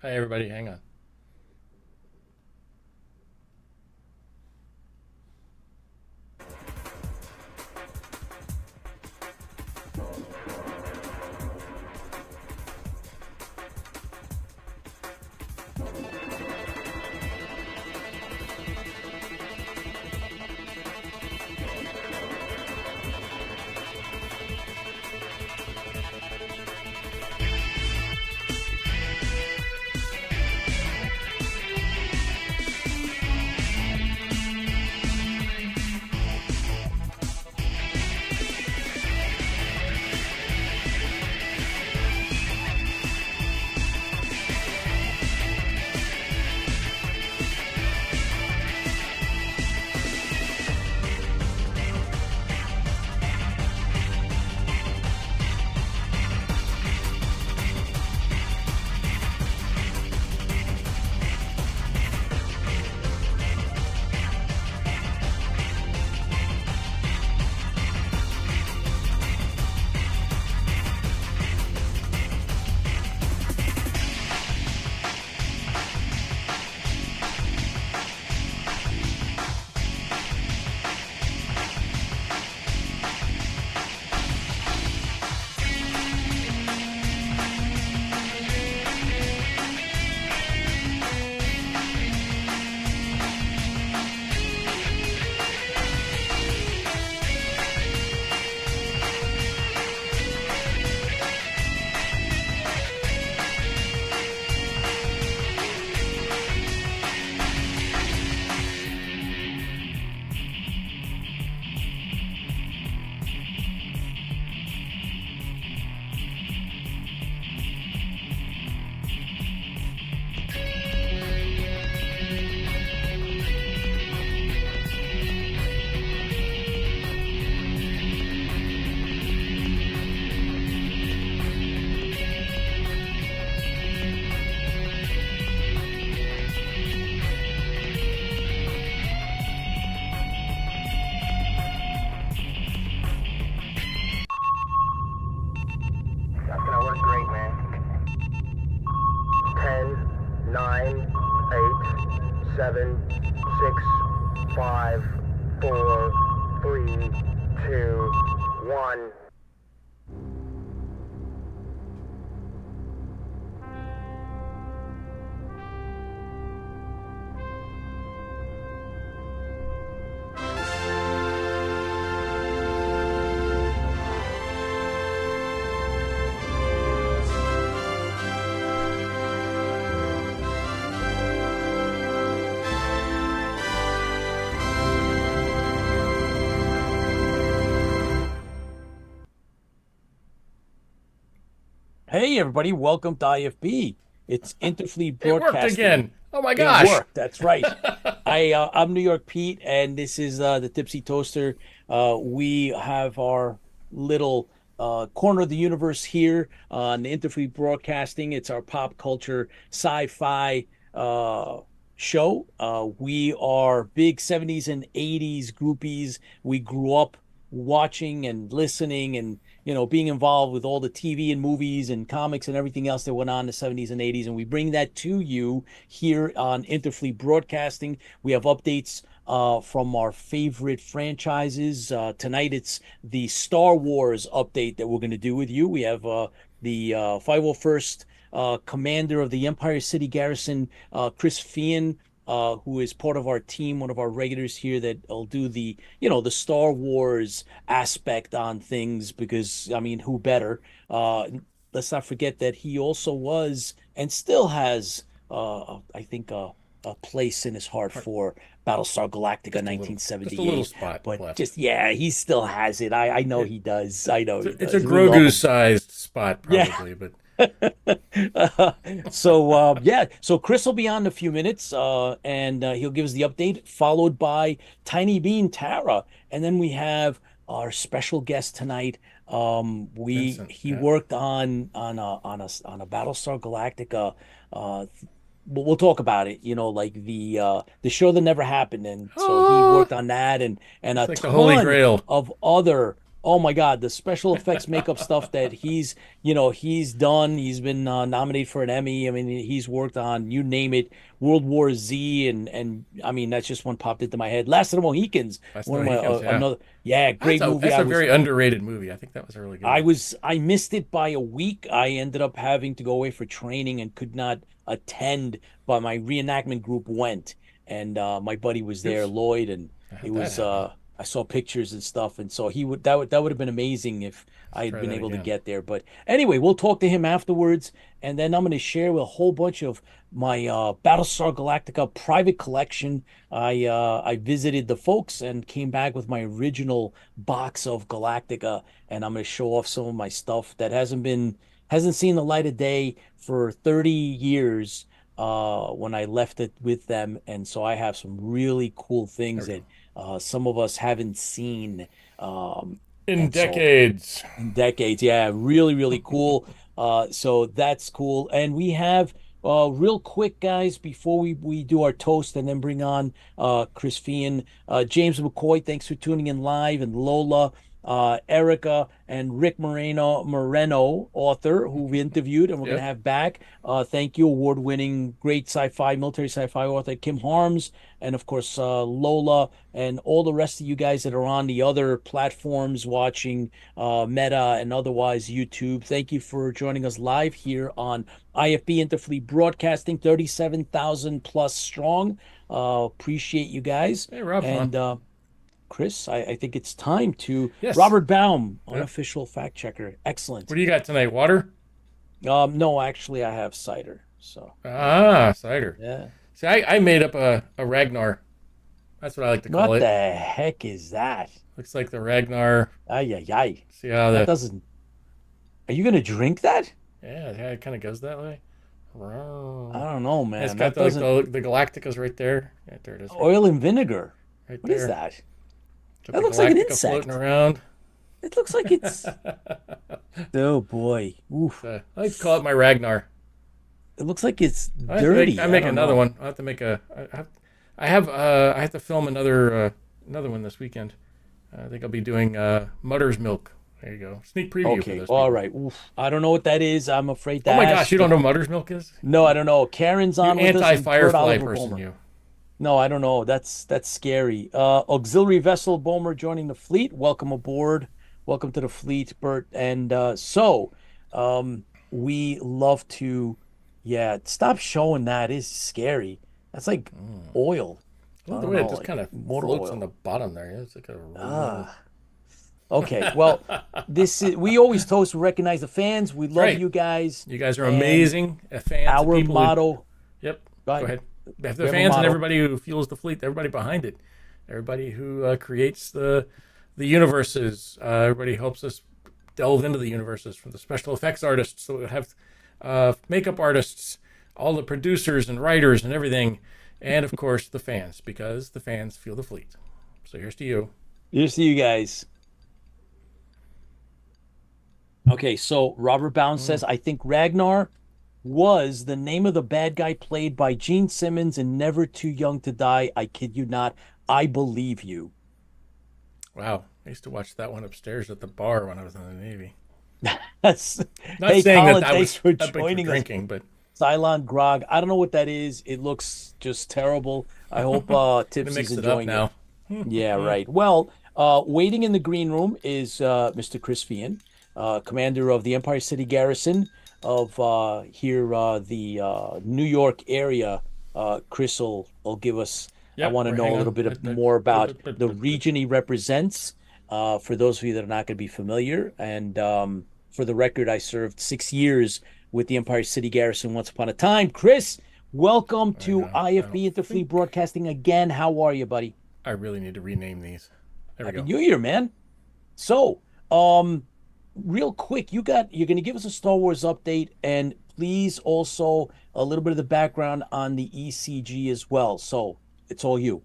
Hi, everybody. Hang on. That's gonna work great, man. 10, 9, 8, 7, 6, 5, 4, 3, 2, 1. Hey, everybody, welcome to IFB. It's Interfleet It worked Broadcasting. again. Oh my It gosh. worked, that's right. I'm New York Pete, and this is the Tipsy Toaster. We have our little corner of the universe here on the Interfleet Broadcasting. It's our pop culture sci-fi show. We are big 70s and 80s groupies. We grew up watching and listening and being involved with all the TV and movies and comics and everything else that went on in the 70s and 80s. And we bring that to you here on Interfleet Broadcasting. We have updates from our favorite franchises. Tonight, it's the Star Wars update that we're going to do with you. We have the 501st Commander of the Empire City Garrison, Chris Fian, who is part of our team, one of our regulars here that will do the Star Wars aspect on things because, I mean, who better? Let's not forget that he also was and still has, I think, a place in his heart for Battlestar Galactica Just a little 1978. spot But left. just, yeah, he still has it. I know It, he does. I know he it's a does. We love him. Grogu-sized spot, Yeah. probably, but So Chris will be on in a few minutes, and he'll give us the update, followed by Tiny Bean Tara, and then we have our special guest tonight. We Vincent. he Yeah. worked on a Battlestar Galactica. We'll talk about it. Like the show that never happened, and so he Ah, worked on that and it's a like the Holy ton Grail. of other Oh my God, the special effects makeup stuff that he's done. He's been nominated for an Emmy. I mean, he's worked on, you name it, World War Z, and I mean, that's just one popped into my head. Last of the Mohicans, That's the one of my Mohicans, yeah. another, yeah, great movie. That's a very underrated movie. I think that was a really good one. I missed it by a week. I ended up having to go away for training and could not attend, but my reenactment group went, and my buddy was there, Oops. Lloyd, and How'd it that was happen? I saw pictures and stuff, and so that would have been amazing if I had Try been that able to again. get there. But anyway, we'll talk to him afterwards, and then I'm going to share a whole bunch of my Battlestar Galactica private collection. I visited the folks and came back with my original box of Galactica, and I'm going to show off some of my stuff that hasn't seen the light of day for 30 years when I left it with them. And so I have some really cool There things we that go. some of us haven't seen. Um, In and so decades. in decades, yeah, really, really cool. So that's cool. And we have real quick, guys, before we do our toast and then bring on Chris Fian, James McCoy, thanks for tuning in live, and Lola, Erica, and Rick Moreno, author, who we interviewed and we're going to Yep. have back. Thank you, award-winning, great military sci-fi author Kim Harms, and of course Lola, and all the rest of you guys that are on the other platforms watching Meta and otherwise YouTube. Thank you for joining us live here on IFB Interfleet Broadcasting, 37,000 plus strong. Appreciate you guys. Hey, Rob's And on. Chris, I think it's time to Yes. Robert Baum, Yep. unofficial fact checker. Excellent. What do you got tonight? Water? No, actually, I have cider. So Ah, cider. yeah. See, I made up a Ragnar. That's what I like to call What it. the heck is that? Looks like the Ragnar. Ay, ay, ay. See how That the doesn't. Are you gonna drink that? yeah, it kind of goes that way. I don't know, man. It's That got like doesn't. the Galacticas right there. Yeah, there it is. Oil and vinegar. Right What there. is that? Got That the looks like an Galactica insect. floating around. It looks like it's. Oh boy. Oof. I like to call it my Ragnar. It looks like it's I have to dirty. I make don't another know. one. I have to make I have to film another one this weekend. I think I'll be doing Mutter's Milk. There you go. Sneak preview for Okay. those All people. right. Oof. I don't know what that is. I'm afraid to Oh my ask. gosh, you don't know what Mutter's Milk is? No, I don't know. Karen's You on with us. And Kurt anti-Firefly Oliver person, Bulmer. you. No, I don't know. That's scary. Auxiliary vessel Bomer joining the fleet. Welcome aboard. Welcome to the fleet, Bert. And we love to, yeah. Stop showing that. It's scary. That's like oil. Well, I the don't way know, it just like kind of motor floats oil. on the bottom there. It's like a Ah. Okay. Well, we always toast to recognize the fans. We love Right. you guys. You guys are And amazing fans. Our people who- motto. Yep. Go Go ahead. ahead. The have a fans and motto. everybody who fuels the fleet, everybody behind it, everybody who creates the universes, everybody helps us delve into the universes, from the special effects artists, so we have makeup artists, all the producers and writers and everything, and of course the fans, because the fans fuel the fleet. So here's to you. Here's to you guys. Okay, so Robert Bounds says, I think Ragnar was the name of the bad guy played by Gene Simmons in Never Too Young to Die. I kid you not. I believe you. Wow, I used to watch that one upstairs at the bar when I was in the Navy. That's, Not hey, saying Colin, that thanks was for that big joining us. drinking, but Cylon Grog. I don't know what that is. It looks just terrible. I hope to Tipsy's mix it up enjoying now. it. Yeah, right. Well, waiting in the green room is Mr. Chris Fian, commander of the Empire City Garrison of the New York area. Chris will give us. I Yep, want to or know hang a little on. bit more about the region he represents. For those of you that are not going to be familiar, and for the record, I served 6 years with the Empire City Garrison once upon a time. Chris, welcome to know. IFB Interfleet Broadcasting again. How are you, buddy? I really need to rename these. There we Happy go. New Year, man. So, real quick, you're going to give us a Star Wars update, and please also a little bit of the background on the ECG as well. So, it's all you.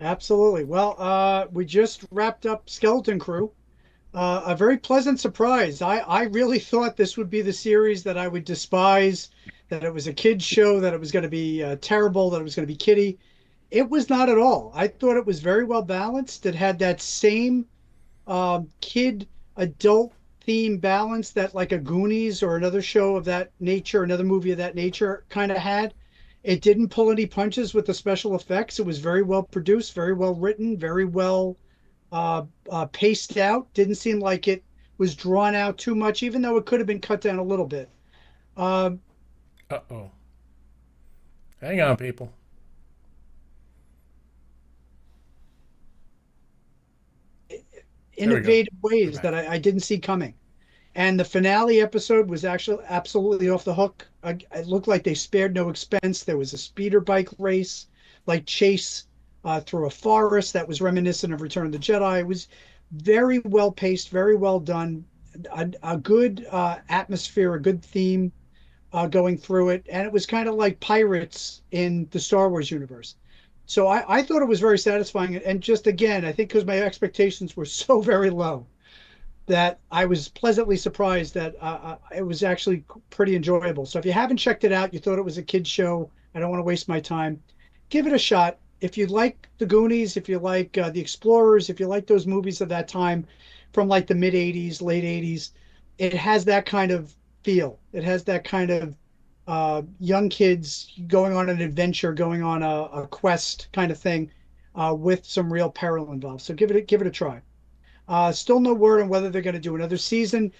Absolutely. Well, we just wrapped up Skeleton Crew. A very pleasant surprise. I really thought this would be the series that I would despise, that it was a kid's show, that it was going to be terrible, that it was going to be kiddie. It was not at all. I thought it was very well balanced. It had that same kid adult theme balance that like a Goonies or another show of that nature, another movie of that nature kind of had. It didn't pull any punches with the special effects. It was very well produced, very well written, very well paced out. Didn't seem like it was drawn out too much, even though it could have been cut down a little bit. Um, Uh-oh. Hang on, people. There we go. Innovative We're ways back. that I didn't see coming. And the finale episode was actually absolutely off the hook. It looked like they spared no expense. There was a speeder bike race, like chase through a forest that was reminiscent of Return of the Jedi. It was very well paced, very well done, a good atmosphere, a good theme going through it. And it was kind of like pirates in the Star Wars universe. So I thought it was very satisfying. And just again, I think because my expectations were so very low that I was pleasantly surprised that it was actually pretty enjoyable. So if you haven't checked it out, you thought it was a kid's show, I don't want to waste my time, give it a shot. If you like the Goonies, if you like the Explorers, if you like those movies of that time from like the mid 80s, late 80s, it has that kind of feel. It has that kind of young kids going on an adventure, going on a quest kind of thing with some real peril involved. So give it a try. Still no word on whether they're going to do another season.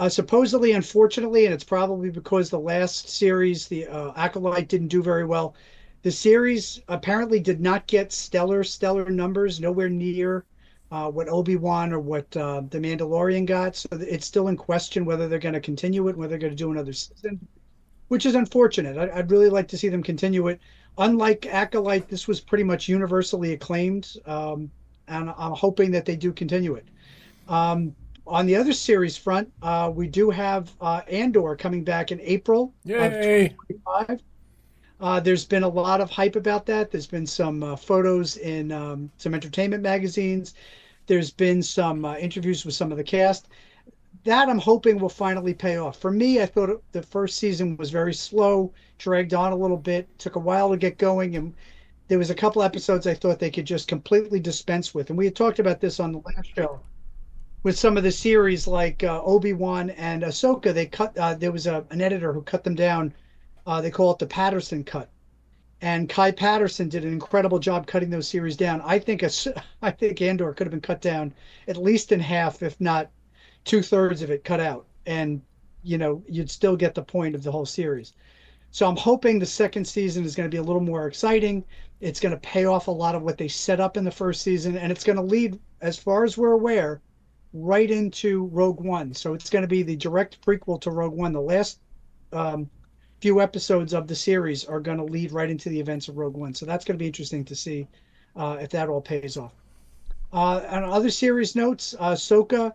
Supposedly, unfortunately, and it's probably because the last series, the Acolyte, didn't do very well. The series apparently did not get stellar numbers, nowhere near what Obi-Wan or what The Mandalorian got. So it's still in question whether they're going to continue it, whether they're going to do another season, which is unfortunate. I'd really like to see them continue it. Unlike Acolyte, this was pretty much universally acclaimed, and I'm hoping that they do continue it. On the other series front, we do have Andor coming back in April of Yay! 2025. There's been a lot of hype about that. There's been some photos in some entertainment magazines. There's been some interviews with some of the cast. That I'm hoping will finally pay off. For me, I thought the first season was very slow, dragged on a little bit, took a while to get going, and there was a couple episodes I thought they could just completely dispense with. And we had talked about this on the last show with some of the series like Obi-Wan and Ahsoka. They cut. There was an editor who cut them down. They call it the Patterson cut. And Kai Patterson did an incredible job cutting those series down. I think Andor could have been cut down at least in half, if not two-thirds of it cut out. And you'd still get the point of the whole series. So I'm hoping the second season is going to be a little more exciting. It's going to pay off a lot of what they set up in the first season, and it's going to lead, as far as we're aware, right into Rogue One. So it's going to be the direct prequel to Rogue One. The last few episodes of the series are going to lead right into the events of Rogue One. So that's going to be interesting to see if that all pays off. On other series notes, Ahsoka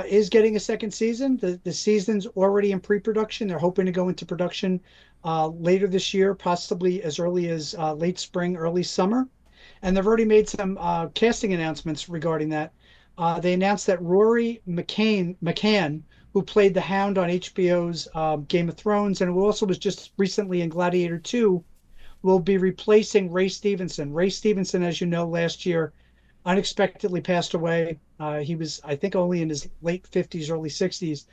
is getting a second season. The season's already in pre-production. They're hoping to go into production later this year, possibly as early as late spring, early summer. And they've already made some casting announcements regarding that. They announced that Rory McCann, who played the Hound on HBO's Game of Thrones, and who also was just recently in Gladiator 2, will be replacing Ray Stevenson. Ray Stevenson, as you know, last year unexpectedly passed away. He was, I think, only in his late 50s, early 60s.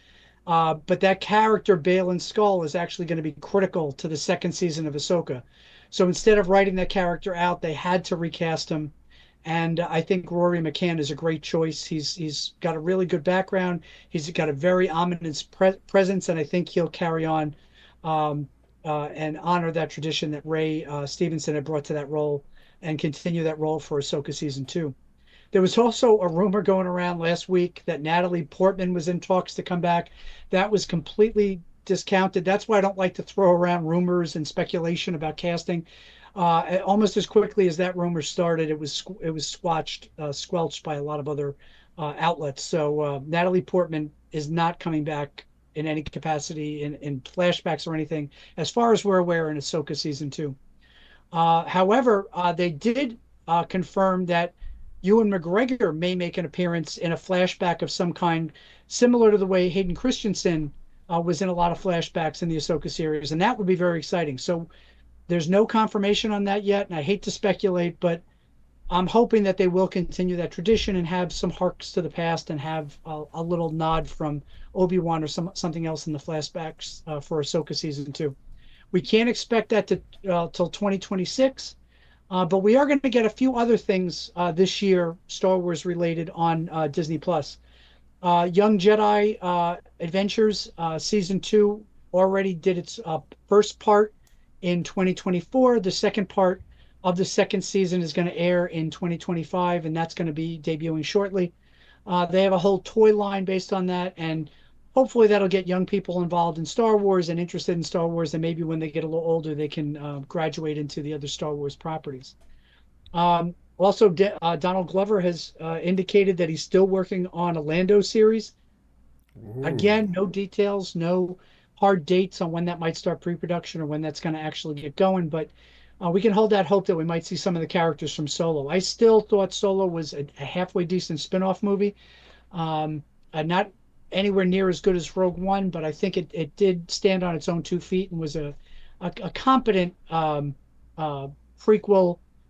But that character, Balin Skull, is actually going to be critical to the second season of Ahsoka. So instead of writing that character out, they had to recast him. And I think Rory McCann is a great choice. He's got a really good background. He's got a very ominous presence, and I think he'll carry on and honor that tradition that Ray Stevenson had brought to that role and continue that role for Ahsoka Season 2. There was also a rumor going around last week that Natalie Portman was in talks to come back. That was completely discounted. That's why I don't like to throw around rumors and speculation about casting. Almost as quickly as that rumor started, it was squelched by a lot of other outlets. So Natalie Portman is not coming back in any capacity in flashbacks or anything, as far as we're aware, in Ahsoka Season 2. However, they did confirm that Ewan McGregor may make an appearance in a flashback of some kind, similar to the way Hayden Christensen was in a lot of flashbacks in the Ahsoka series, and that would be very exciting. So there's no confirmation on that yet, and I hate to speculate, but I'm hoping that they will continue that tradition and have some harks to the past and have a little nod from Obi-Wan or something else in the flashbacks for Ahsoka season 2. We can't expect that to till 2026, but we are going to get a few other things this year, Star Wars related on Disney Plus. Young Jedi Adventures season 2 already did its first part in 2024. The second part of the second season is going to air in 2025, and that's going to be debuting shortly. They have a whole toy line based on that, and hopefully that'll get young people involved in Star Wars and interested in Star Wars, and maybe when they get a little older, they can graduate into the other Star Wars properties. Also, Donald Glover has indicated that he's still working on a Lando series. Ooh. Again, no details, no hard dates on when that might start pre-production or when that's going to actually get going, but we can hold that hope that we might see some of the characters from Solo. I still thought Solo was a halfway decent spin-off movie. Not anywhere near as good as Rogue One, but I think it did stand on its own 2 feet and was a competent prequel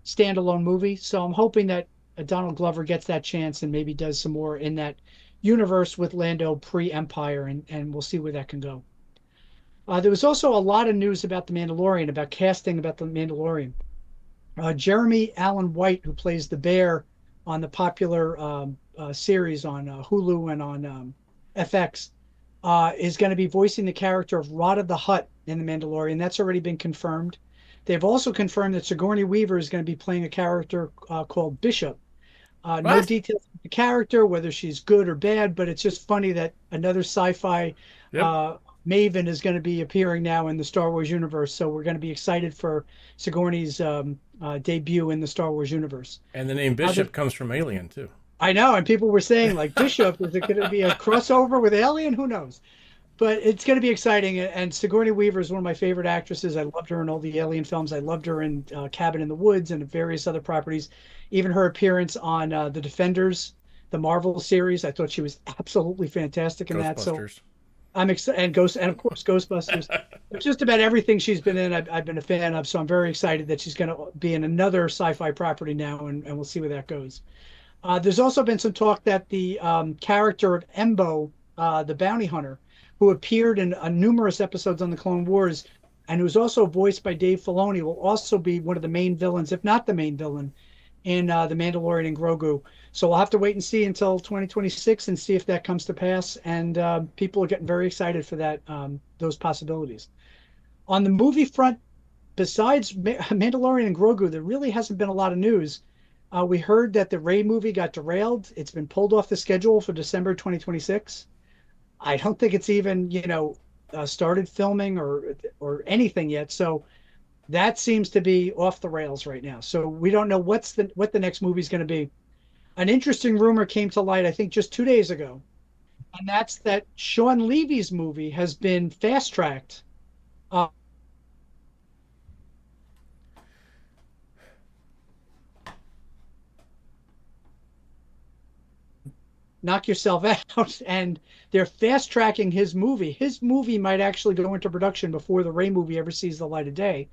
standalone movie. So I'm hoping that Donald Glover gets that chance and maybe does some more in that universe with Lando pre-Empire, and we'll see where that can go. There was also a lot of news about The Mandalorian, about casting about The Mandalorian. Jeremy Allen White, who plays the bear on the popular series on Hulu and on FX, is going to be voicing the character of Rada the Hutt in The Mandalorian. That's already been confirmed. They've also confirmed that Sigourney Weaver is going to be playing a character called Bishop. No details of the character, whether she's good or bad, but it's just funny that another sci-fi maven is going to be appearing now in the Star Wars universe. So we're going to be excited for Sigourney's debut in the Star Wars universe. And the name Bishop comes from Alien, too. I know, and people were saying, like, Bishop, is it going to be a crossover with Alien? Who knows? But it's going to be exciting, and Sigourney Weaver is one of my favorite actresses. I loved her in all the Alien films. I loved her in Cabin in the Woods and various other properties. Even her appearance on The Defenders, the Marvel series, I thought she was absolutely fantastic in that. So I'm excited, and of course Ghostbusters. Just about everything she's been in, I've been a fan of. So I'm very excited that she's going to be in another sci-fi property now, and we'll see where that goes. There's also been some talk that the character of Embo, the bounty hunter, who appeared in numerous episodes on the Clone Wars, and who's also voiced by Dave Filoni, will also be one of the main villains, if not the main villain, in The Mandalorian and Grogu. So we'll have to wait and see until 2026 and see if that comes to pass. And people are getting very excited for that, those possibilities. On the movie front, besides Mandalorian and Grogu, there really hasn't been a lot of news. We heard that the Rey movie got derailed. It's been pulled off the schedule for December 2026. I don't think it's even, started filming or anything yet. So that seems to be off the rails right now. So we don't know what the next movie is going to be. An interesting rumor came to light, I think, just 2 days ago, and that's that Sean Levy's movie has been fast-tracked. Knock yourself out, and they're fast tracking his movie. His movie might actually go into production before the Rey movie ever sees the light of day.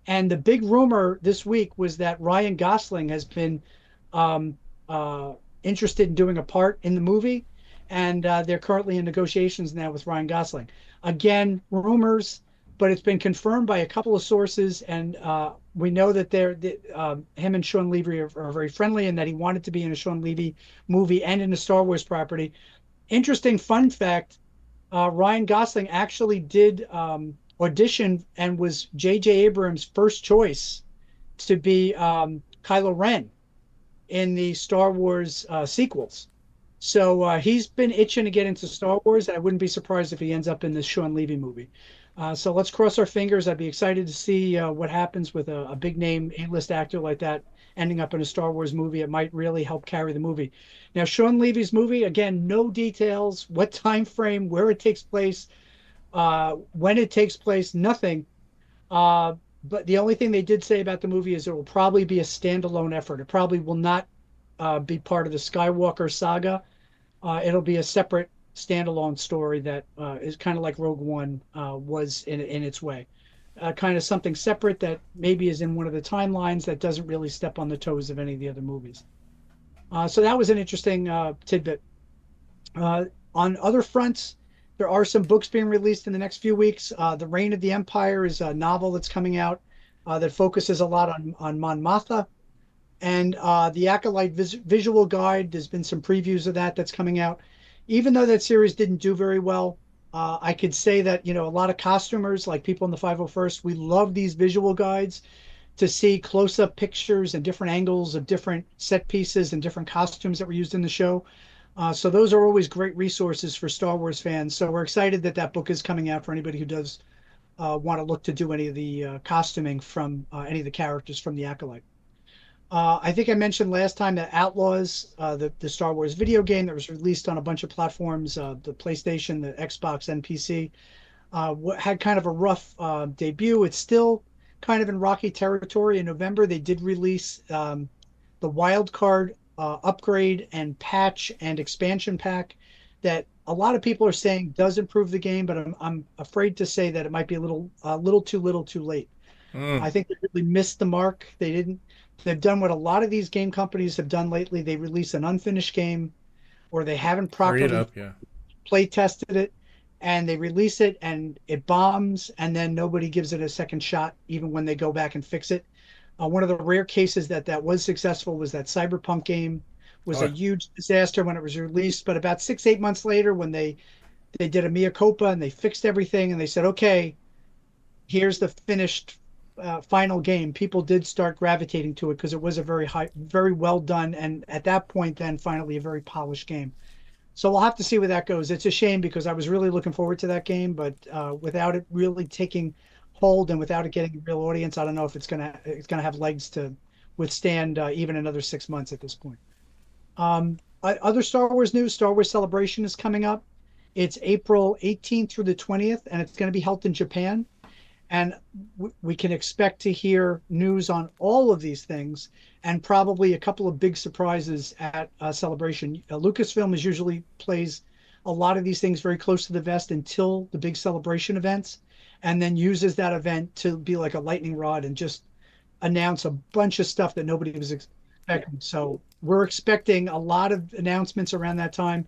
And the big rumor this week was that Ryan Gosling has been interested in doing a part in the movie, and they're currently in negotiations now with Ryan Gosling. Again, rumors, but it's been confirmed by a couple of sources, and we know that him and Sean Levy are very friendly, and that he wanted to be in a Sean Levy movie and in a Star Wars property. Interesting fun fact, Ryan Gosling actually did audition and was J.J. Abrams' first choice to be Kylo Ren in the Star Wars sequels. So he's been itching to get into Star Wars, and I wouldn't be surprised if he ends up in this Sean Levy movie. So let's cross our fingers. I'd be excited to see what happens with a big name A-list actor like that ending up in a Star Wars movie. It might really help carry the movie. Now, Sean Levy's movie, again, no details, what time frame, where it takes place, when it takes place, nothing. But the only thing they did say about the movie is it will probably be a standalone effort. It probably will not be part of the Skywalker saga. It'll be a separate standalone story that is kind of like Rogue One was in its way. kind of something separate that maybe is in one of the timelines that doesn't really step on the toes of any of the other movies. So that was an interesting tidbit. On other fronts, there are some books being released in the next few weeks. The Reign of the Empire is a novel that's coming out that focuses a lot on Mon Mothma. And the Acolyte visual guide, there's been some previews of that's coming out. Even though that series didn't do very well, I could say that, a lot of costumers, like people in the 501st, we love these visual guides to see close-up pictures and different angles of different set pieces and different costumes that were used in the show. So those are always great resources for Star Wars fans. So we're excited that that book is coming out for anybody who does want to look to do any of the costuming from any of the characters from the Acolyte. I think I mentioned last time that Outlaws, the Star Wars video game that was released on a bunch of platforms, the PlayStation, the Xbox, and PC, had kind of a rough debut. It's still kind of in rocky territory. In November, they did release the wild card upgrade and patch and expansion pack that a lot of people are saying does improve the game, but I'm afraid to say that it might be a little too little too late. I think they really missed the mark. They've done what a lot of these game companies have done lately. They release an unfinished game, or they haven't properly play tested it, and they release it and it bombs, and then nobody gives it a second shot, even when they go back and fix it. One of the rare cases that was successful was that Cyberpunk game was a huge disaster when it was released, but about 6-8 months later, when they did a mea culpa and they fixed everything and they said, okay, here's the finished final game, people did start gravitating to it because it was a very well done, and at that point then finally a very polished game. So we'll have to see where that goes. It's a shame because I was really looking forward to that game, but without it really taking hold and without it getting a real audience, I don't know if it's gonna have legs to withstand even another 6 months at this point. Other Star Wars news: Star Wars Celebration is coming up. It's April 18th through the 20th, and it's going to be held in Japan. And we can expect to hear news on all of these things and probably a couple of big surprises at Celebration. Lucasfilm usually plays a lot of these things very close to the vest until the big Celebration events, and then uses that event to be like a lightning rod and just announce a bunch of stuff that nobody was expecting. So we're expecting a lot of announcements around that time.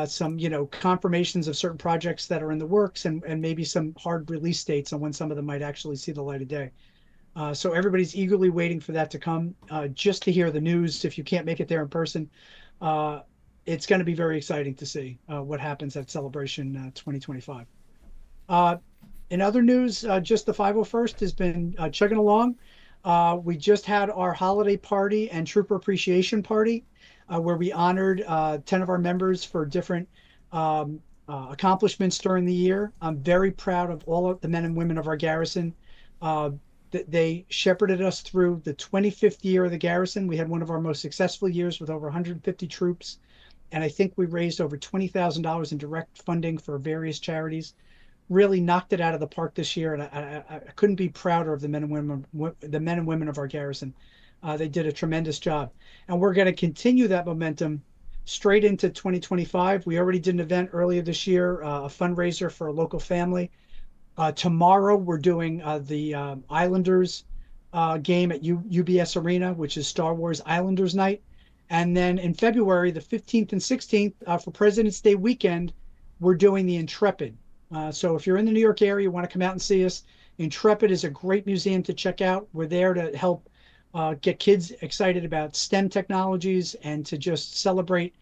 Some, confirmations of certain projects that are in the works, and maybe some hard release dates on when some of them might actually see the light of day. So everybody's eagerly waiting for that to come, just to hear the news. If you can't make it there in person, it's going to be very exciting to see what happens at Celebration 2025. In other news, just the 501st has been chugging along. We just had our holiday party and trooper appreciation party, where we honored 10 of our members for different accomplishments during the year. I'm very proud of all of the men and women of our garrison. They shepherded us through the 25th year of the garrison. We had one of our most successful years with over 150 troops, and I think we raised over $20,000 in direct funding for various charities. Really knocked it out of the park this year, and I couldn't be prouder of the men and women of our garrison. They did a tremendous job, and we're going to continue that momentum straight into 2025. We already did an event earlier this year, a fundraiser for a local family. Tomorrow we're doing the Islanders game at UBS Arena, which is Star Wars Islanders Night. And then in February, the 15th and 16th, for President's Day weekend, we're doing the Intrepid. So if you're in the New York area, you want to come out and see us, Intrepid is a great museum to check out. We're there to help get kids excited about STEM technologies and to just celebrate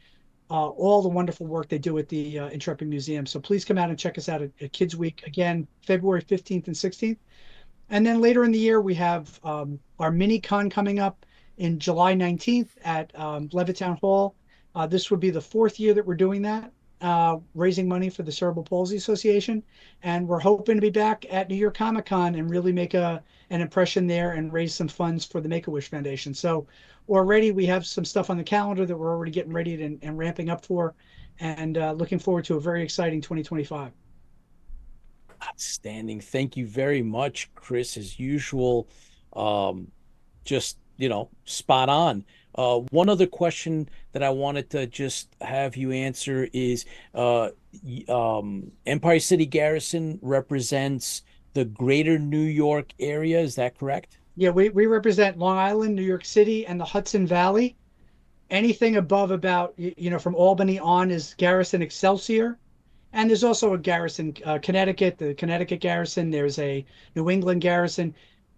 all the wonderful work they do at the Intrepid Museum. So please come out and check us out at Kids Week, again, February 15th and 16th. And then later in the year, we have our mini con coming up in July 19th at Levittown Hall. This would be the 4th year that we're doing that, raising money for the Cerebral Palsy Association. And we're hoping to be back at New York Comic Con and really make an impression there and raise some funds for the Make-A-Wish Foundation. So already we have some stuff on the calendar that we're already getting ready and ramping up for, and looking forward to a very exciting 2025. Outstanding. Thank you very much, Chris, as usual. Just, spot on. One other question that I wanted to just have you answer is Empire City Garrison represents the greater New York area. Is that correct? Yeah, we represent Long Island, New York City, and the Hudson Valley. Anything above about, from Albany on is Garrison Excelsior. And there's also a garrison, Connecticut, the Connecticut garrison. There's a New England garrison.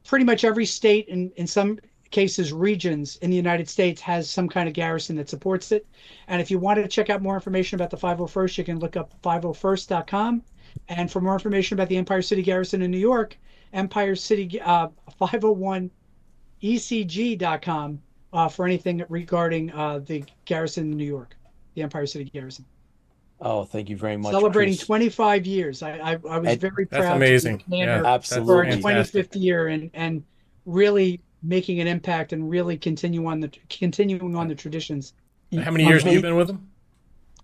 Pretty much every state, in some cases, regions in the United States has some kind of garrison that supports it. And if you wanted to check out more information about the 501st, you can look up 501st.com. And for more information about the Empire City Garrison in New York, Empire City 501ecg.com for anything regarding the garrison in New York, the Empire City Garrison. Oh, thank you very much. Celebrating Chris. 25 years. I was very proud. That's amazing. To be a commander absolutely. for our 25th year and really making an impact and really continuing on the traditions. How many years have you been with them?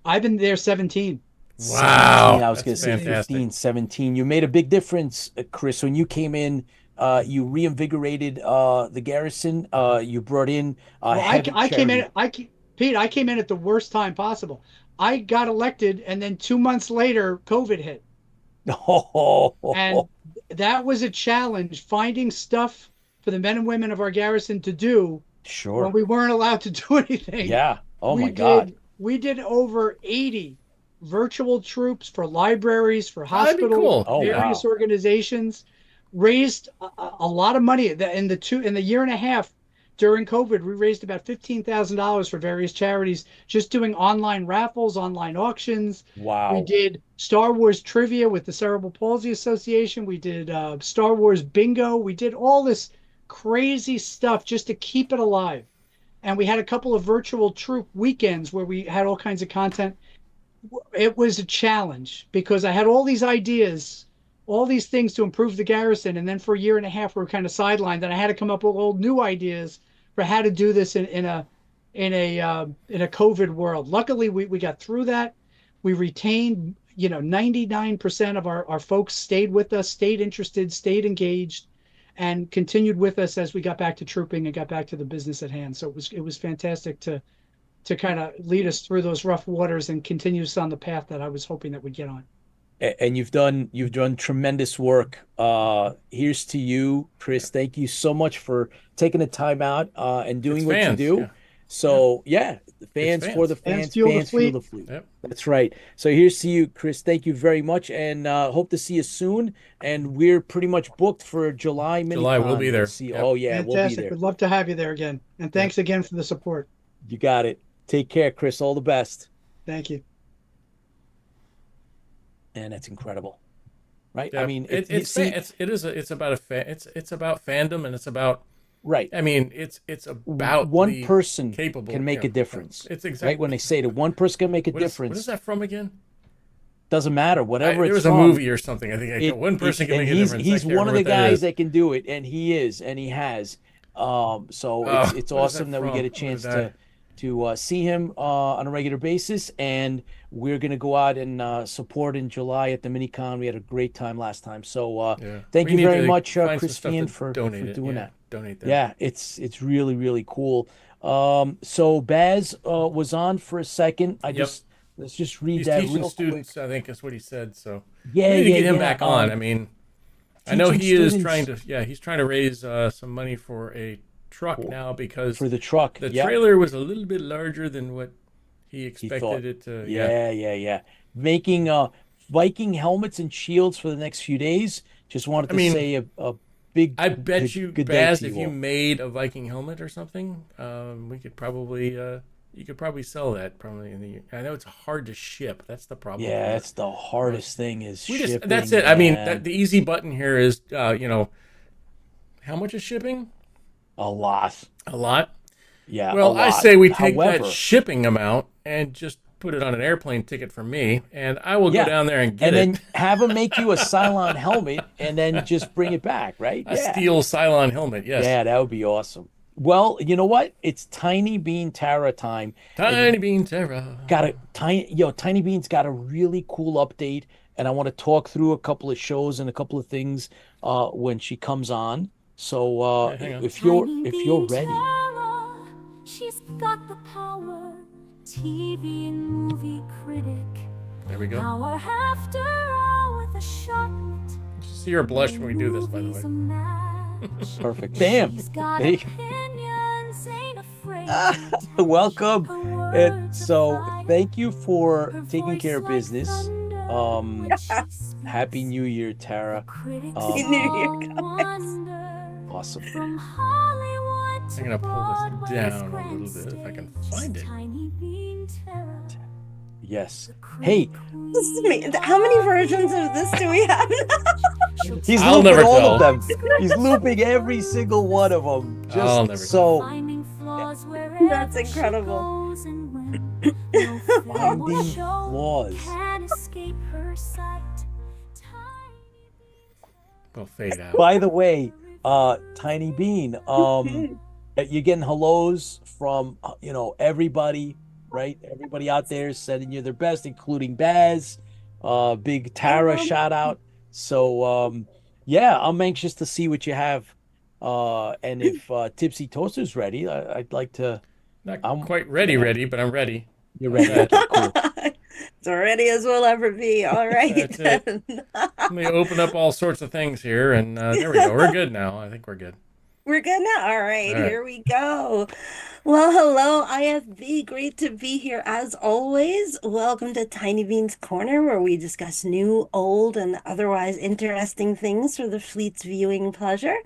I've been there 17. Wow. 17, I was going to say fantastic. 15, 17. You made a big difference, Chris, when you came in. You reinvigorated the garrison. You brought in I came in. Pete, I came in at the worst time possible. I got elected, and then 2 months later, COVID hit. And that was a challenge, finding stuff for the men and women of our garrison to do Sure. when we weren't allowed to do anything. Yeah. Oh, my God. We did over 80 virtual troops for libraries, for That'd be hospitals, cool. Oh, various wow. organizations, raised a lot of money. In the year and a half during COVID, we raised about $15,000 for various charities, just doing online raffles, online auctions. Wow. We did Star Wars trivia with the Cerebral Palsy Association. We did Star Wars bingo. We did all this crazy stuff just to keep it alive. And we had a couple of virtual troop weekends where we had all kinds of content. It was a challenge because I had all these ideas, all these things to improve the garrison, and then for a year and a half we were kind of sidelined, and I had to come up with all new ideas for how to do this in a COVID world. Luckily, we got through that. We retained, 99% of our folks stayed with us, stayed interested, stayed engaged, and continued with us as we got back to trooping and got back to the business at hand. So it was fantastic to kind of lead us through those rough waters and continue us on the path that I was hoping that we'd get on. And you've done tremendous work. Here's to you, Chris. Thank you so much for taking the time out and doing what you do. Yeah. So the fans fans. for the Fans fans, fuel the fans fuel the fleet. fleet. Yep. That's right. So here's to you, Chris. Thank you very much, and hope to see you soon. And we're pretty much booked for July. July, we'll be there. See, Yep. Oh yeah, we'll be Fantastic. there. We'd love to have you there again. And thanks again for the support. You got it. Take care, Chris. All the best. Thank you. And that's incredible, right? Yeah. I mean, it's about fandom, and it's about right. I mean, it's about one the person capable can make a difference. It's exactly right when they say that one person can make a what is difference. that from again? Doesn't matter. Whatever There it's was a from, movie or something. I think one person can and make a difference. He's I can't one of the remember what guys is. that can do it, and he is, and he has. So what it's is awesome that that we from? get a What chance is that? to see him on a regular basis, and we're gonna go out and support in July at the Minicon. We had a great time last time. So thank We you need very to much, find some stuff Christine, to for donate it. doing Yeah, that. Donate that. Yeah, it's really, really cool. So Baz was on for a second. Let's just read He's that teaching real students, quick. I think is what he said. So Yeah, we need to yeah, get him yeah. back on. I mean, I know teaching he is students- he's trying to raise some money for a truck now because for the truck. the Yep. trailer was a little bit larger than what he thought. expected it to. Yeah. Making Viking helmets and shields for the next few days. Just wanted to say a big. I bet you, good day Baz, to if you you all. made a Viking helmet or something, we could probably you could probably sell that probably in the. I know it's hard to ship. That's the problem. Yeah, that's the hardest thing is shipping. That's it. I mean, man. the easy button here is how much is shipping? A lot. A lot. Yeah. Well, a I lot. say we take However, that shipping amount and just put it on an airplane ticket for me, and I will go down there and get and it. then have them make you a CYLON helmet, and then just bring it back, right? A steel CYLON helmet, yes. Yeah, that would be awesome. Well, you know what? It's Tiny Bean Tara time. Tiny Bean Terra. Tiny Bean's got a really cool update, and I want to talk through a couple of shows and a couple of things when she comes on. So hang on. if you're ready. She's got the power, TV and movie critic. There we go. Hour after hour with a shot. see her blush when we do this, by the way. Perfect. Bam. There you go. Welcome. And so thank you for taking care of business. Happy New Year, Tara. Happy New Year, guys. Awesome. I'm gonna pull this down a little bit if I can find it. Yes. Hey, This is me. How many versions of this do we have now? he's I'll looping never all tell. of them. He's looping every single one of them. I'll never Just so That's incredible. finding flaws. We'll fade out. By the way, Tiny Bean, you're getting hellos from everybody, right? Everybody out there is sending you their best, including Baz. Big Tara shout out. So yeah, I'm anxious to see what you have. And if Tipsy Toaster's ready, I'd like to. Not quite ready, but I'm ready. You're ready. Okay, cool. It's ready as we'll ever be. All right. That's it. Let me open up all sorts of things here, and there we go. We're good now. I think we're good. We're good now. All right, All right. here we go. Well, hello, IFB. Great to be here as always. Welcome to Tiny Bean's Corner, where we discuss new, old, and otherwise interesting things for the fleet's viewing pleasure.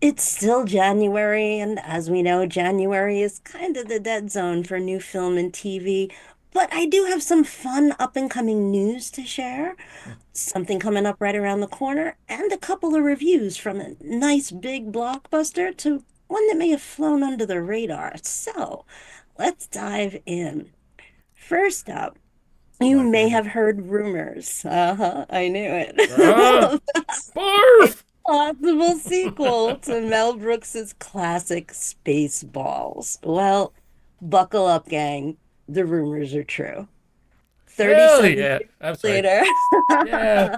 It's still January, and as we know, January is kind of the dead zone for new film and TV. But I do have some fun up-and-coming news to share, something coming up right around the corner, and a couple of reviews from a nice big blockbuster to one that may have flown under the radar. So let's dive in. First up, you may have heard rumors. I knew it. Barf! Possible sequel to Mel Brooks's classic Spaceballs. Well, buckle up, gang. The rumors are true. Hell 37 yeah. years I'm sorry. later, Yeah.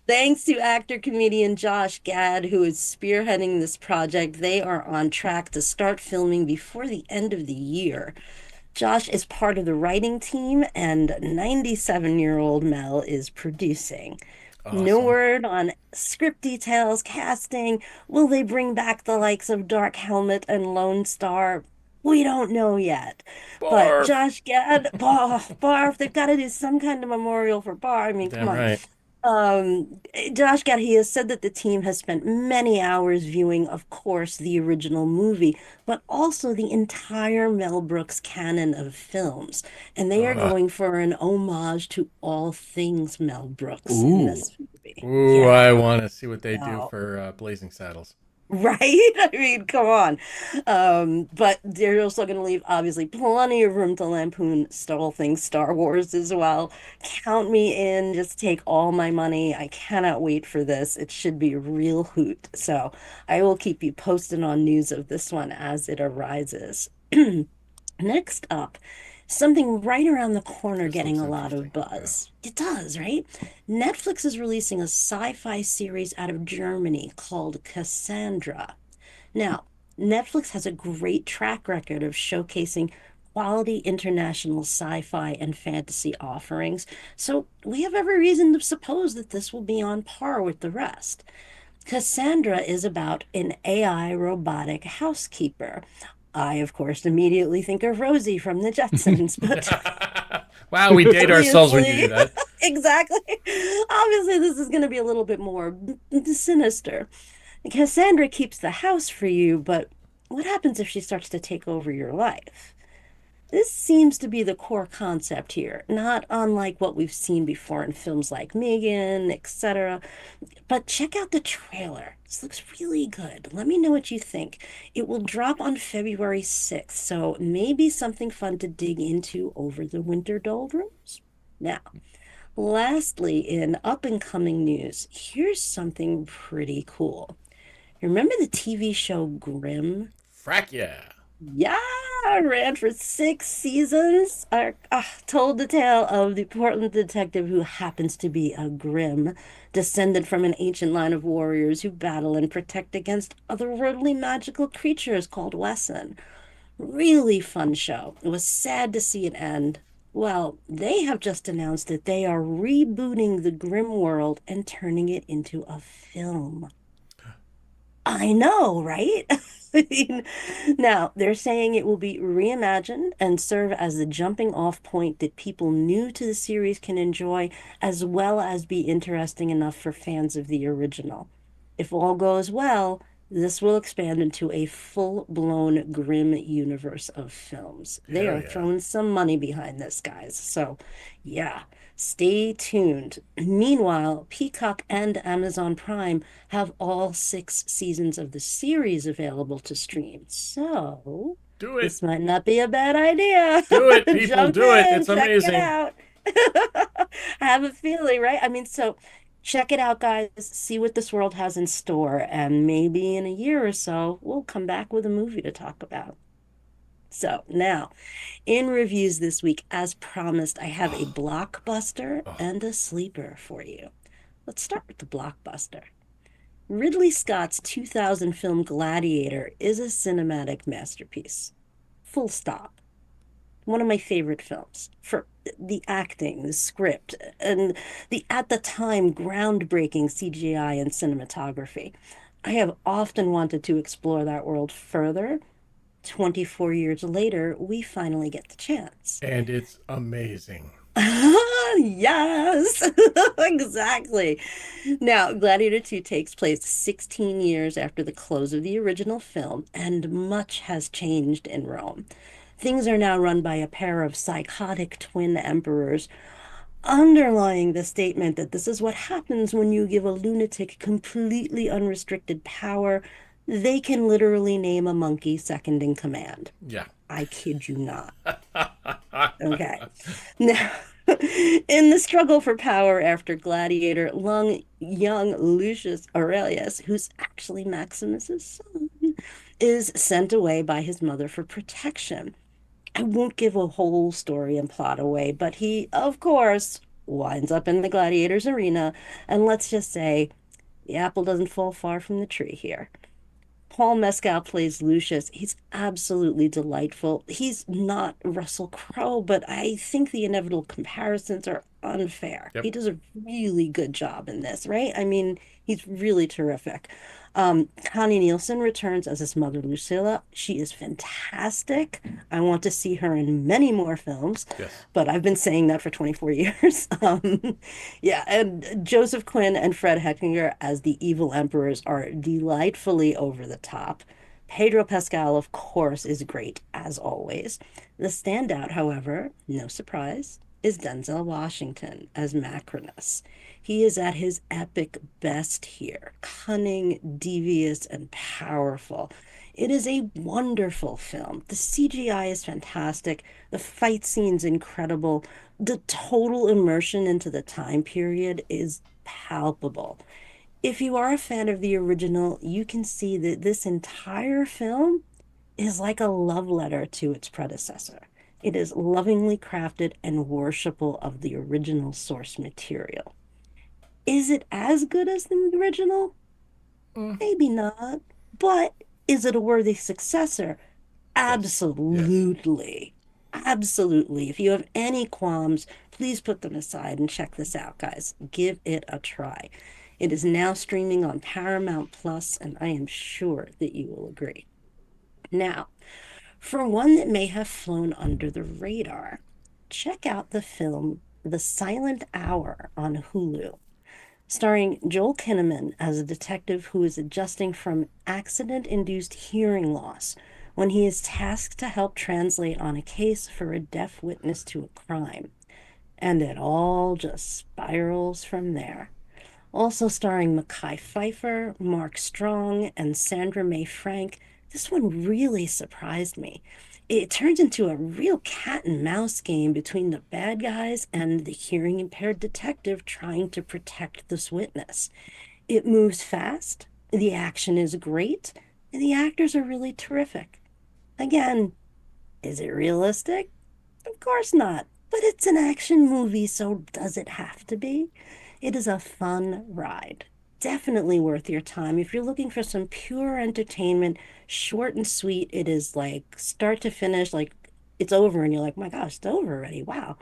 thanks to actor-comedian Josh Gad, who is spearheading this project, they are on track to start filming before the end of the year. Josh is part of the writing team, and 97-year-old Mel is producing. No Awesome. word on script details, casting. Will they bring back the likes of Dark Helmet and Lone Star? We don't know yet. Barf. But Josh Gad, Barf, they've got to do some kind of memorial for Barf. I mean, Damn come on. right. Josh Gad, he has said that the team has spent many hours viewing, of course, the original movie, but also the entire Mel Brooks canon of films. And they are going for an homage to all things Mel Brooks in this movie. Ooh, Yeah. I want to see what they do Wow. for Blazing Saddles. Right? I mean, come on. But they're also going to leave, obviously, plenty of room to lampoon all things Star Wars as well. Count me in. Just take all my money. I cannot wait for this. It should be a real hoot. So I will keep you posted on news of this one as it arises. Next up, something right around the corner This getting a looks lot of interesting. Yeah. buzz. It does, right? Netflix is releasing a sci-fi series out of Germany called Cassandra. Now, Netflix has a great track record of showcasing quality international sci-fi and fantasy offerings, so we have every reason to suppose that this will be on par with the rest. Cassandra is about an AI robotic housekeeper. I, of course, immediately think of Rosie from the Jetsons, but Wow, we date ourselves when you do obviously, that. exactly. Obviously, this is going to be a little bit more sinister. Cassandra keeps the house for you, but what happens if she starts to take over your life? This seems to be the core concept here, not unlike what we've seen before in films like Megan, etc. But check out the trailer. This looks really good. Let me know what you think. It will drop on February 6th, so maybe something fun to dig into over the winter doldrums. Now, lastly, in up-and-coming news, here's something pretty cool. Remember the TV show Grimm? Frack yeah. Yeah, ran for 6 seasons. Told the tale of the Portland detective who happens to be a Grimm, descended from an ancient line of warriors who battle and protect against otherworldly magical creatures called Wesson. Really fun show. It was sad to see it end. Well, they have just announced that they are rebooting the Grimm world and turning it into a film. I know, right? I mean, now they're saying it will be reimagined and serve as the jumping off point that people new to the series can enjoy, as well as be interesting enough for fans of the original. If all goes well, this will expand into a full-blown Grimm universe of films. They Hell are yeah. throwing some money behind this, guys. So, yeah, stay tuned. Meanwhile, Peacock and Amazon Prime have all 6 seasons of the series available to stream. So, Do it. this might not be a bad idea. Do it, people. Jump Do it. in, It's check it amazing. out. I have a feeling, right? I mean, so check it out, guys. See what this world has in store, and maybe in a year or so, we'll come back with a movie to talk about. So now, in reviews this week, as promised, I have a blockbuster Oh, and a sleeper for you. Let's start with the blockbuster. Ridley Scott's 2000 film Gladiator is a cinematic masterpiece. Full stop. One of my favorite films for the acting, the script, and the at the time groundbreaking CGI and cinematography. I have often wanted to explore that world further. 24 years later, we finally get the chance. and it's amazing. Yes, exactly. Now, Gladiator 2 takes place 16 years after the close of the original film, and much has changed in Rome. Things are now run by a pair of psychotic twin emperors, underlying the statement that this is what happens when you give a lunatic completely unrestricted power. They can literally name a monkey second in command. Yeah. I kid you not. Okay. Now, in the struggle for power after Gladiator, young Lucius Aurelius, who's actually Maximus's son, is sent away by his mother for protection. I won't give a whole story and plot away, but he, of course, winds up in the gladiator's arena, and let's just say the apple doesn't fall far from the tree here. Paul Mescal plays Lucius. He's absolutely delightful. He's not Russell Crowe, but I think the inevitable comparisons are unfair. Yep. He does a really good job in this, right? I mean, he's really terrific. Connie Nielsen returns as his mother, Lucilla. She is fantastic. I want to see her in many more films, Yes. but I've been saying that for 24 years. Yeah, and Joseph Quinn and Fred Hechinger as the evil emperors are delightfully over the top. Pedro Pascal, of course, is great, as always. The standout, however, no surprise, is Denzel Washington as Macrinus. He is at his epic best here, cunning, devious, and powerful. It is a wonderful film. The CGI is fantastic. The fight scene's incredible. The total immersion into the time period is palpable. If you are a fan of the original, you can see that this entire film is like a love letter to its predecessor. It is lovingly crafted and worshipful of the original source material. Is it as good as the original? Mm. Maybe not. But is it a worthy successor? Yes. Absolutely. Absolutely. If you have any qualms, please put them aside and check this out, guys. Give it a try. It is now streaming on Paramount Plus, and I am sure that you will agree. Now, for one that may have flown under the radar, check out the film The Silent Hour on Hulu, starring Joel Kinnaman as a detective who is adjusting from accident-induced hearing loss when he is tasked to help translate on a case for a deaf witness to a crime. And it all just spirals from there. Also starring Mekhi Phifer, Mark Strong, and Sandra Mae Frank. This one really surprised me. It turns into a real cat and mouse game between the bad guys and the hearing impaired detective trying to protect this witness. It moves fast, the action is great, and the actors are really terrific. Again, is it realistic? Of course not, but it's an action movie, so does it have to be? It is a fun ride. Definitely worth your time. If you're looking for some pure entertainment, short and sweet, it is like start to finish, like it's over and you're like, my gosh, it's over already. Wow.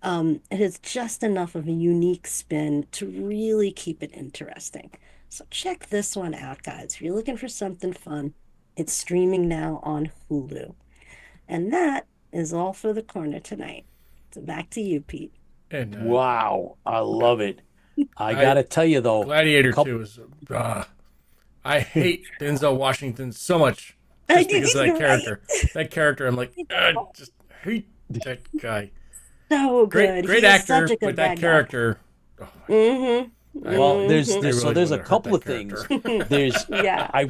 It is just enough of a unique spin to really keep it interesting. So check this one out, guys. If you're looking for something fun, it's streaming now on Hulu. And that is all for the corner tonight. So back to you, Pete. And Wow, I love it. I gotta tell you though, Gladiator 2 is. I hate Denzel Washington so much just because of that character. That character, I'm like, just hate that guy. So Great, good. great He is actor, such a good but that bad guy. character. Oh my Mm-hmm. well, there's I really there's a wanna hurt couple that of things. character. There's Yeah. I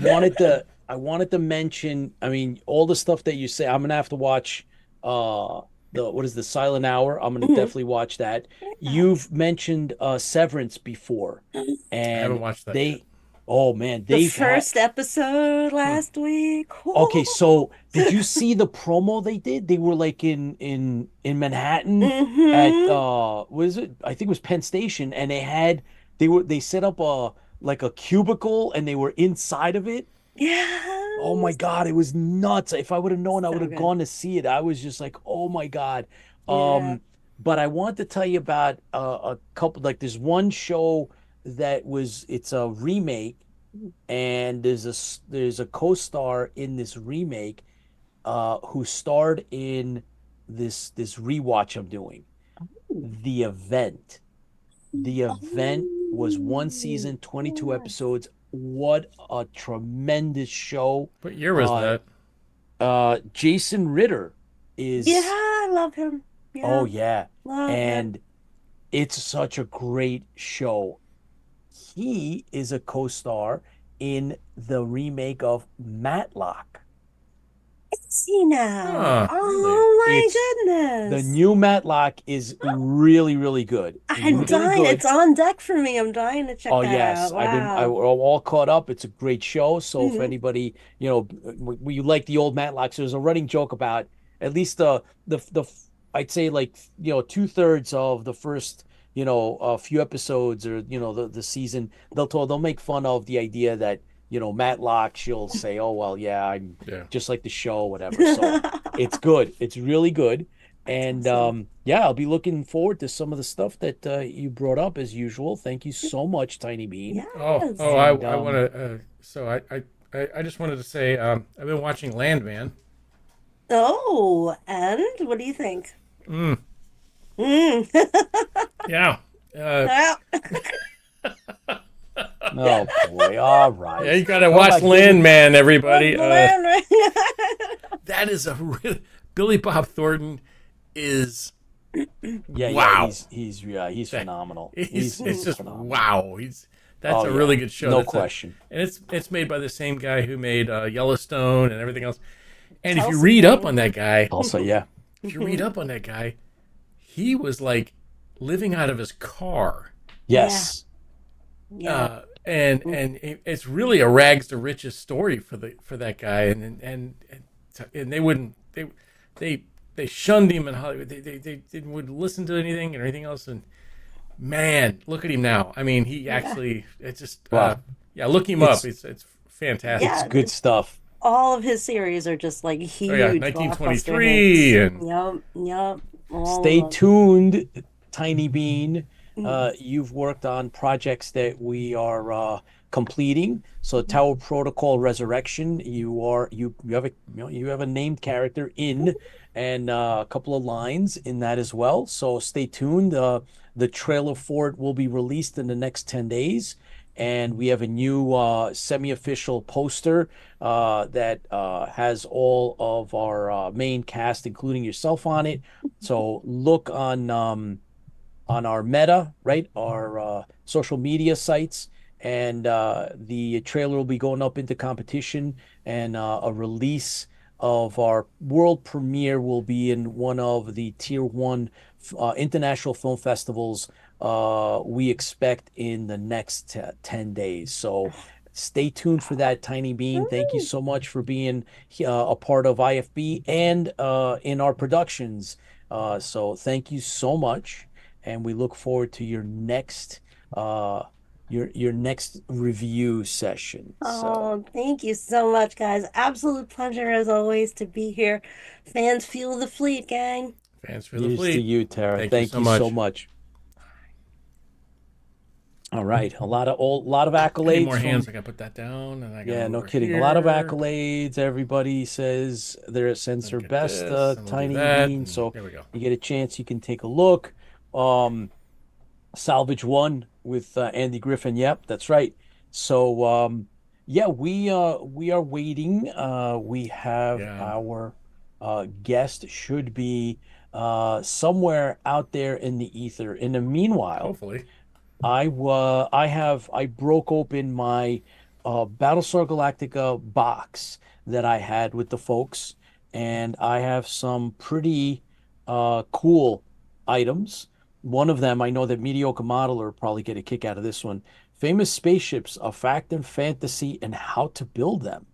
wanted to mention, I mean, all the stuff that you say. I'm gonna have to watch the Silent Hour. I'm gonna Mhm. definitely watch that. You've mentioned Severance before, I and haven't watched that they yet. oh man, The they've had first episode last week. okay, so did you see the promo they did? They were like in Manhattan at Mm-hmm. what is it? I think it was Penn Station, and they set up a like a cubicle and they were inside of it. Oh my Yes. God, it was nuts. If I would have known, I would So have good. gone to see it. I was just like, oh my God. Yeah. But I want to tell you about a couple, like there's one show it's a remake, and there's a co-star in this remake who starred in this rewatch I'm doing. The Event. The Event was one Oh, season, 22 yes. episodes. What a tremendous show. What year was Uh Jason Ritter Yeah, is I love him. oh Yeah, yeah. love him. And it's such a great show. He is a co-star in the remake of Matlock. Is he now? Huh, really? Oh my It's the goodness. new Matlock is really, really good. I'm Really dying. good. It's on deck for me. I'm dying to check Oh that yes, out. we're Wow. all caught up. It's a great show. So if Mhm. anybody, you like the old Matlocks, there's a running joke about at least the I'd say like 2/3 of the first a few episodes or the season they'll make fun of the idea that Matlock she'll say, oh well, yeah, I'm Yeah. just like the show, whatever. So it's good. It's really good. And Awesome. yeah, I'll be looking forward to some of the stuff that you brought up as usual. Thank you so much, Tiny Bean. Yes. I And want to. So I just wanted to say I've been watching Landman. Oh, and what do you think? Mm, Mm. yeah. Yeah. oh boy, all Yeah, right. you gotta Oh watch my goodness. Landman, Love everybody. the land, right? That is a really Billy Bob Thornton is Yeah, wow. he's phenomenal. It's He's just phenomenal. wow. That's Oh a yeah, really good show. no That's question. and it's made by the same guy who made Yellowstone and everything else. And if you Tulsa read up King. on that guy, Also, yeah, if you read up on that guy, he was like living out of his car. yes, Yeah. It's really a rags to riches story for that guy, and they wouldn't they shunned him in Hollywood. They didn't would listen to anything and anything else. And man, look at him now. I mean, he actually it's just Wow. yeah, look him It's- up. It's fantastic. Yeah. it's good stuff. All of his series are just like huge Oh yeah, blockbuster 1923 hits. and Yep. All Stay of them. tuned, Tiny Bean. Mm. You've worked on projects that we are completing. So Tower Protocol Resurrection, you have a named character in, and a couple of lines in that as well. So stay tuned. The trailer for it will be released in the next 10 days. And we have a new semi-official poster that has all of our main cast, including yourself, on it. So look on our Meta, right? Our social media sites. And the trailer will be going up into competition, and a release of our world premiere will be in one of the tier one international film festivals we expect in the next 10 days. So stay tuned for that, Tiny Bean. Thank you so much for being a part of IFB and in our productions. So thank you so much. And we look forward to your next your next review session. So Oh, thank you so much, guys. Absolute pleasure as always to be here. Fans fuel the fleet, gang. Fans for the here's to fleet. you, Tara. Thank you Thank so you so much. much. All right, a lot of I need accolades more from hands. I gotta put that down, and I gotta yeah, move no over kidding. A lot of here. accolades. Everybody says their sends their Look at best this, and we'll do Tiny that. Bean. And So there we go. you get a chance, you can take a look. Salvage One with Andy Griffin. Yep, that's right. So yeah, we are waiting. We have Yeah. our guest should be somewhere out there in the ether. In the meanwhile, Hopefully. I broke open my Battlestar Galactica box that I had with the folks, and I have some pretty cool items. One of them, I know that Mediocre Modeler probably get a kick out of this one. Famous spaceships, a fact and fantasy, and how to build them.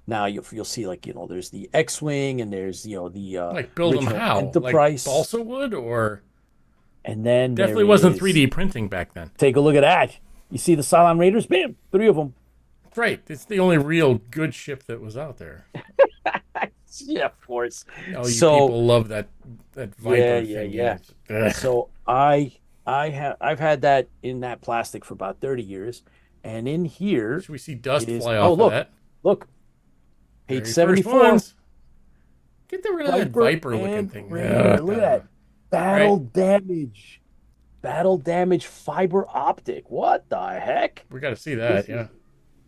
Now you'll see, like, there's the X-wing, and there's the Like build them original how? Enterprise, Like balsa wood, or and then definitely there wasn't is 3D printing back then. Take a look at that. You see the Cylon Raiders? Bam! 3 of them. Right. It's the only real good ship that was out there. Yeah, of course. All you So people love that Viper yeah, thing. yeah. Ugh. so I've had that in that plastic for about 30 years. And in here Should we see dust it is fly oh off look, of that? look. Page Very first 74. ones. Get rid of that Viper looking and thing. Raider. Look at that. Battle damage fiber optic. What the heck? We got to see that. Yeah.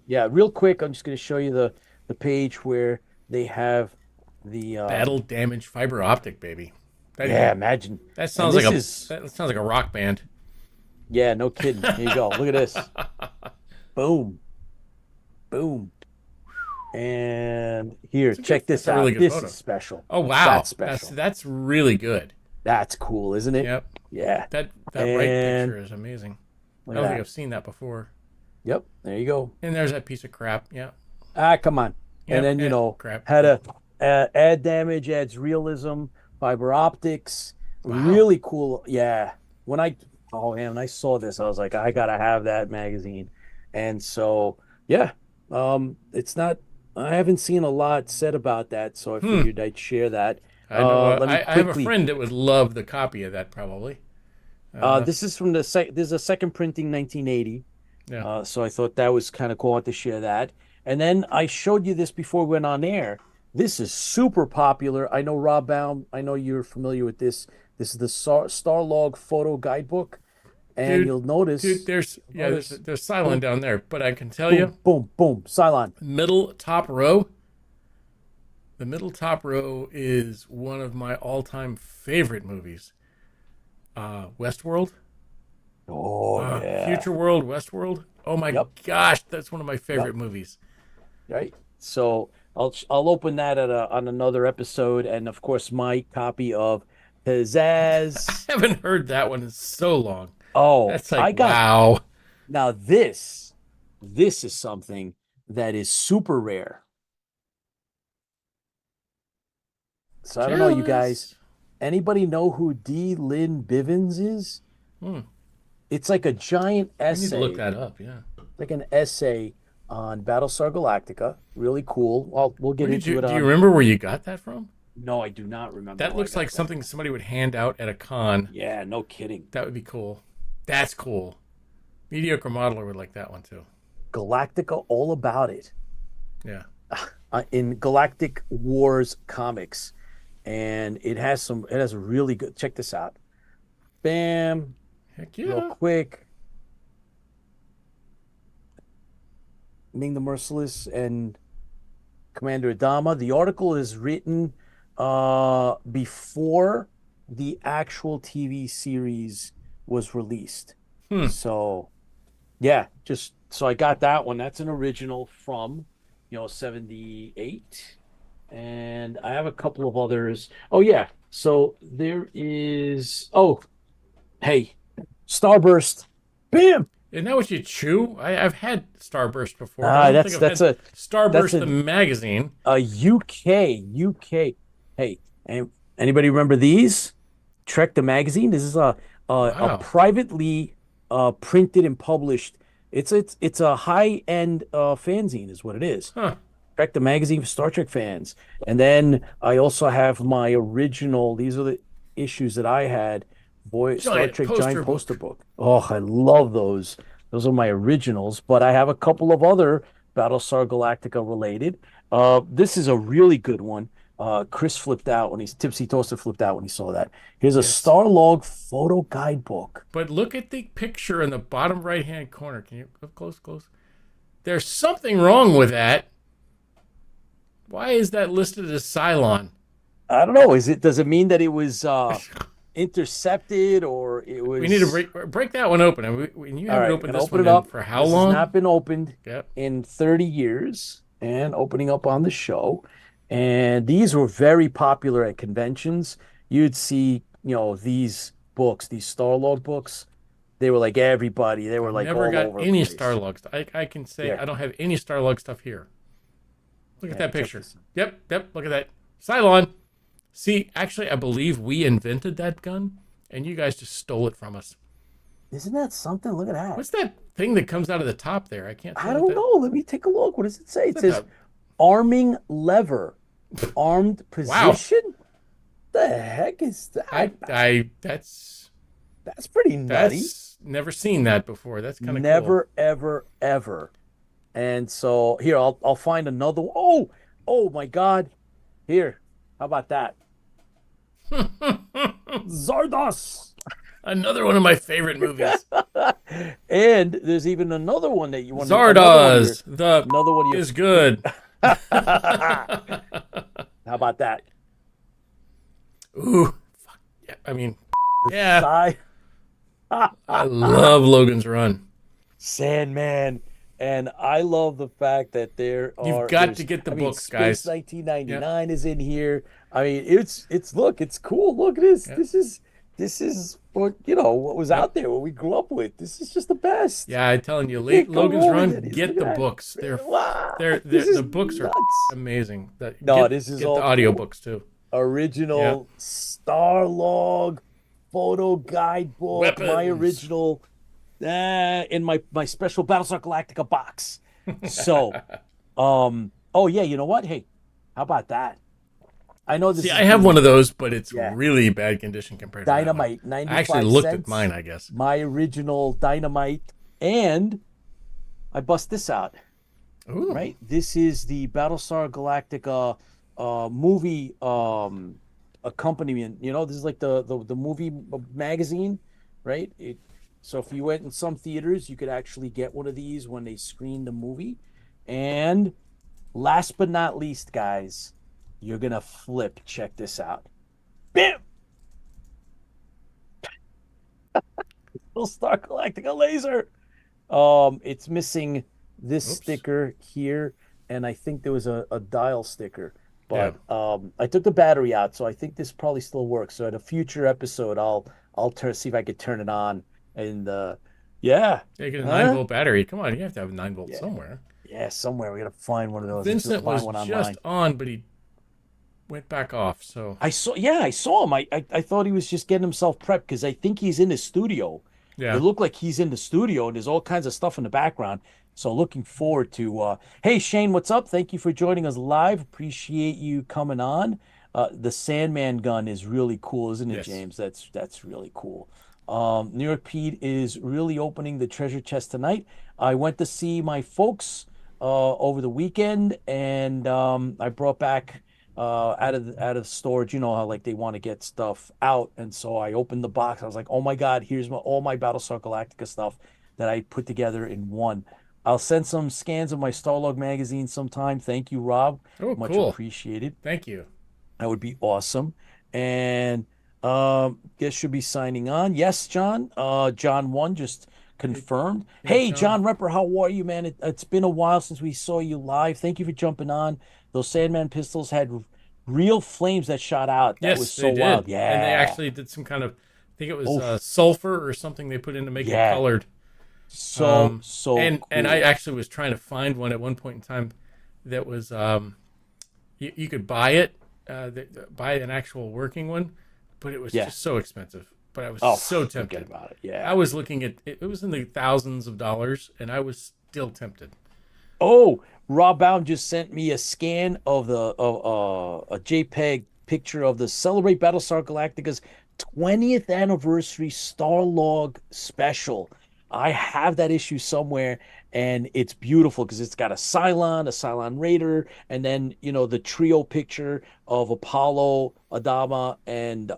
Yeah, real quick, I'm just going to show you the page where they have the Battle damage fiber optic, baby. yeah, imagine. That sounds And like this that sounds like a rock band. Yeah, no kidding. Here you go. Look at this. Boom. Boom. And here, check this that's a out. really good This photo. is special. Oh wow, That's special. That's really good. That's cool, isn't it? Yep. Yeah. That right And picture is amazing. I look don't at think that. I've seen that before. Yep. There you go. And there's that piece of crap. Yeah. Ah, come on. Yep, And then, crap. how to add damage, adds realism, fiber optics. Wow. Really cool. Yeah. When I saw this, I was like, I gotta have that magazine. And so, yeah, it's not. I haven't seen a lot said about that, so I figured I'd share that. I know. Let me I have a quickly. friend that would love the copy of that probably. This is from this is a second printing, 1980. Yeah. So I thought that was kind of cool to share that. And then I showed you this before we went on air. This is super popular. I know, Rob Baum, I know you're familiar with this. This is the Starlog photo guidebook. And Dude, you'll notice, there's Cylon down there, but I can tell boom, you, boom, boom, Cylon. middle top row. The middle top row is one of my all-time favorite movies. Westworld. Oh, yeah. Future World, Westworld. Oh my Yep. gosh, that's one of my favorite movies. Right. So I'll open that on another episode. And of course, my copy of Pizzazz. I haven't heard that one in so long. Oh, That's like I got wow. now this is something that is super rare. So I don't know, you guys. Anybody know who D. Lynn Bivens is? It's like a giant I need to essay, look that up. Yeah. like an essay on Battlestar Galactica. Really cool. Well, we'll get into it Do on. you remember where you got that from? No, I do not remember. That where I looks got like that. something somebody would hand out at a con. Yeah, no kidding. That would be cool. That's cool. Mediocre Modeler would like that one too. Galactica, all about it. Yeah. In Galactic Wars comics, and it has a really good. Check this out. Bam. Heck Real yeah. quick. Ming the Merciless and Commander Adama. The article is written before the actual TV series was released. So, yeah, so I got that one. That's an original from, 78. And I have a couple of others. Oh, yeah. So there is, hey, Starburst. Bam! Isn't that what you chew? I've had Starburst before. I don't think I've that's had Starburst that's the magazine. a UK. Hey, anybody remember these? Trek the magazine. This is a Wow. privately printed and published. It's a high-end fanzine is what it is. Huh. Trek, the magazine for Star Trek fans. And then I also have my original, these are the issues that I had, Star Giant Trek poster Giant book. Poster Book. Oh, I love those. Those are my originals, but I have a couple of other Battlestar Galactica related. This is a really good one. Chris flipped out when Tipsy Toaster flipped out when he saw that. Here's a Yes. Starlog photo guidebook. But look at the picture in the bottom right-hand corner. Can you go close? There's something wrong with that. Why is that listed as Cylon? I don't know. Does it mean that it was intercepted or it was? We need to break that one open. And you All haven't right, opened gonna this open one it up. for how This long? has not been opened Yep. in 30 years and opening up on the show. And these were very popular at conventions. You'd see, these books, these Starlog books. They were like everybody. They were like Never all got over any the place. Starlog stuff. I can say Yeah. I don't have any Starlog stuff here. Look at that check picture. this out. Yep. Look at that. Cylon. See, actually, I believe we invented that gun, and you guys just stole it from us. Isn't that something? Look at that. What's that thing that comes out of the top there? I can't. I don't know. Let me take a look. What does it say? It says that? arming lever, armed position. The heck is that? That's pretty nutty. That's never seen that before. That's kind of Never, ever, ever. And so here, I'll find another. Oh my God! Here, how about that? Zardos. Another one of my favorite movies. And there's even another one that you want. Zardoz. Another one is good. How about that? Ooh, fuck. Yeah, I mean, yeah. Sigh. I love Logan's Run. Sandman. And I love the fact that You've got to get the books, guys. Space 1999 is in here. I mean, it's cool. Look at this. Yep. This is what what was out there, what we grew up with. This is just the best. Yeah, I'm telling you, Can't go Logan's wrong Run. with it. Get Look the at that. books. Wow. The books are nuts. amazing. This is get all the audiobooks too. Original Starlog photo guidebook. Weapons. My original in my special Battlestar Galactica box. So, oh yeah, you know what? Hey, how about that? I know this. See, is I have one of those, but it's Yeah. really bad condition compared to Dynamite. that one. 95 I actually looked cents. at mine, I guess. My original Dynamite, and I bust this out. Ooh. Right, this is the Battlestar Galactica movie accompaniment. This is like the movie magazine, right? So if you went in some theaters, you could actually get one of these when they screen the movie. And last but not least, guys, you're gonna flip. Check this out. Bam! Battlestar Galactica laser. It's missing this sticker here, and I think there was a dial sticker. But I took the battery out, so I think this probably still works. So at a future episode, I'll see if I could turn it on. And Yeah, get a 9-volt battery. Come on, you have to have a 9-volt somewhere. Yeah, somewhere we gotta find one of those. Vincent Find was one just online. on, but he went back off. So I saw him. I thought he was just getting himself prepped because I think he's in the studio. yeah, It looked like he's in the studio, and there's all kinds of stuff in the background. So looking forward to. Hey Shane, what's up? Thank you for joining us live. Appreciate you coming on. The Sandman gun is really cool, isn't it, Yes. James? That's really cool. New York Pete is really opening the treasure chest tonight. I went to see my folks over the weekend, and I brought back out of storage. You know how like they want to get stuff out, and so I opened the box. I was like, oh my God, here's all my Battlestar Galactica stuff that I put together in one. I'll send some scans of my Starlog magazine sometime. Thank you, Rob. Oh, Much cool. appreciated. Thank you. That would be awesome. And guess should be signing on. Yes, John. John 1 just confirmed. Hey, John Repper, how are you, man? It's been a while since we saw you live. Thank you for jumping on. Those Sandman pistols had real flames that shot out. That Yes, was so they did. wild. Yeah. And they actually did some kind of, I think it was sulfur or something they put in to make it colored. So and cool. I actually was trying to find one at one point in time that was you could buy it, buy an actual working one, but it was just so expensive. but I was Oh, so forget tempted. about it. Yeah. I was looking at it. It was in the thousands of dollars, and I was still tempted. Oh, Rob Baum just sent me a scan of a JPEG picture of the Celebrate Battlestar Galactica's 20th anniversary Starlog special. I have that issue somewhere, and it's beautiful because it's got a Cylon Raider, and then the trio picture of Apollo, Adama, and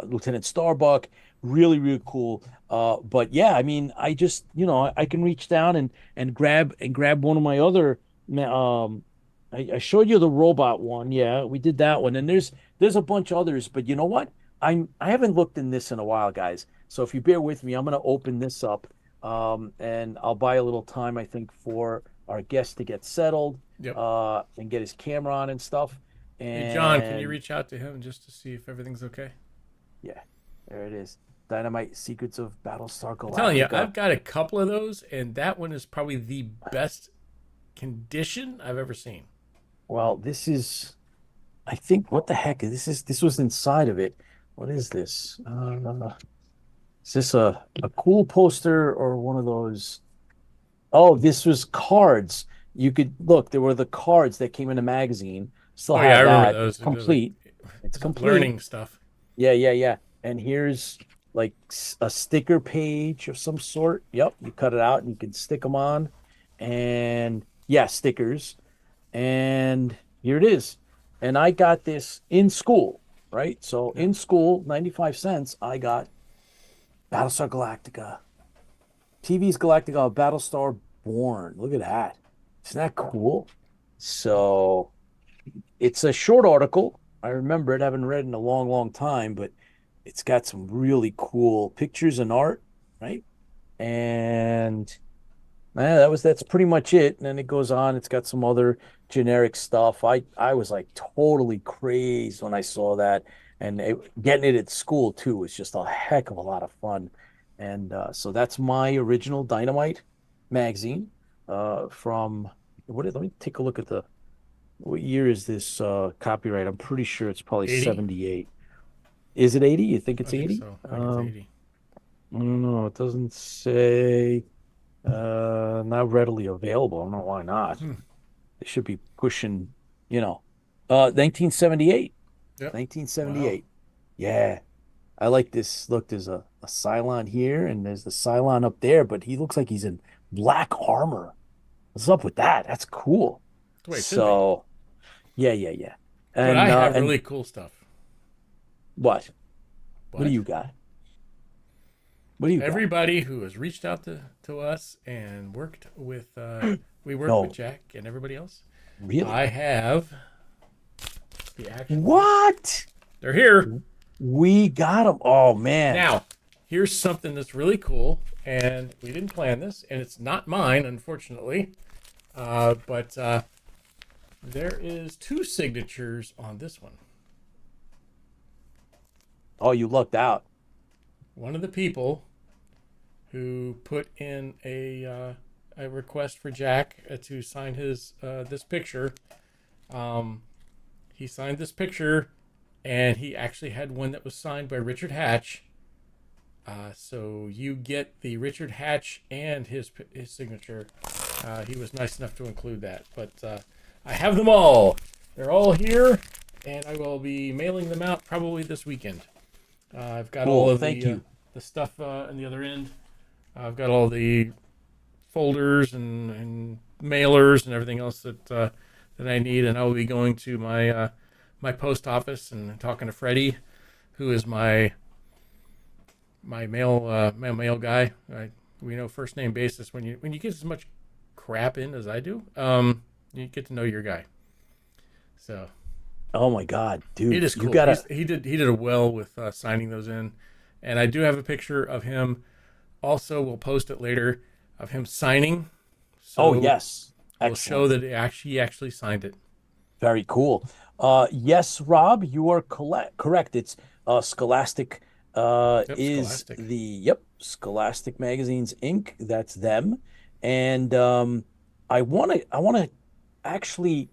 Lieutenant Starbuck. Really, really cool. But yeah, I mean, I just I can reach down and grab one of my other. I showed you the robot one. Yeah, we did that one, and there's a bunch others. But you know what? I haven't looked in this in a while, guys. So if you bear with me, I'm gonna open this up, and I'll buy a little time, I think, for our guest to get settled, Yep. and get his camera on and stuff. Hey, John, can you And reach out to him just to see if everything's okay? yeah, there it is. Dynamite Secrets of Battlestar Galactica. I'm telling you, I've got a couple of those, and that one is probably the best condition I've ever seen. Well, this is, I think, what the heck is this? This was inside of it. What is this? Is this a cool poster or one of those? Oh, this was cards. You could look. There were the cards that came in a magazine. Still Oh have yeah, I remember that. those. It's complete. It's complete. Learning stuff. Yeah, yeah, yeah. And here's like a sticker page of some sort. Yep, you cut it out and you can stick them on. And yeah, stickers. And here it is. And I got this in school, right? So in school, 95 cents, I got Battlestar Galactica. TV's Galactica, Battlestar Born. Look at that. Isn't that cool? So it's a short article. I remember it, haven't read in a long, long time, but it's got some really cool pictures and art, right? And that's pretty much it. And then it goes on. It's got some other generic stuff. I was like totally crazed when I saw that, and getting it at school too was just a heck of a lot of fun. And so that's my original Dynamite magazine from let me take a look at what year is this copyright? I'm pretty sure it's probably 80? 78. Is it 80? You think it's I think 80? so. I think it's 80. I don't know. It doesn't say not readily available. I don't know why not. They should be pushing, 1978. Yep. 1978. Wow. Yeah. I like this. Look, there's a Cylon here and there's the Cylon up there, but he looks like he's in black armor. What's up with that? That's cool. That's the way it should So, yeah, yeah, yeah. be. And But I have and really cool stuff. what? What do you got? What do you got? Everybody who has reached out to us and worked with, we worked No. with Jack and everybody else. Really? I have the actual. What? They're here. We got him. Oh, man. Now, here's something that's really cool, and we didn't plan this, and it's not mine, unfortunately. But there is 2 signatures on this one. Oh, you lucked out. One of the people who put in a request for Jack to sign his this picture. He signed this picture, and he actually had one that was signed by Richard Hatch. So you get the Richard Hatch and his signature. He was nice enough to include that. But I have them all. They're all here, and I will be mailing them out probably this weekend. I've got Cool, all of thank you. the stuff on the other end. I've got all the folders and mailers and everything else that I need, and I will be going to my my post office and talking to Freddie, who is my mail guy. We know first name basis when you get as much crap in as I do. You get to know your guy. So. Oh my God, dude! It is cool. You gotta. He did a well with signing those in, and I do have a picture of him. Also, we'll post it later of him signing. So Oh yes, we'll excellent. show that he actually signed it. Very cool. Yes, Rob, you are correct. It's Scholastic. Is Scholastic. the Scholastic Magazines Inc. That's them, and I wanna actually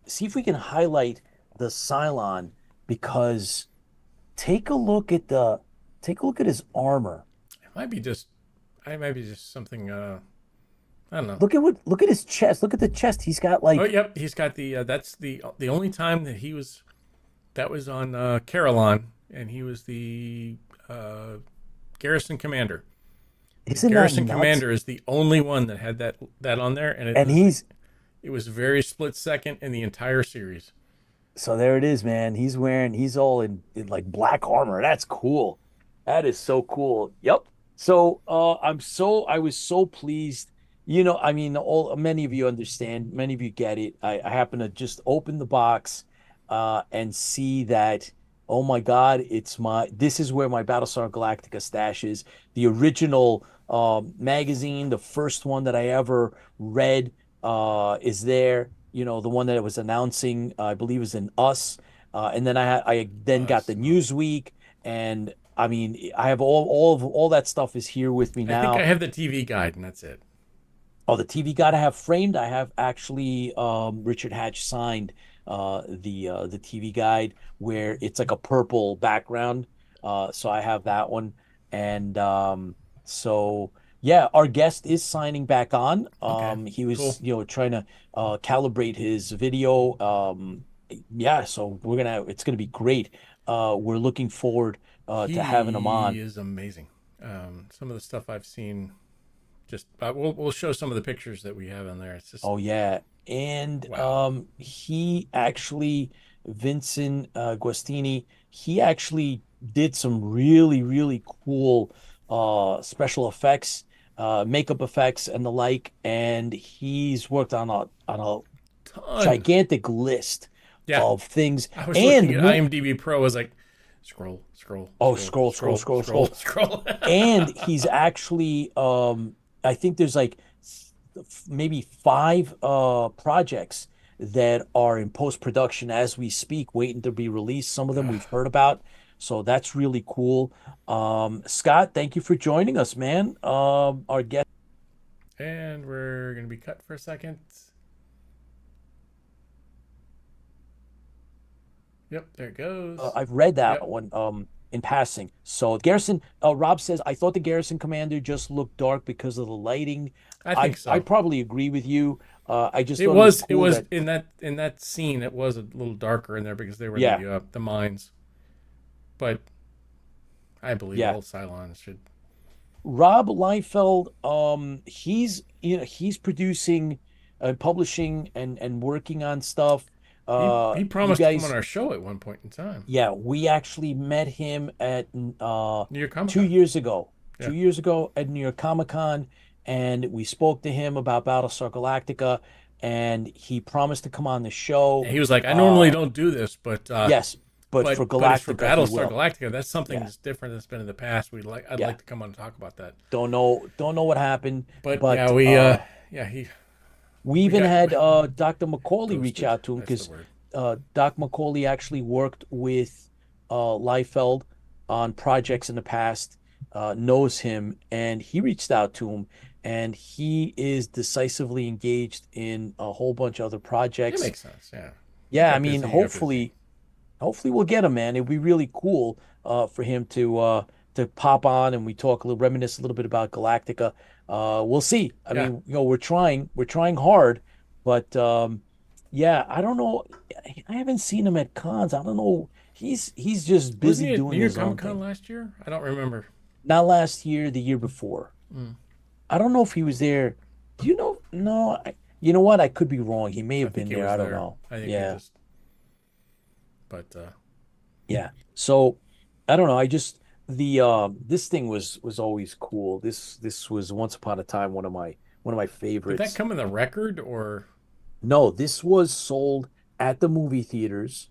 see if we can highlight the Cylon, because take a look at the Take a look at his armor. It might be just, I might be just something. I don't know. Look at his chest. Look at the chest. He's got Oh, like yep. He's got the. That's the only time that he was. That was on Caroline, and he was the garrison commander. isn't Garrison that nuts? commander is the only one that had that on there, and And it was very split second in the entire series. so there it is, man. He's all in like black armor. That's cool. That is so cool. Yep. So I was so pleased. You know, I mean, all many of you understand, many of you get it. I happen to just open the box and see that, oh my God, this is where my Battlestar Galactica stash is. The original magazine, the first one that I ever read is there. You know, the one that it was announcing, I believe was in Us. And then I then got the Newsweek, and I mean, I have all that stuff is here with me I now. think I have the TV guide, and that's it. Oh, the TV guide I have framed. I have actually Richard Hatch signed the TV guide where it's like a purple background. So I have that one, and so yeah, our guest is signing back on. He was cool. trying to calibrate his video. Yeah, so it's gonna be great. We're looking forward to having him on. He is amazing. Some of the stuff I've seen. Just we'll show some of the pictures that we have in there. It's just Oh yeah. And wow. he actually Vincent Guastini, he actually did some really, really cool special effects, makeup effects and the like, and he's worked on a Ton. gigantic list Yeah. of things. I was looking And at IMDb Pro. I was like, scroll, oh, scroll. And he's actually I think there's like maybe 5 projects that are in post-production as we speak, waiting to be released. Some of them we've heard about, so that's really cool. Scott, thank you for joining us, man. Our guest. And we're gonna be cut for a second. Yep, there it goes. I've read that Yep. one in passing. So Garrison, Rob says, I thought the Garrison Commander just looked dark because of the lighting. I think so. I probably agree with you. I just It thought was cool that, in that scene. It was a little darker in there because they were Yeah. the mines. But I believe Yeah. all Cylons should. Rob Liefeld, he's producing, publishing and working on stuff. He You promised to come on guys, our show at one point in time. yeah, we actually met him at New York Comic 2 Con. years ago. Yeah. 2 years ago at New York Comic Con, and we spoke to him about Battlestar Galactica, and he promised to come on the show. And he was like, I normally don't do this, but Yes, but for it's for Galactica, he Battlestar will. Galactica. That's something Yeah. that's different that's been in the past. I'd Yeah. like to come on and talk about that. Don't know what happened, But but yeah, we we even got- had Dr. Macaulay reach ghosted. out to him That's because the word. Doc Macaulay actually worked with Liefeld on projects in the past, knows him, and he reached out to him, and he is decisively engaged in a whole bunch of other It projects. makes sense. Yeah. Yeah, got I mean, busy, he got hopefully we'll get him, man. It'd be really cool for him to pop on and we talk reminisce a little bit about Galactica. We'll see. I Yeah. mean, we're trying hard, but yeah, I don't know. I haven't seen him at cons. I don't know. He's just Wasn't busy he at doing New York his own Comic Con thing. last year? I don't remember. Not last year, the year before. Mm. I don't know if he was there. Do you know? No, you know what? I could be wrong. He may I have been think he there. was I don't there. know. I think Yeah. he just. But Yeah. So I don't know. I just this thing was always cool. This was once upon a time one of my did that favorites. come in the record or? No, this was sold at the movie theaters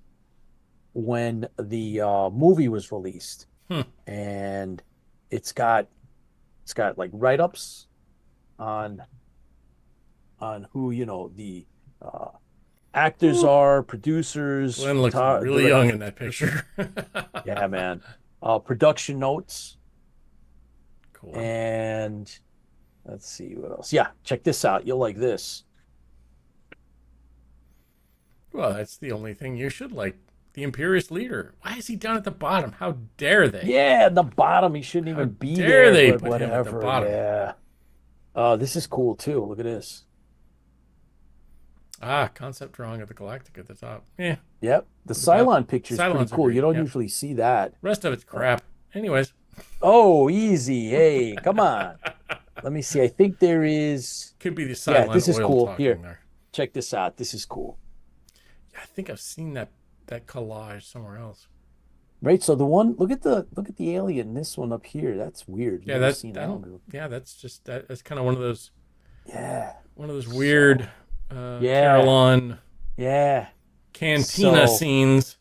when the movie was released. Hmm. And it's got like write-ups on who, the actors are, producers, Glenn looks really young in that picture. Yeah, man. Production notes. Cool. And let's see what else. Yeah, check this out. You'll like this. Well, that's the only thing you should like the Imperious leader. Why is he down at the bottom? How dare they? Yeah, at the bottom. He shouldn't How even be dare there, they but put him at the whatever. bottom? Yeah. This is cool too. Look at this. Concept drawing of the Galactic at the top. Yeah. Yep. The What about- Cylon picture is pretty Cylons are cool. great, You don't yeah. usually see that. Rest of it's crap. Anyways. Oh, easy. Hey, come on. Let me see. I think there is. Could be the Cylon Yeah, this is oil cool. talking Here. there. Check this out. This is cool. Yeah, I think I've seen that collage somewhere else. Right. So the one, look at the alien. This one up here. That's weird. Yeah, Never that's seen I that don't- one. yeah, that's just that's kind of one of those Yeah. weird Yeah. Carillon Yeah. cantina So- scenes.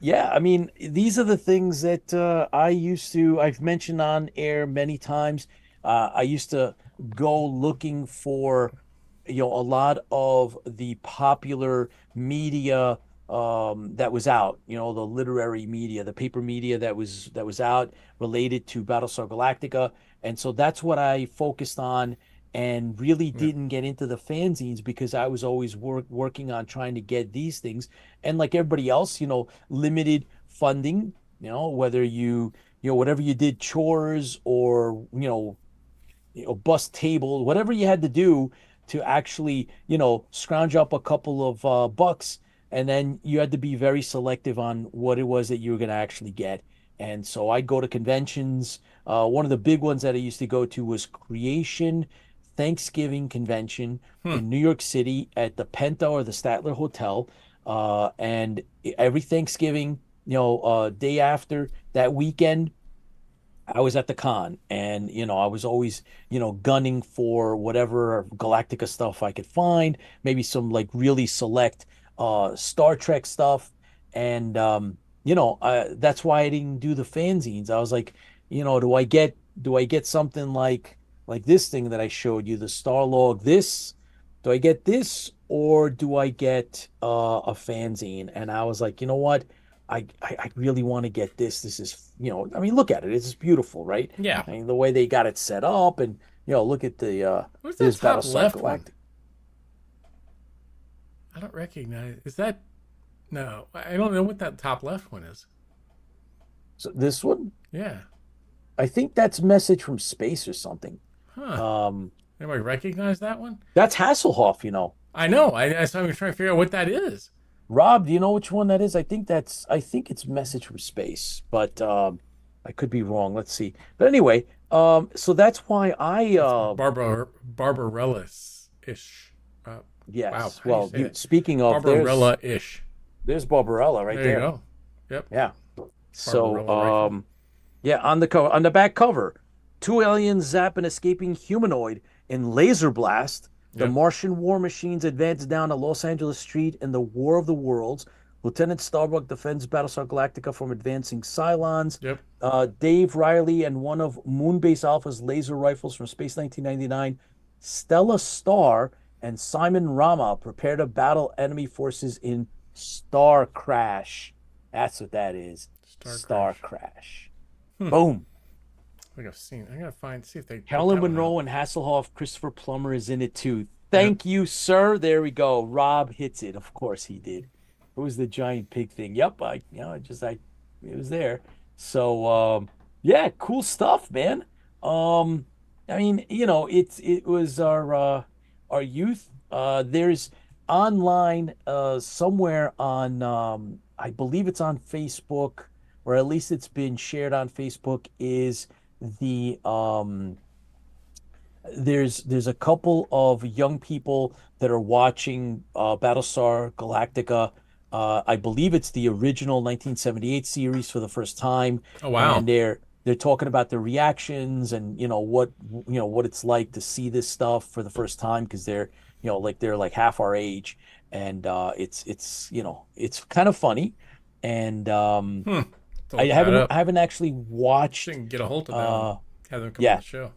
Yeah, I mean, these are the things that I've mentioned on air many times. I used to go looking for, a lot of the popular media that was out, the literary media, the paper media that was out related to Battlestar Galactica. And so that's what I focused on and really didn't get into the fanzines because I was always working on trying to get these things. And like everybody else, limited funding, whether whatever you did, chores or, bus table, whatever you had to do to actually, scrounge up a couple of bucks. And then you had to be very selective on what it was that you were going to actually get. And so I'd go to conventions. One of the big ones that I used to go to was Creation Thanksgiving Convention in New York City at the Penta or the Statler Hotel. And every Thanksgiving, day after that weekend, I was at the con, and I was always gunning for whatever Galactica stuff I could find, maybe some like really select Star Trek stuff, and that's why I didn't do the fanzines. I was like, do I get something like this thing that I showed you, the Starlog? Do I get this, or do I get a fanzine? And I was like, you know what? I really want to get this. This is, I mean, look at it. It's beautiful, right? Yeah. I mean, the way they got it set up, and look at the What's that this top Battlestar left one? Galactica. I don't recognize. Is that? No, I don't know what that top left one is. So this one, Yeah. I think that's Message from Space or something. Huh. Anybody recognize that one? That's Hasselhoff, I know. I so I'm trying to figure out what that is. Rob, do you know which one that is? I think it's Message from Space, but I could be wrong. Let's see. But anyway, so that's why I Barbarella-ish. yes. Wow, how do you Well, say that? speaking of, Barbarella-ish. there's Barbarella right There there. you go. Yep. Yeah. So, Barbarella rifle. yeah, on the back cover, two aliens zap an escaping humanoid in laser blast. The Yep. Martian war machines advance down a Los Angeles street in the War of the Worlds. Lieutenant Starbuck defends Battlestar Galactica from advancing Cylons. Yep. Dave Riley and one of Moonbase Alpha's laser rifles from Space 1999. Stella Star and Simon Rama prepare to battle enemy forces in Star Crash. That's what that is. Star Crash. Boom. I think I've seen. I gotta see if they. put Carolyn that one Monroe out. and Hasselhoff, Christopher Plummer is in it too. Thank you, sir. There we go. Rob hits it. Of course he did. It was the giant pig thing. Yep, it was there. So yeah, cool stuff, man. I mean, it was our youth. There's online somewhere on I believe it's on Facebook, or at least it's been shared on Facebook, is the there's a couple of young people that are watching Battlestar Galactica. I believe it's the original 1978 series for the first time. Oh wow. And they're talking about their reactions and what it's like to see this stuff for the first time, because they're like half our age, and it's kind of funny. And I haven't actually watched. Can get a hold of them. Have them come yeah. on the show.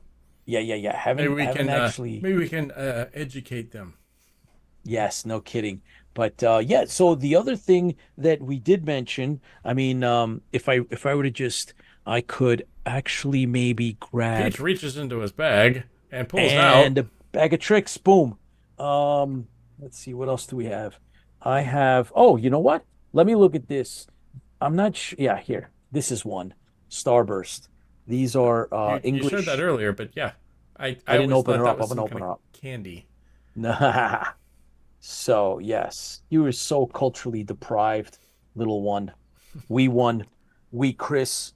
Yeah. Maybe we Haven't can actually. maybe we can educate them. Yes, no kidding. But yeah, so the other thing that we did mention, I mean, if I were to just, I could actually maybe grab Peach reaches into his bag and pulls out. and a bag of tricks. Boom. Let's see, what else do we have? I have. Oh, you know what? let me look at this. I'm not sure. Yeah, here. This is one. Starburst. These are You showed that English. earlier, but yeah, I I didn't always open thought her that up. was I'm some gonna kind open her of up. candy. So, yes, you were so culturally deprived, little one. We won. We Chris.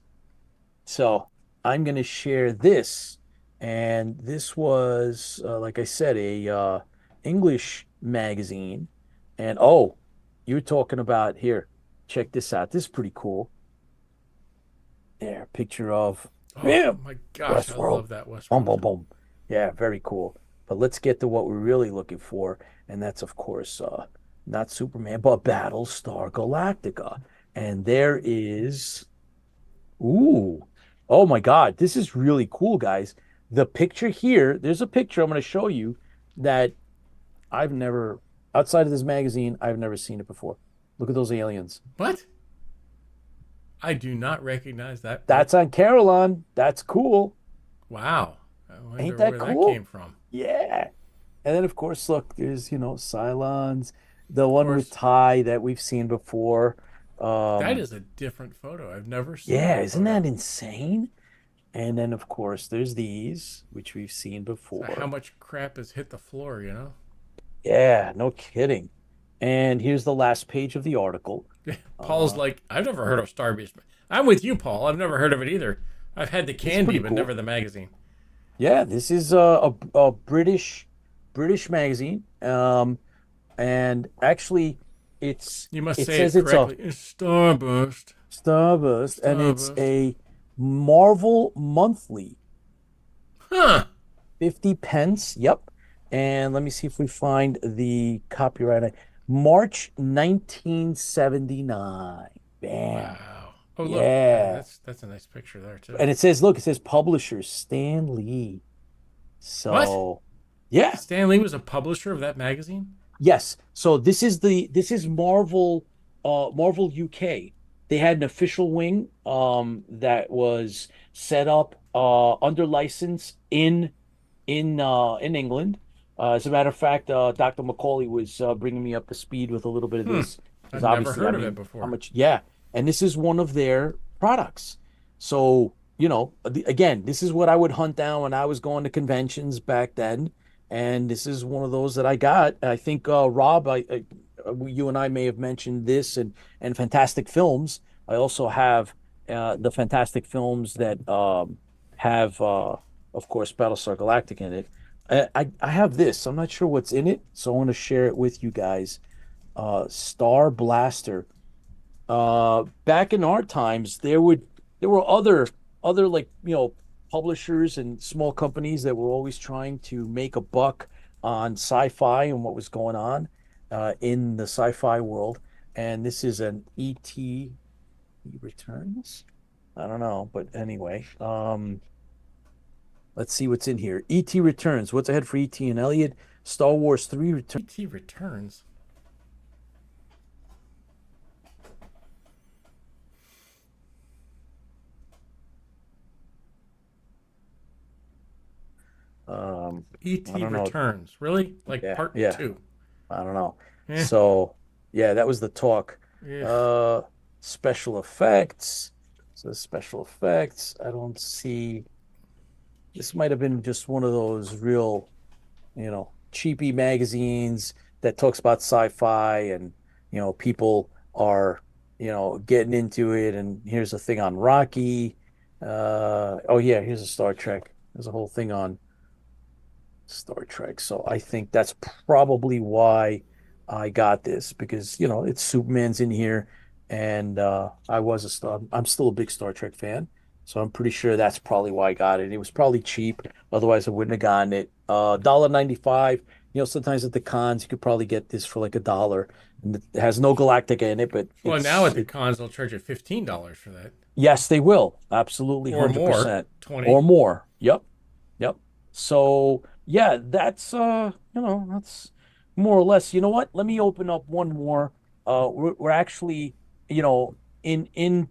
So, I'm going to share this. And this was, like I said, a English magazine. And oh, you're talking about here. Check this out. This is pretty cool. There, picture of Oh yeah, my gosh, I Westworld. love that Boom, Westworld. boom, boom. Yeah, very cool. But let's get to what we're really looking for, and that's of course not Superman, but Battlestar Galactica. And there is ooh, oh my God, this is really cool, guys. The picture here, there's a picture I'm going to show you that I've never outside of this magazine, I've never seen it before. Look at those aliens. What? I do not recognize that bit. That's on Carolyn. That's cool. Wow. I Ain't wonder that where that cool? came from. Yeah. And then, of course, look, there's, CYLON's, the Of one with course, Ty that we've seen before. that Um, is a different photo. I've never seen yeah, that isn't that photo. insane? And then, of course, there's these, which we've seen So how before. much crap has hit the floor, you know? Yeah, no kidding. And here's the last page of the article. Paul's Uh, like, I've never heard of Starbeast. I'm with you, Paul. I've never heard of it either. I've had the it's candy, pretty but cool. never the magazine. Yeah, this is a British magazine. And actually, You must it say it says it's a correctly. It's Starburst. Starburst, and it's Starburst. a Marvel Monthly, Huh. 50 pence. Yep. And let me see if we find the copyright. March 1979. Bam. Wow. Oh, look. Yeah. That's a nice picture there too. And it says, look, it says publisher Stan Lee. What? So, yeah. Stan Lee was a publisher of that magazine? Yes. So this is Marvel UK. They had an official wing that was set up under license in England. As a matter of fact, Dr. Macaulay was bringing me up to speed with a little bit of Hmm. this because I've never obviously, I heard of it mean, how before. much? Yeah, and this is one of their products. So, again, this is what I would hunt down when I was going to conventions back then, and this is one of those that I got. I think Rob, you and I may have mentioned this and Fantastic Films. I also have the Fantastic Films that have, of course, Battlestar Galactica in it. I have this. I'm not sure what's in it, so I want to share it with you guys. Star Blaster. Back in our times, there were other like publishers and small companies that were always trying to make a buck on sci-fi and what was going on in the sci-fi world. And this is an ET Returns. I don't know, but anyway, let's see what's in here. ET Returns. What's ahead for ET and Elliot? Star Wars 3 Returns. ET Returns. I ET don't know. Returns. Really? Like Yeah, part yeah. two. I don't know. Eh, So, yeah, that was the talk. yeah. Uh, Special effects. So special effects. I don't see. This might have been just one of those real, cheapy magazines that talks about sci-fi and, people are, getting into it. And here's a thing on Rocky. Oh yeah, here's a Star Trek. There's a whole thing on Star Trek. So I think that's probably why I got this because, it's Superman's in here and I'm still a big Star Trek fan. So I'm pretty sure that's probably why I got it. It was probably cheap. Otherwise I wouldn't have gotten it. $1.95. Sometimes at the cons you could probably get this for like $1. And it has no Galactica in it, but Well, now at the cons they'll charge you $15 for that. yes, they will. Absolutely Or more. 100%. Or 20. more. Yep. Yep. So yeah, that's more or less. You know what? Let me open up one more. We're actually, in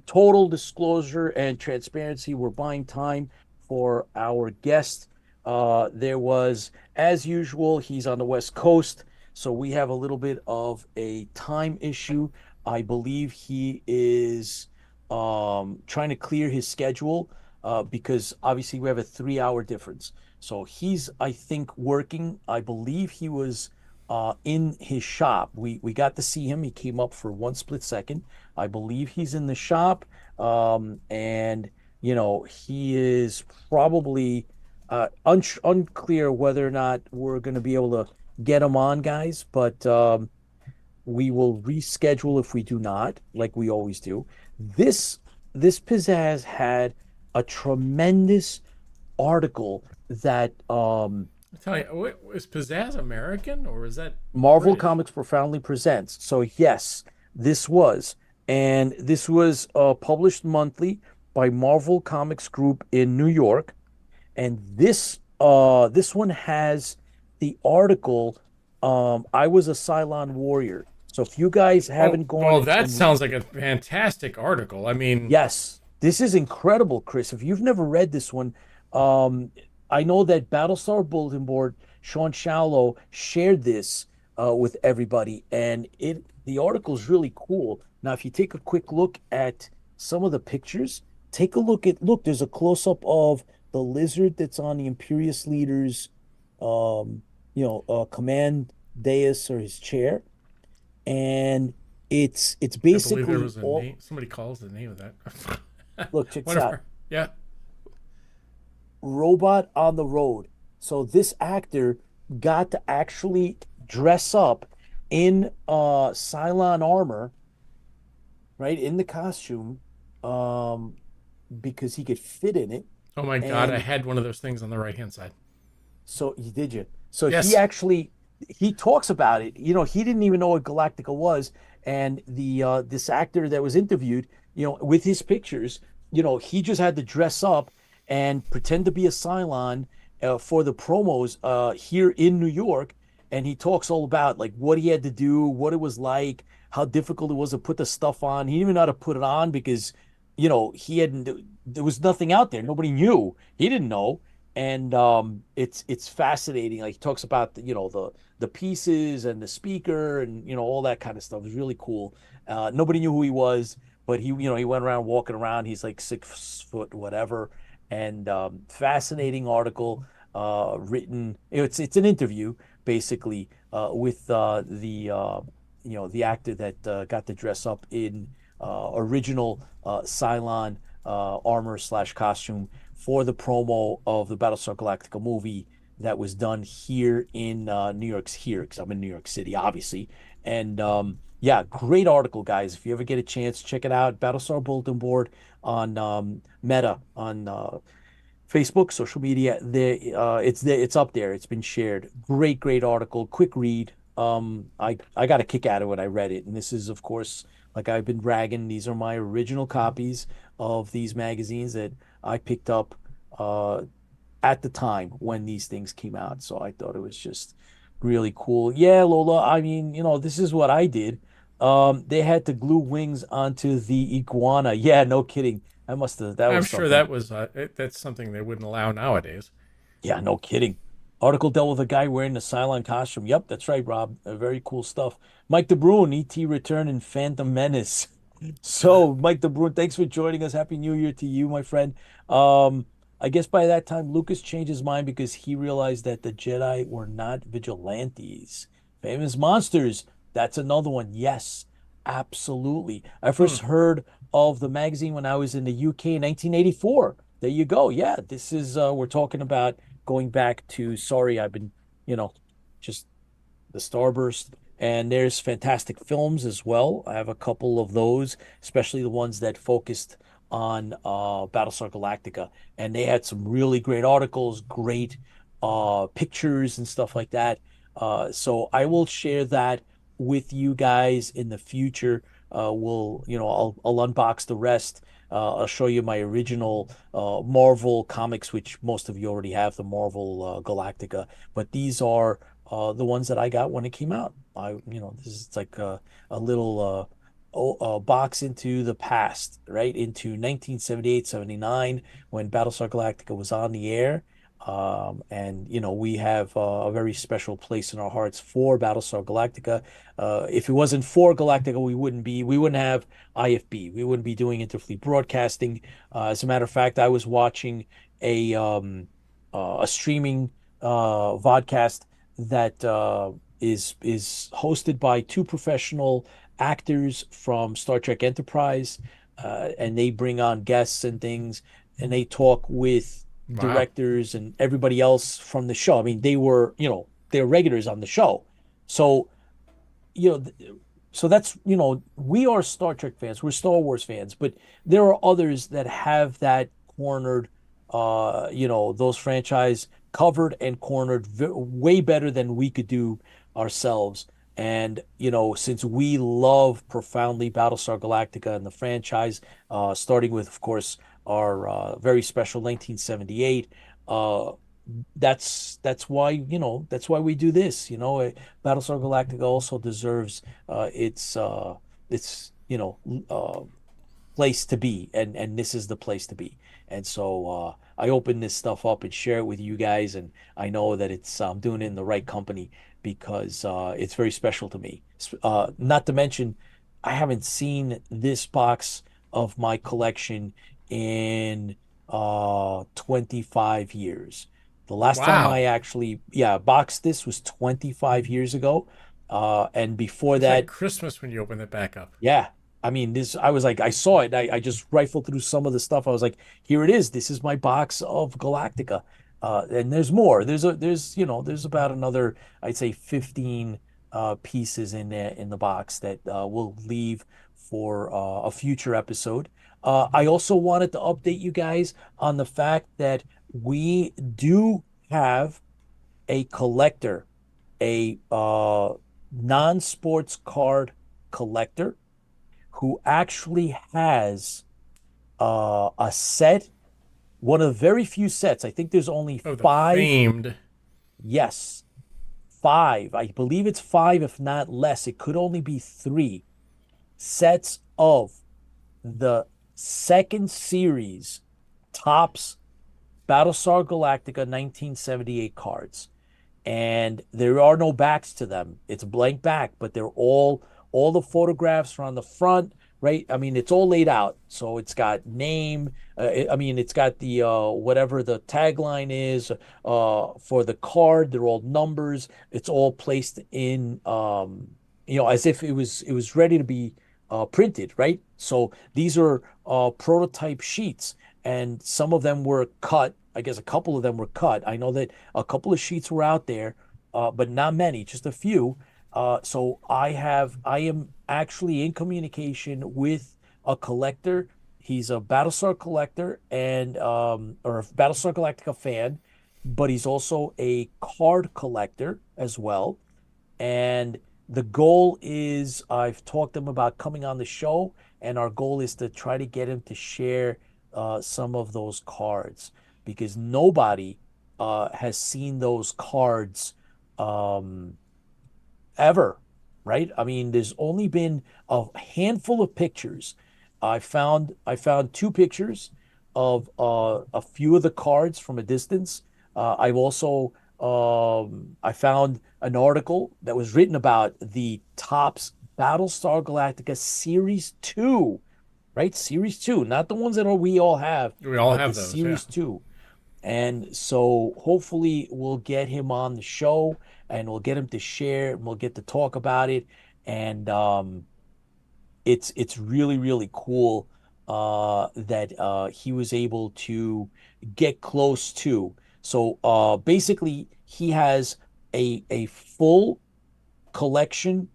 total disclosure and transparency, we're buying time for our guest. There was, as usual, he's on the West Coast, so we have a little bit of a time issue. I believe he is trying to clear his schedule because obviously we have a 3 hour difference. So he's, I think, working. I believe he was in his shop. We got to see him. He came up for one split second. I believe he's in the shop. And he is probably unclear whether or not we're going to be able to get him on, guys, but we will reschedule if we do not, like we always do. This this pizzazz had a tremendous article that I tell you, is Pizzazz American or is that Marvel British? Comics profoundly presents. So yes, this was, and this was published monthly by Marvel Comics Group in New York, and this one has the article. I was a Cylon warrior. So if you guys Oh, haven't gone well, that and sounds like a fantastic article. I mean, yes, this is incredible, Chris. If you've never read this one, um, I know that Battlestar Bulletin Board, Sean Shallow shared this with everybody, and the article is really cool. Now, if you take a quick look at some of the pictures, take a look. There's a close up of the lizard that's on the Imperious leader's, command dais or his chair, and it's I believe there basically was a all. name. Somebody calls the name of that. Look, check this out. Whatever. Yeah. Robot on the road. So this actor got to actually dress up in Cylon armor, right, in the costume, um, because he could fit in it. Oh my God, I And had one of those things on the right hand side. so you did you. So he Yes. actually he talks about it. He didn't even know what Galactica was, and the this actor that was interviewed, with his pictures, he just had to dress up and pretend to be a Cylon for the promos here in New York, and he talks all about like what he had to do, what it was like, how difficult it was to put the stuff on. He didn't even know how to put it on because he hadn't. There was nothing out there. Nobody knew. He didn't know, and it's fascinating. Like he talks about the pieces and the speaker and all that kind of stuff. It's really cool. Nobody knew who he was, but he went around walking around. He's like 6 foot whatever, and fascinating article written. It's an interview basically with the actor that got to dress up in original Cylon armor slash costume for the promo of the Battlestar Galactica movie that was done here in New York's here because I'm in New York City, obviously. And yeah, great article, guys. If you ever get a chance, check it out. Battlestar Bulletin Board on Meta on Facebook, social media. There, it's up there. It's been shared. Great article. Quick read. I got a kick out of it when I read it, and this is, of course, like I've been bragging. These are my original copies of these magazines that I picked up at the time when these things came out. So I thought it was just really cool. Yeah, Lola. I mean, this is what I did. They had to glue wings onto the iguana. Yeah, no kidding. That I'm was sure something. that was that's something they wouldn't allow nowadays. Yeah, no kidding. Article dealt with a guy wearing the Cylon costume. Yep, that's right, Rob. Very cool stuff. Mike DeBruin, ET Return and Phantom Menace. So, Mike DeBruin, thanks for joining us. Happy New Year to you, my friend. I guess by that time, Lucas changed his mind because he realized that the Jedi were not vigilantes. Famous monsters. That's another one. Yes, absolutely. I Hmm. first heard of the magazine when I was in the UK in 1984. There you go. Yeah, this is we're talking about going back to sorry, I've been, you know, just the Starburst. And there's fantastic films as well. I have a couple of those, especially the ones that focused on Battlestar Galactica. And they had some really great articles, great pictures and stuff like that. So I will share that with you guys in the future. I'll unbox the rest. I'll show you my original Marvel comics, which most of you already have the Marvel Galactica, but these are the ones that I got when it came out. This is like a little box into the past, right? Into 1978, 79, when Battlestar Galactica was on the air. And we have a very special place in our hearts for Battlestar Galactica. If it wasn't for Galactica, we wouldn't have IFB. We wouldn't be doing interfleet broadcasting. As a matter of fact, I was watching a streaming vodcast that is hosted by two professional actors from Star Trek Enterprise, and they bring on guests and things, and they talk with Wow. directors and everybody else from the show. I mean, they're regulars on the show. So, you know, so that's, we are Star Trek fans, we're Star Wars fans, but there are others that have that cornered, those franchise covered and cornered way better than we could do ourselves. And, since we love profoundly Battlestar Galactica and the franchise, starting with, of course, our very special 1978. That's why we do this. Battlestar Galactica also deserves its place to be, and this is the place to be. And so I open this stuff up and share it with you guys, and I know that I'm doing it in the right company because it's very special to me. Not to mention, I haven't seen this box of my collection in 25 years. The last time I Wow. actually boxed this was 25 years ago. And before It's like that, Christmas when you open it back up. yeah. I mean, I was like, I saw it. I just rifled through some of the stuff. I was like, here it is. This is my box of Galactica. And there's more. There's about another, I'd say 15 pieces in there in the box that we'll leave for a future episode. I also wanted to update you guys on the fact that we do have a collector, a non-sports card collector who actually has a set, one of the very few sets. I think there's only Oh, the five. famed. Yes, five. I believe it's five, if not less. It could only be three sets of the second series Topps Battlestar Galactica 1978 cards. And there are no backs to them. It's blank back, but they're all the photographs are on the front, right? I mean, it's all laid out. So it's got name. It's got the whatever the tagline is for the card. They're all numbers. It's all placed in, as if it was ready to be printed, right? So these are prototype sheets, and some of them were cut. I guess a couple of them were cut. I know that a couple of sheets were out there, but not many, just a few. So I am actually in communication with a collector. He's a Battlestar collector and or a Battlestar Galactica fan, but he's also a card collector as well. And the goal is, I've talked to him about coming on the show, and our goal is to try to get him to share some of those cards, because nobody has seen those cards ever, right? I mean, there's only been a handful of pictures. I found two pictures of a few of the cards from a distance. I've also I found an article that was written about the Topps Battlestar Galactica Series 2, right? Series 2, not the ones that we all have, We all but the have those, yeah. Series 2. And so hopefully we'll get him on the show, and we'll get him to share, and we'll get to talk about it. And it's really, really cool that he was able to get close to. So basically he has a full collection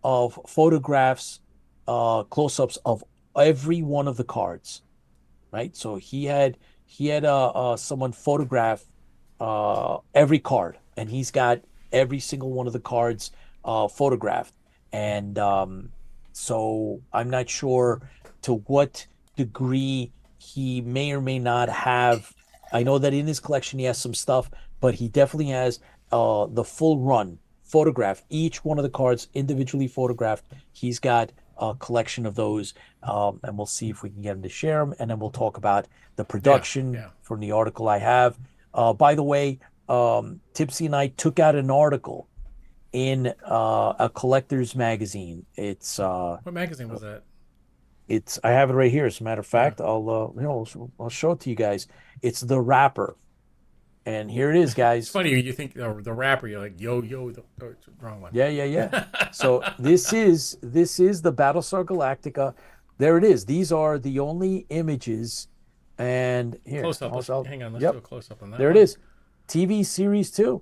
of photographs, close-ups of every one of the cards, right? So he had someone photograph every card, and he's got every single one of the cards photographed. And so I'm not sure to what degree he may or may not have. I know that in his collection he has some stuff, but he definitely has the full run photograph, each one of the cards individually photographed. He's got a collection of those, and we'll see if we can get him to share them, and then we'll talk about the Yeah, production yeah. from the article I have. By the way, Tipsy and I took out an article in a collector's magazine. What magazine was that? It's I have it right here. As a matter of Yeah. fact, I'll show it to you guys. It's The Rapper, and here it is, It's guys. funny, you think the rapper, you're like, yo, it's the wrong one. Yeah. So this is the Battlestar Galactica. There it is. These are the only images, and here, Close up. Hang on, let's yep, do a close up on that there one. it is. TV series 2.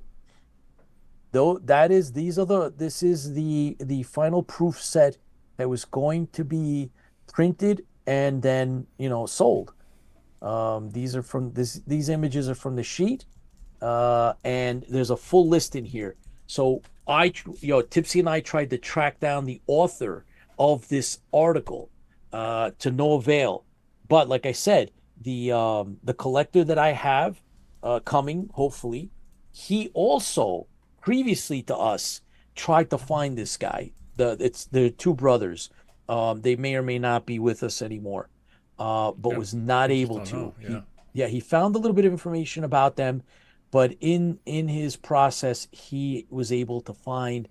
Though this is the final proof set that was going to be printed and then sold. These images are from the sheet, and there's a full list in here. So Tipsy and I tried to track down the author of this article, to no avail. But like I said, the collector that I have coming, hopefully, he also previously to us tried to find this guy. They're two brothers. They may or may not be with us anymore, but Yep. was not We just able don't to. know. Yeah. He found a little bit of information about them, but in his process, he was able to find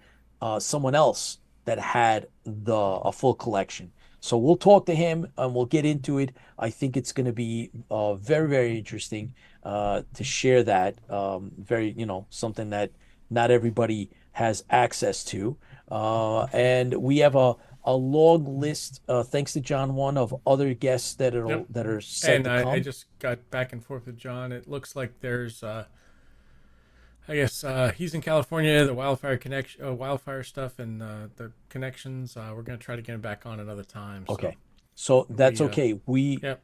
someone else that had a full collection. So we'll talk to him and we'll get into it. I think it's going to be very, very interesting to share that. Very, something that not everybody has access to. And we have a long list, thanks to John One, of other guests that Yep. are set And to come. I just got back and forth with John. It looks like there's, I guess he's in California. The wildfire stuff, and the connections. We're gonna try to get him back on another time. So, Okay, so that's we, okay. Yep.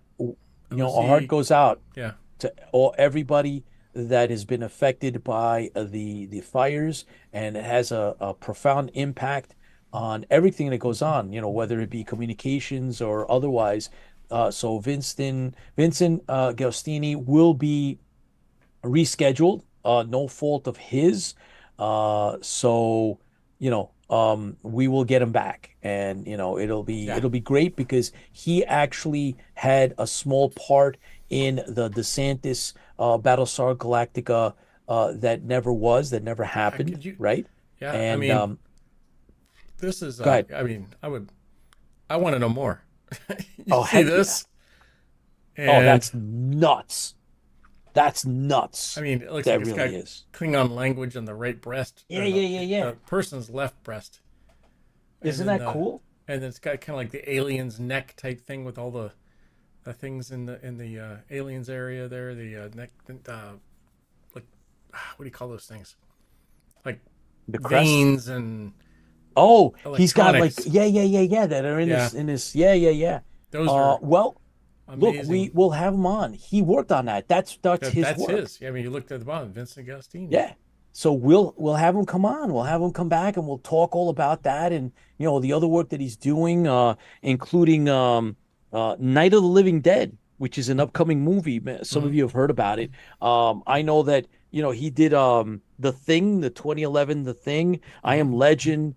Our heart goes out Yeah. to everybody that has been affected by the fires, and it has a profound impact on everything that goes on, whether it be communications or otherwise. So Vincent Guastini will be rescheduled, no fault of his. So we will get him back, and it'll be great because he actually had a small part in the DeSantis Battlestar Galactica that never happened, right? Yeah. And I mean, this is. go ahead. I mean, I want to know more. You Oh, see heck this? Oh, And, that's nuts. That's nuts. I mean, it looks That like it's really got is. Klingon language on the right breast. Yeah, or yeah. The person's left breast. And Isn't then that cool? And then it's got kind of like the alien's neck type thing with all the things in the aliens area there. The neck, like what do you call those things? Like The crest? veins and Oh, he's got like electronics. yeah that are in Yeah. his yeah. Those are Well, look, amazing. we'll have him on. He worked on that. That's his That's work. his. I mean, you looked at the bottom, Vincent Guastini. Yeah. So we'll have him come on. We'll have him come back and we'll talk all about that and the other work that he's doing, including Night of the Living Dead, which is an upcoming movie. Some of you have heard about it. I know that he did The Thing, the 2011 The Thing, I Am Legend,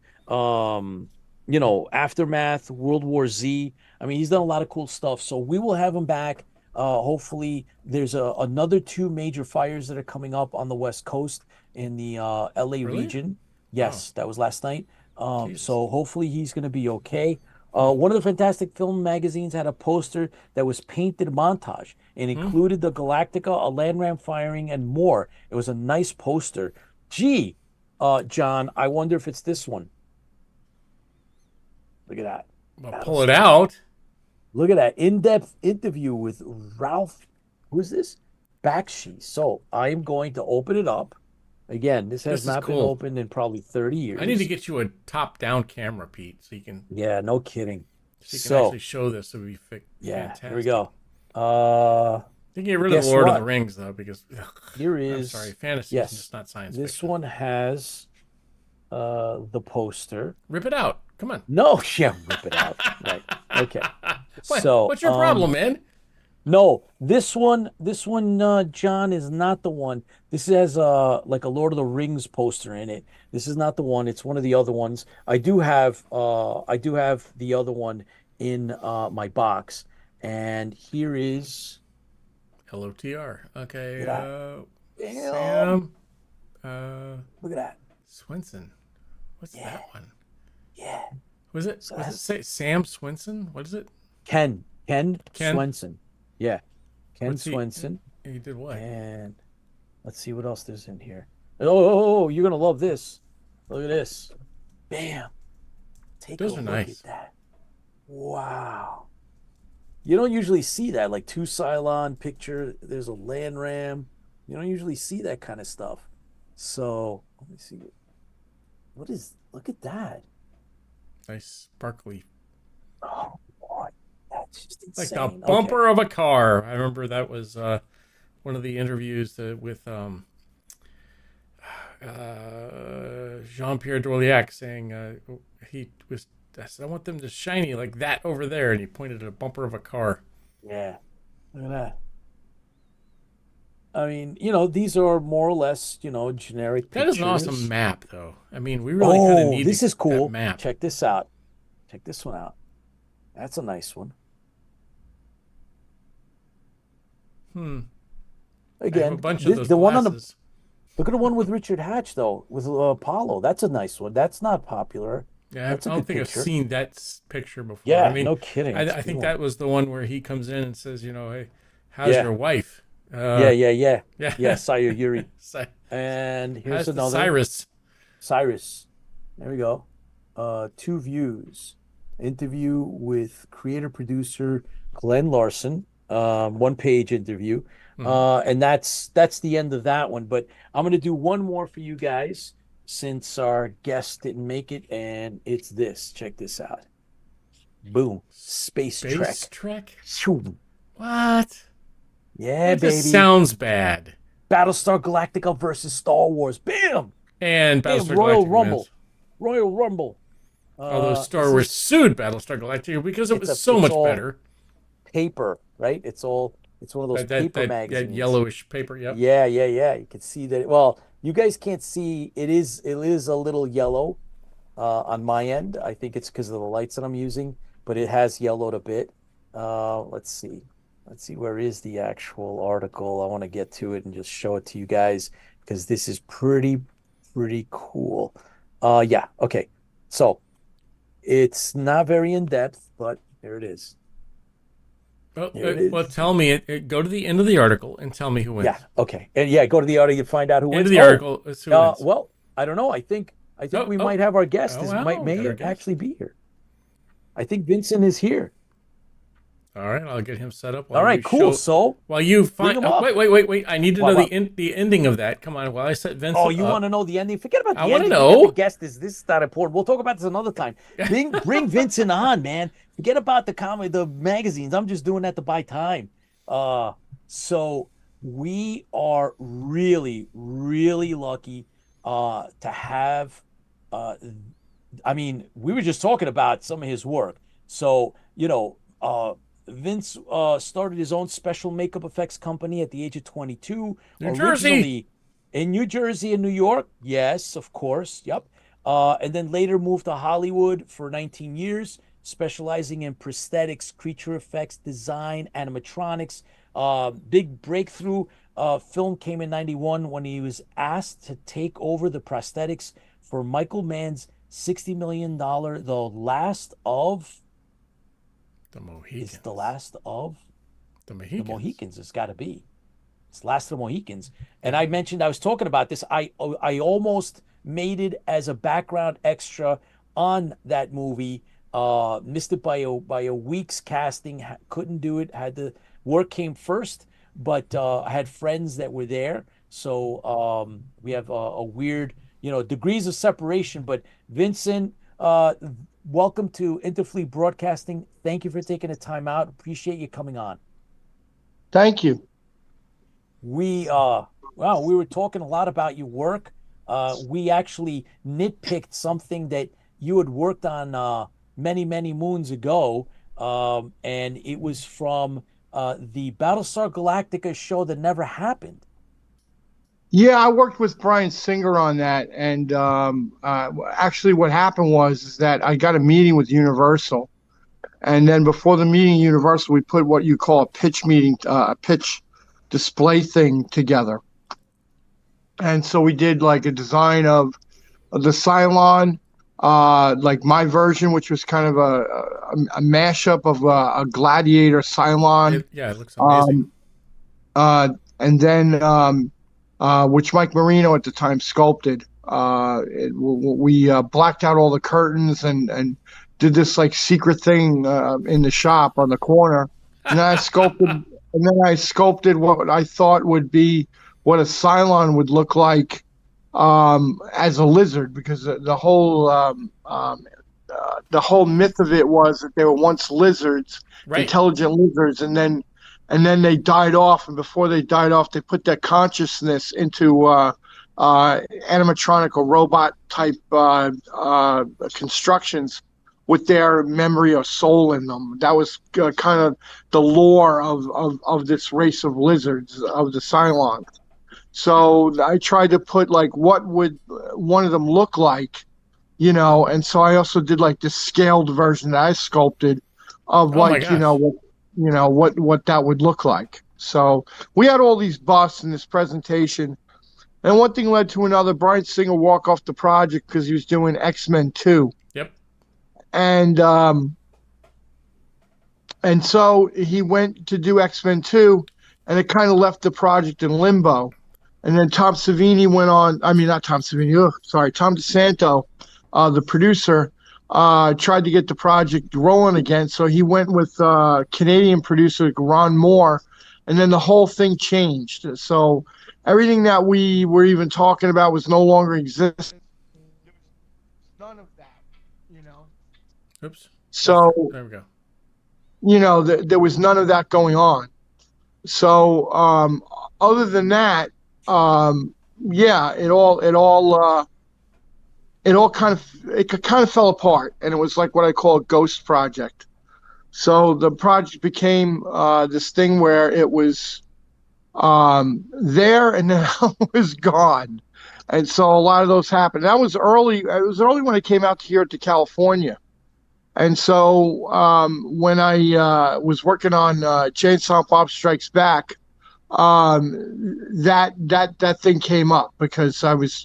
Aftermath, World War Z. I mean, he's done a lot of cool stuff. So we will have him back. Hopefully, there's another 2 major fires that are coming up on the West Coast in the LA Really? region. Yes, that was last night. Jesus. So hopefully he's going to be okay. One of the Fantastic Film magazines had a poster that was painted montage and included the Galactica, a land ram firing, and more. It was a nice poster. Gee, John, I wonder if it's this one. Look at that. Well, pull it out. Look at that in-depth interview with Ralph. Who's this? Bakshi. So I am going to open it up. Again, this has This is not been cool. opened in probably 30 years. I need to get you a top-down camera, Pete, so you can Yeah, no kidding. actually show this. So we Yeah, fantastic. here we go. You can get rid of Guess the Lord what? of the Rings though, because Here I'm is sorry, fantasy yes. is just not science This fiction. one has the poster. Rip it out. Come on. No, yeah, rip it out. Right. Okay. What's your problem, man? No, this one, John, is not the one. This has like a Lord of the Rings poster in it. This is not the one. It's one of the other ones. I do have the other one in my box, and here is LOTR. Okay. Yeah. Damn. Sam Look at that. Swinson. What's that one? Yeah. Was it say Sam Swinson? What is it? Ken Ken? Swenson. Yeah. Ken What's he- Swenson. He did what? And let's see what else there's in here. Oh, you're gonna love this. Look at this. Bam. Take Those a are look nice. at that. Wow. You don't usually see that, like 2 Cylon picture. There's a land ram. You don't usually see that kind of stuff. So let me see. Look at that. Nice sparkly. Oh boy. That's just Like insane. the bumper of a car. I remember that was one of the interviews with Jean-Pierre Dorliac saying I said, I want them to shiny like that over there. And he pointed at a bumper of a car. Yeah. Look at that. I mean, these are more or less, generic That pictures. is an awesome map, though. I mean, we really kind of need this is cool. that map. Check this out. Check this one out. That's a nice one. I have Again, a bunch of those the one glasses. look at the one with Richard Hatch though, with Apollo. That's a nice one. That's not popular. Yeah, I That's a don't good think picture. I've seen that picture before. Yeah, I mean, no kidding. It's a I good think one. that was the one where he comes in and says, hey, how's Yeah. your wife? Yeah. Yeah. Sayur Yuri. Si- And here's how's the another Cyrus? There we go. 2 views. Interview with creator producer Glenn Larson. 1-page interview. And that's the end of that one. But I'm gonna do one more for you guys since our guest didn't make it, and it's this. Check this out. Boom. Space Trek. Shoo. What? Yeah, That baby. just sounds bad. Battlestar Galactica versus Star Wars. Bam! And Bam! Battlestar Royal Galactica Rumble. wins. Royal Rumble. Although Star this Wars is sued Battlestar Galactica because it It's was a- so it's much all better. paper, right? It's one of those paper magazines. That yellowish paper. Yep. Yeah. You can see that. Well, you guys can't see. It is a little yellow on my end. I think it's because of the lights that I'm using, but it has yellowed a bit. Let's see. Where is the actual article? I want to get to it and just show it to you guys because this is pretty cool. Yeah. Okay. So it's not very in depth, but there it is. Well, There it is. tell me. Go to the end of the article and tell me who wins. Yeah. Okay. And yeah, go to the article and find out who End wins. of the article is who wins. Well, I don't know. I think we Oh. might have our guest. Oh, This wow, may got our guest. actually be here. I think Vincent is here. All right, I'll get him set up. All right, cool. So, while you find, him up. wait. I need to know What? the ending of that. Come on, while I set Vincent. oh, you want to know the ending? Forget about the I ending. wanna Forget know. the guest is this is not important. We'll talk about this another time. Bring Vincent on, man. Forget about the magazines. I'm just doing that to buy time. So we are really, really lucky to have. I mean, we were just talking about some of his work. So Vince started his own special makeup effects company at the age of 22. New Jersey. Originally in New Jersey and New York. Yes, of course. Yep. And then later moved to Hollywood for 19 years, specializing in prosthetics, creature effects, design, animatronics. Big breakthrough film came in 91 when he was asked to take over the prosthetics for Michael Mann's $60 million The Last of... The Mohicans. It's The Last of... The The Mohicans. Mohicans. It's got to be. It's Last of the Mohicans. And I mentioned, I was talking about this. I almost made it as a background extra on that movie. Missed it by a week's casting. Couldn't do it. Work came first, but I had friends that were there. So we have a weird, degrees of separation. But Vincent, welcome to Interfleet Broadcasting. Thank you for taking the time out. Appreciate you coming on. Thank you. We were talking a lot about your work. We actually nitpicked something that you had worked on many moons ago, and it was from the Battlestar Galactica show that never happened. Yeah, I worked with Brian Singer on that, and actually, what happened is that I got a meeting with Universal, and then before the meeting, Universal, we put what you call a pitch meeting, a pitch display thing together, And so we did like a design of the Cylon, like my version, which was kind of a mashup of a Gladiator Cylon. Yeah, it looks amazing. And then which Mike Marino at the time sculpted. We blacked out all the curtains and did this like secret thing in the shop on the corner. And then I sculpted what I thought would be what a Cylon would look like as a lizard, because the whole myth of it was that they were once lizards, Right. intelligent lizards, and then they died off. And before they died off, they put that consciousness into animatronic or robot type constructions with their memory or soul in them. That was kind of the lore of this race of lizards, of the Cylons. So I tried to put like what would one of them look like, and so I also did like this scaled version that I sculpted of Oh my like, gosh. what that would look like. So we had all these busts in this presentation, and one thing led to another. Bryan Singer walked off the project because he was doing X-Men 2. Yep. And so he went to do X-Men 2, and it kind of left the project in limbo. And then Tom Savini went on. I mean, not Tom Savini. Tom DeSanto, the producer, tried to get the project rolling again. So he went with Canadian producer Ron Moore, and then the whole thing changed. So everything that we were even talking about was no longer existing. None of that, Oops. So There we go. there was none of that going on. So other than that, yeah, it kind of fell apart, and it was like what I call a ghost project. So the project became this thing where it was there and then it was gone. And so a lot of those happened. That was early. It was early when I came out here to California. And so when I was working on Chainsaw Bob Strikes Back, that thing came up because I was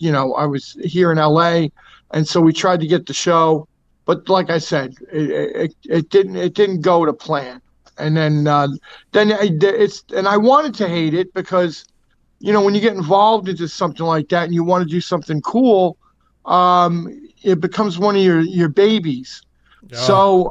here in LA, and so we tried to get the show, but like I said, it didn't go to plan. And then I wanted to hate it because when you get involved into something like that and you want to do something cool, it becomes one of your babies. Yeah. So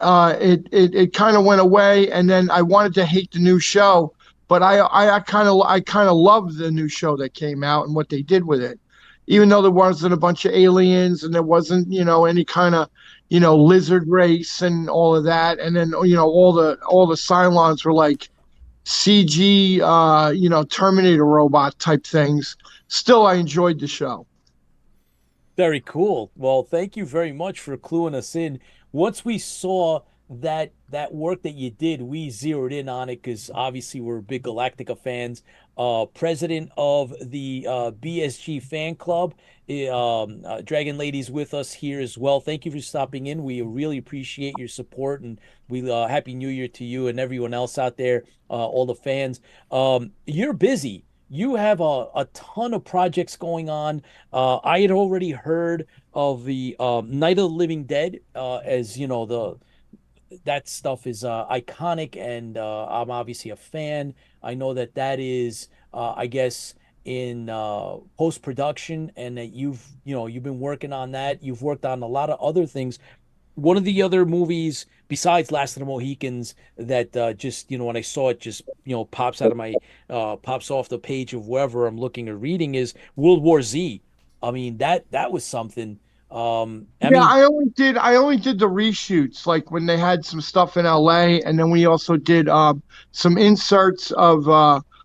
it kind of went away, and then I wanted to hate the new show, but I kind of loved the new show that came out and what they did with it, even though there wasn't a bunch of aliens and there wasn't any kind of lizard race and all of that, and then all the Cylons were like CG Terminator robot type things. Still, I enjoyed the show. Very cool. Well, thank you very much for cluing us in. Once we saw that work that you did, we zeroed in on it because obviously we're big Galactica fans. President of the BSG fan club, Dragon Lady's with us here as well. Thank you for stopping in. We really appreciate your support, and we Happy New Year to you and everyone else out there, all the fans. You're busy. You have a ton of projects going on. I had already heard of the Night of the Living Dead, as that stuff is iconic, and I'm obviously a fan. I know that is, I guess, in post-production, and that you've been working on that. You've worked on a lot of other things. One of the other movies besides Last of the Mohicans that just when I saw it just pops out of my pops off the page of wherever I'm looking or reading is World War Z. I mean that was something. I only did the reshoots, like when they had some stuff in LA, and then we also did some inserts of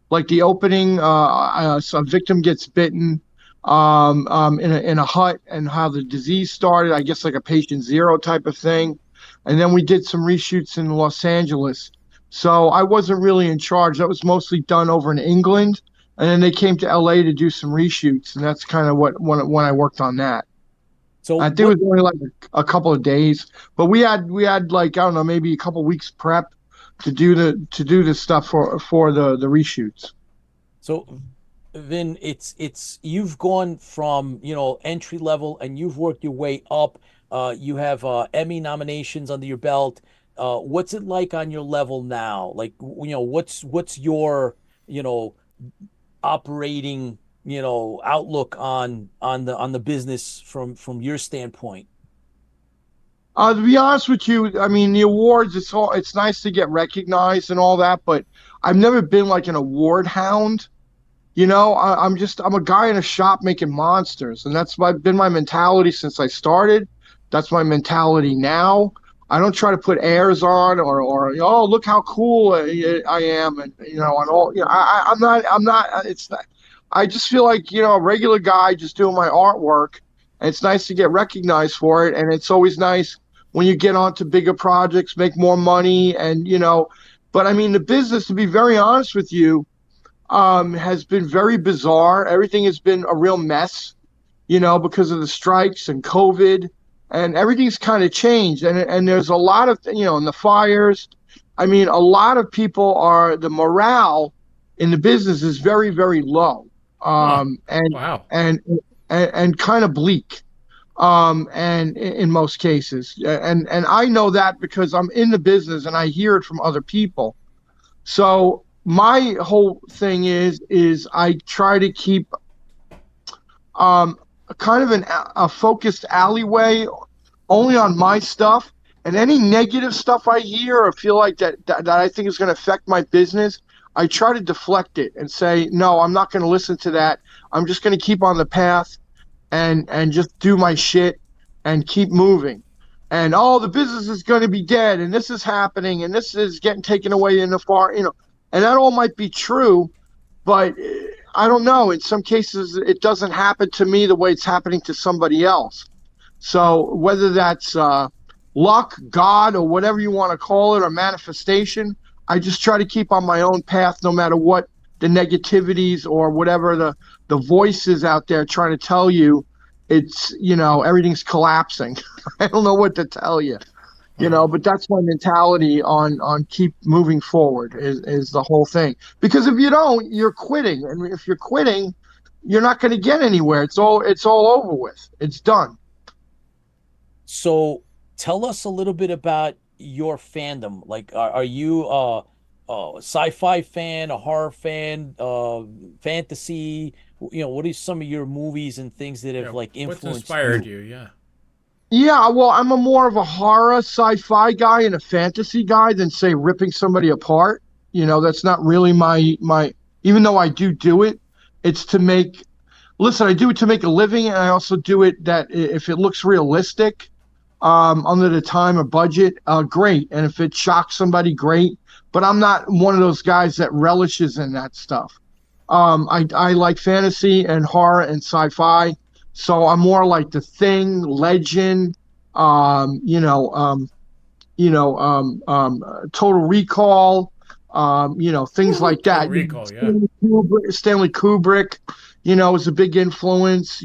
like the opening. So a victim gets bitten in a hut, and how the disease started. I guess like a patient zero type of thing. And then we did some reshoots in Los Angeles. So I wasn't really in charge. That was mostly done over in England, and then they came to LA to do some reshoots, and that's kind of when I work on that. So I think it was only like a couple of days, but we had like, I don't know, maybe a couple of weeks prep to do the stuff for the reshoots. So Vin, it's you've gone from, entry level and you've worked your way up. You have Emmy nominations under your belt. What's it like on your level now? Like, what's your, operating, outlook on the business from your standpoint? To be honest with you, I mean, the awards, it's nice to get recognized and all that, but I've never been like an award hound. I'm a guy in a shop making monsters, and been my mentality since I started. That's my mentality now. I don't try to put airs on or oh, look how cool I am, and and all. I'm not. It's not. I just feel like a regular guy just doing my artwork, and it's nice to get recognized for it, and it's always nice when you get onto bigger projects, make more money, and But I mean, the business, to be very honest with you, has been very bizarre. Everything has been a real mess, because of the strikes and COVID, and everything's kind of changed. And there's a lot of, and the fires. I mean, a lot of people the morale in the business is very, very low, and Wow. and kind of bleak, and in most cases. And I know that because I'm in the business and I hear it from other people. So my whole thing is I try to keep kind of a focused alleyway only on my stuff, and any negative stuff I hear or feel like that I think is going to affect my business, I try to deflect it and say, no, I'm not going to listen to that. I'm just going to keep on the path and just do my shit and keep moving. And the business is going to be dead, and this is happening, and this is getting taken away in the far, and that all might be true, but I don't know. In some cases, it doesn't happen to me the way it's happening to somebody else. So whether that's luck, God, or whatever you want to call it, or manifestation, I just try to keep on my own path no matter what the negativities or whatever the voices out there trying to tell you. It's, everything's collapsing. I don't know what to tell you. But that's my mentality on keep moving forward is the whole thing. Because if you don't, you're quitting. And if you're quitting, you're not going to get anywhere. It's all over with. It's done. So tell us a little bit about your fandom. Like, are you a sci-fi fan, a horror fan, fantasy? What are some of your movies and things that have influenced what's inspired you? Yeah. Yeah, well, I'm more of a horror sci-fi guy and a fantasy guy than, say, ripping somebody apart. That's not really my even though I do it, it's to make, listen, I do it to make a living, and I also do it that if it looks realistic, under the time or budget, great. And if it shocks somebody, great. But I'm not one of those guys that relishes in that stuff. I like fantasy and horror and sci-fi. So I'm more like The Thing, Legend, Total Recall, things like that. Total Recall, yeah. Stanley Kubrick, is a big influence,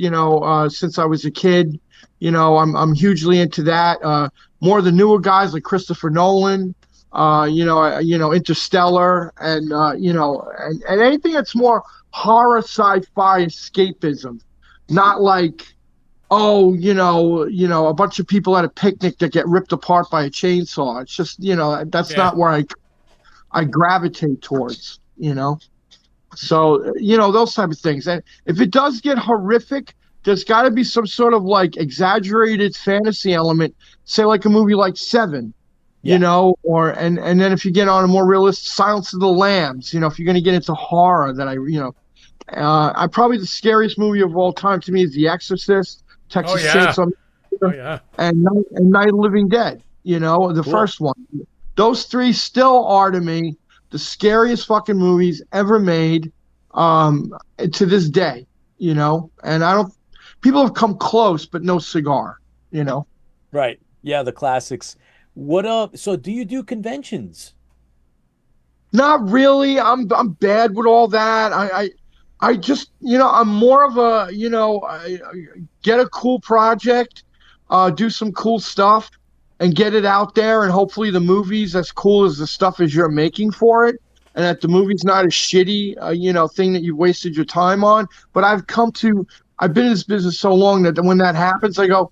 since I was a kid. I'm hugely into that. More of the newer guys like Christopher Nolan, Interstellar, and and anything that's more horror, sci-fi, escapism. Not like, a bunch of people at a picnic that get ripped apart by a chainsaw. It's just, that's not where I gravitate towards, So, those type of things. And if it does get horrific, there's got to be some sort of exaggerated fantasy element, say like a movie like Seven, or and then if you get on a more realistic, Silence of the Lambs, if you're going to get into horror, that I probably the scariest movie of all time to me is The Exorcist, Texas Chainsaw, and Night of the Living Dead. The first one. Those three still are to me the scariest fucking movies ever made, to this day. And people have come close, but no cigar. Right. Yeah, the classics. So do you do conventions? Not really. I'm bad with all that. I just, I'm more of a, I get a cool project, do some cool stuff, and get it out there. And hopefully the movie's as cool as the stuff as you're making for it. and that the movie's not a shitty, thing that you've wasted your time on. But I've been in this business so long that when that happens, I go,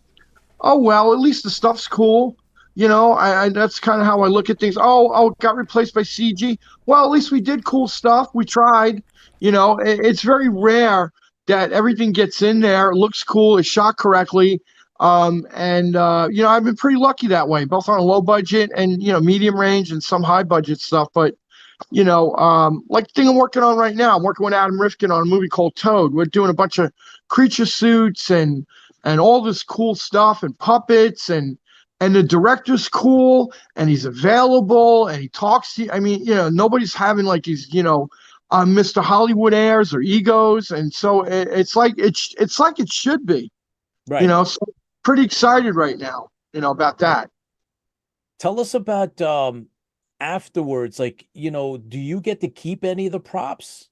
oh, well, at least the stuff's cool. That's kind of how I look at things. Oh, got replaced by CG. Well, at least we did cool stuff. We tried. It's very rare that everything gets in there, looks cool, is shot correctly. I've been pretty lucky that way, both on a low budget and, medium range and some high budget stuff. But, like the thing I'm working on right now, I'm working with Adam Rifkin on a movie called Toad. We're doing a bunch of creature suits and all this cool stuff and puppets and the director's cool and he's available and he talks to you. I mean, nobody's having like these, Mr. Hollywood airs or egos. And so it's like it should be, right. So pretty excited right now, about that. Tell us about afterwards, like, do you get to keep any of the props?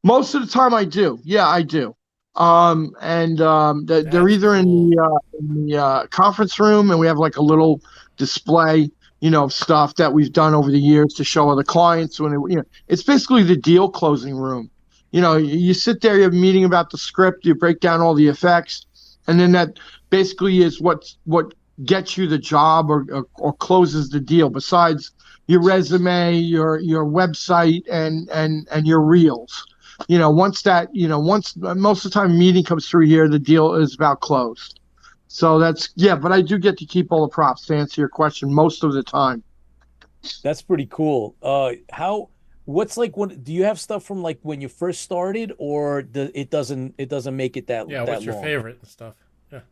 Most of the time I do. Yeah, I do. They're either in the conference room, and we have like a little display, of stuff that we've done over the years to show other clients. It's basically the deal closing room. You sit there, you have a meeting about the script, you break down all the effects, and then that basically is what gets you the job or closes the deal. Besides your resume, your website, and your reels. Once most of the time a meeting comes through here, the deal is about closed. So but I do get to keep all the props to answer your question most of the time. That's pretty cool. What's like do you have stuff from like when you first started, or it doesn't make it that what's your long? favorite and stuff? Yeah.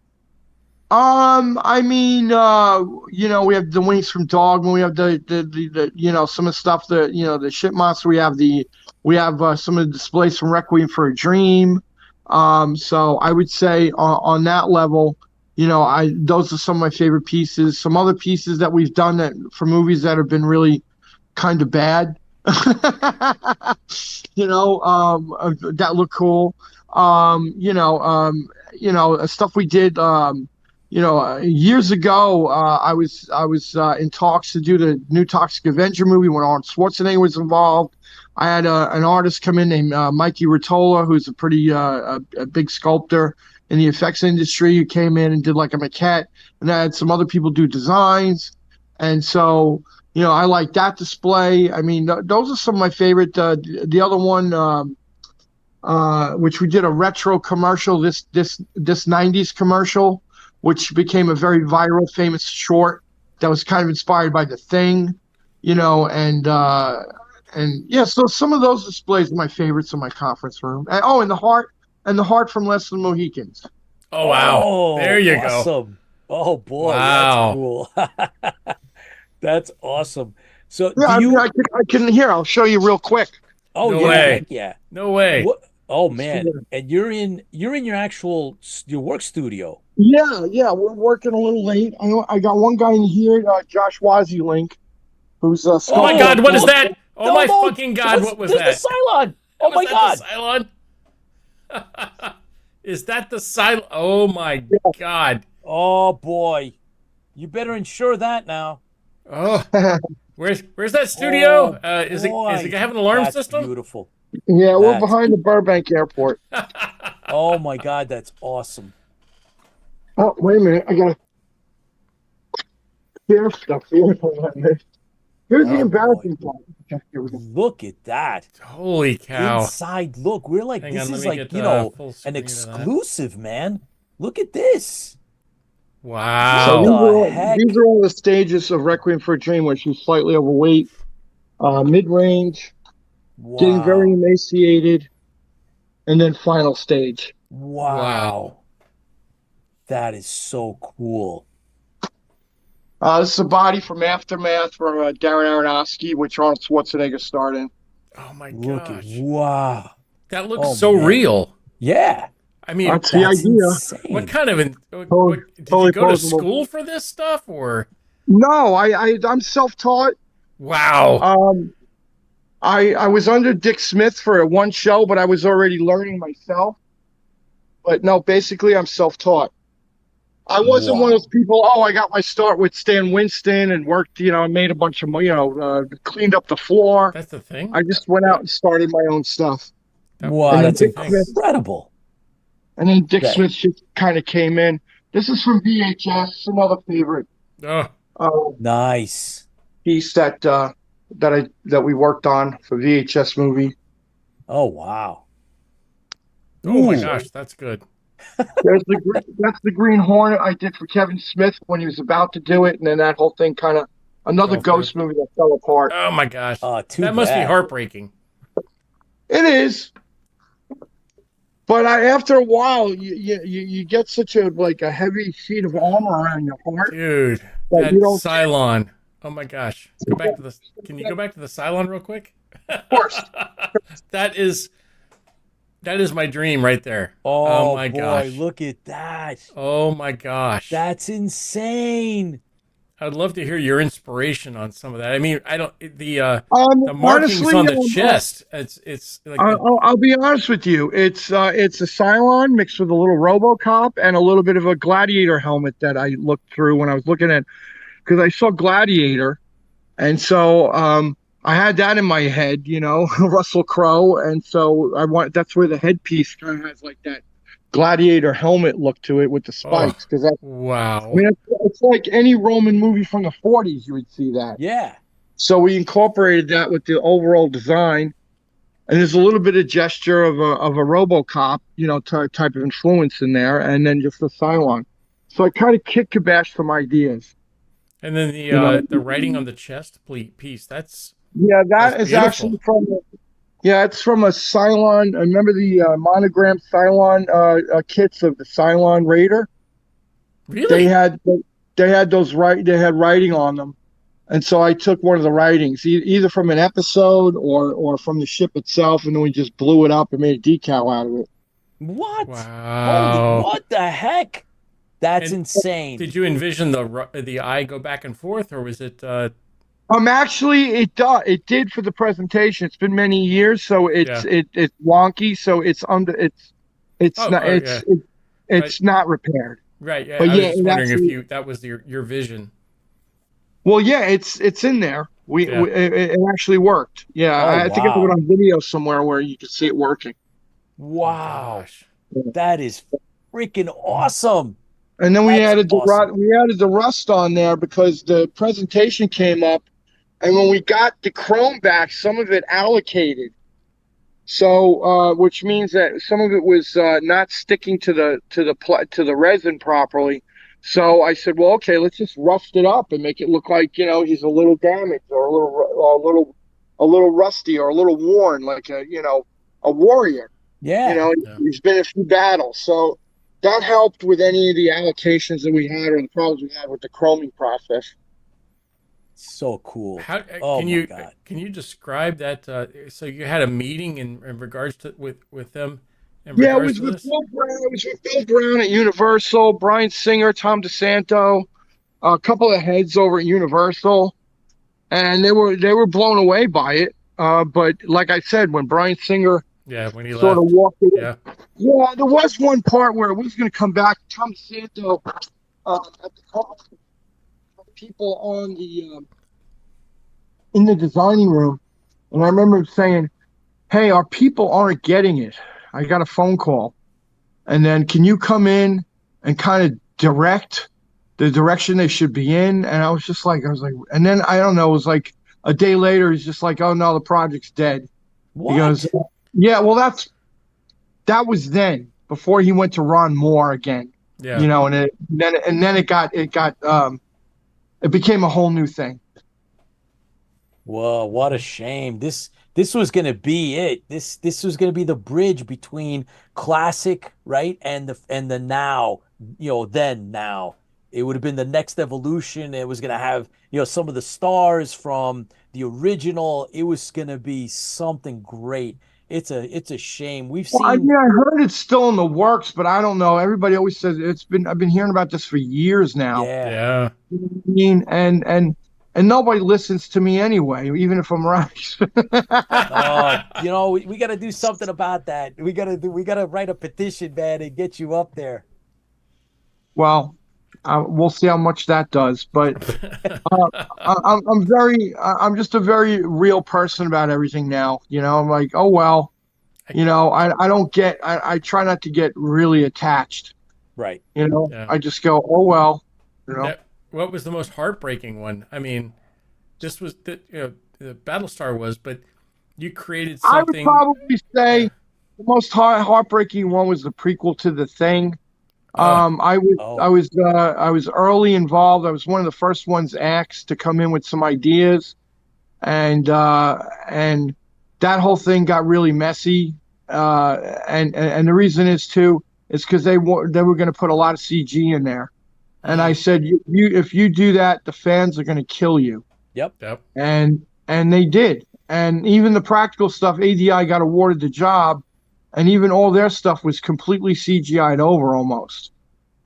We have the wings from Dogma, we have the some of the stuff that the ship monster, we have some of the displays from Requiem for a Dream. So I would say on that level, those are some of my favorite pieces. Some other pieces that we've done for movies that have been really kind of bad, that look cool. Stuff we did, years ago. I was in talks to do the new Toxic Avenger movie when Arnold Schwarzenegger was involved. I had an artist come in named Mikey Rottola, who's a pretty a big sculptor in the effects industry, who came in and did like a maquette, and I had some other people do designs. And so, I like that display. I mean, those are some of my favorite. The other one, which we did a retro commercial, this 90s commercial, which became a very viral, famous short that was kind of inspired by The Thing, so some of those displays are my favorites in my conference room. And the heart from Less Than Mohicans. Oh, wow. There you awesome. go. Oh, boy. Wow. That's cool. That's awesome. So yeah, I can hear. I'll show you real quick. Oh, no yeah. way. Heck yeah. No way. What? Oh, man. And you're in your work studio. Yeah. We're working a little late. I got one guy in here, Josh Wazulink, who's oh my God, what is that? Oh my fucking God, what was that? There's the CYLON. Oh my God. The CYLON? Is that the CYLON? Oh my God. Oh boy. You better insure that now. Oh. Where's that studio? Is it having an alarm system? Beautiful. Yeah, we're behind the Burbank Airport. Oh my God, that's awesome. Oh, wait a minute. I gotta share stuff here. Here's the embarrassing part. Okay, here we go. Look at that. Holy cow. Inside look. We're like, Hang this on, is let me like, get an exclusive, man. Look at this. Wow. So these are all the stages of Requiem for a Dream, where she's slightly overweight, mid-range, getting very emaciated, and then final stage. Wow. That is so cool. This is a body from Aftermath from Darren Aronofsky, which Arnold Schwarzenegger starred in. Oh my gosh. Wow. That looks so real. Yeah. I mean, that's the idea. Insane. What kind of did you go to school for this stuff, or? No, I'm self-taught. Wow. I was under Dick Smith for one show, but I was already learning myself. But no, basically I'm self-taught. I wasn't one of those people. Oh, I got my start with Stan Winston and worked. I made a bunch of, cleaned up the floor. That's the thing. I just went out and started my own stuff. Wow, And that's then Dick Smith- incredible. And then Dick Smith just kind of came in. This is from VHS, another favorite Oh, Nice. piece that we worked on for VHS movie. Oh, wow. oh my Ooh. gosh, that's good. That's the Green Hornet I did for Kevin Smith when he was about to do it, and then that whole thing kind of another Fell ghost movie that fell apart. Oh my gosh, Too that must be bad. heartbreaking. It is, but after a while, you get such a heavy sheet of armor around your heart. Dude, But that you don't- Cylon. Oh my gosh. Can you go back to the Cylon real quick? Of course. That is my dream right there. Oh, my boy, gosh. look at that. Oh my gosh. That's insane. I'd love to hear your inspiration on some of that. I mean, I don't the markings honestly, on the chest. It's like I'll be honest with you. It's a Cylon mixed with a little RoboCop and a little bit of a Gladiator helmet that I looked through when I was looking at, because I saw Gladiator, and so I had that in my head, Russell Crowe, and so that's where the headpiece kind of has like that Gladiator helmet look to it with the spikes, because wow. I mean, it's like any Roman movie from the 40s, you would see that. Yeah. So we incorporated that with the overall design, and there's a little bit of gesture of a RoboCop, type of influence in there, and then just the Cylon. So I kind of kicked Kabash some ideas. And then the writing on the chest piece. That's That's beautiful. actually it's from a Cylon. Remember the monogram Cylon kits of the Cylon Raider? really They had those They had writing on them, and so I took one of the writings, either from an episode or from the ship itself, and then we just blew it up and made a decal out of it. What? wow. Holy, what the heck? That's And insane. Did you envision the eye go back and forth, or was it? Actually, it did for the presentation. It's been many years, so it's wonky. So it's not repaired. Right. Yeah. But I was yeah, just it wondering actually- if that was your vision. Well, yeah, it's in there. It actually worked. Yeah, Oh, I think I have wow. it on video somewhere where you can see it working. Wow. Gosh. That is freaking awesome. And then we That's added awesome. we added the rust on there because the presentation came up, and when we got the chrome back, some of it allocated. So, which means that some of it was not sticking to the resin properly. So I said, well, okay, let's just rust it up and make it look like he's a little damaged or a little rusty or a little worn, like a warrior. Yeah. He's been in a few battles. So that helped with any of the allocations that we had or the problems we had with the chroming process. So cool. How Oh can my you God. can you describe that? So you had a meeting in regards to with them. Yeah, it was with Bill Brown. It was with Bill Brown at Universal, Brian Singer, Tom DeSanto, a couple of heads over at Universal, and they were blown away by it. But like I said, when Brian Singer when he sort left. of walked away, Yeah. yeah, there was one part where it was going to come back. Tom DeSanto at the call, people on the in the designing room, and I remember him saying, "Hey, our people aren't getting it. I got a phone call, and then can you come in and kind of direct the direction they should be in?" And I was like, and then I don't know, it was like a day later, he's just like, "Oh no, the project's dead." What? He goes, "Yeah, well, that was then before he went to Ron Moore again." Yeah. And then it became a whole new thing. Whoa, what a shame. This was going to be it. This was going to be the bridge between classic, right? And the now, then now. It would have been the next evolution. It was going to have, some of the stars from the original. It was going to be something great. It's a shame. We've seen. Well, I heard it's still in the works, but I don't know. Everybody always says I've been hearing about this for years now. Yeah. You know what I mean, and nobody listens to me anyway, even if I'm right. We got to do something about that. We got to write a petition, man, and get you up there. Well, We'll see how much that does. But I'm just a very real person about everything now. I'm like, oh well, I try not to get really attached. Right. Yeah. I just go, oh well. What was the most heartbreaking one? I mean, this was the Battlestar was, but you created something. I would probably say the most heartbreaking one was the prequel to The Thing. I was early involved. I was one of the first ones asked to come in with some ideas, and that whole thing got really messy. And the reason is because they were going to put a lot of CG in there, and I said, if you do that, the fans are going to kill you. Yep. And they did. And even the practical stuff, ADI got awarded the job, and even all their stuff was completely CGI'd over almost.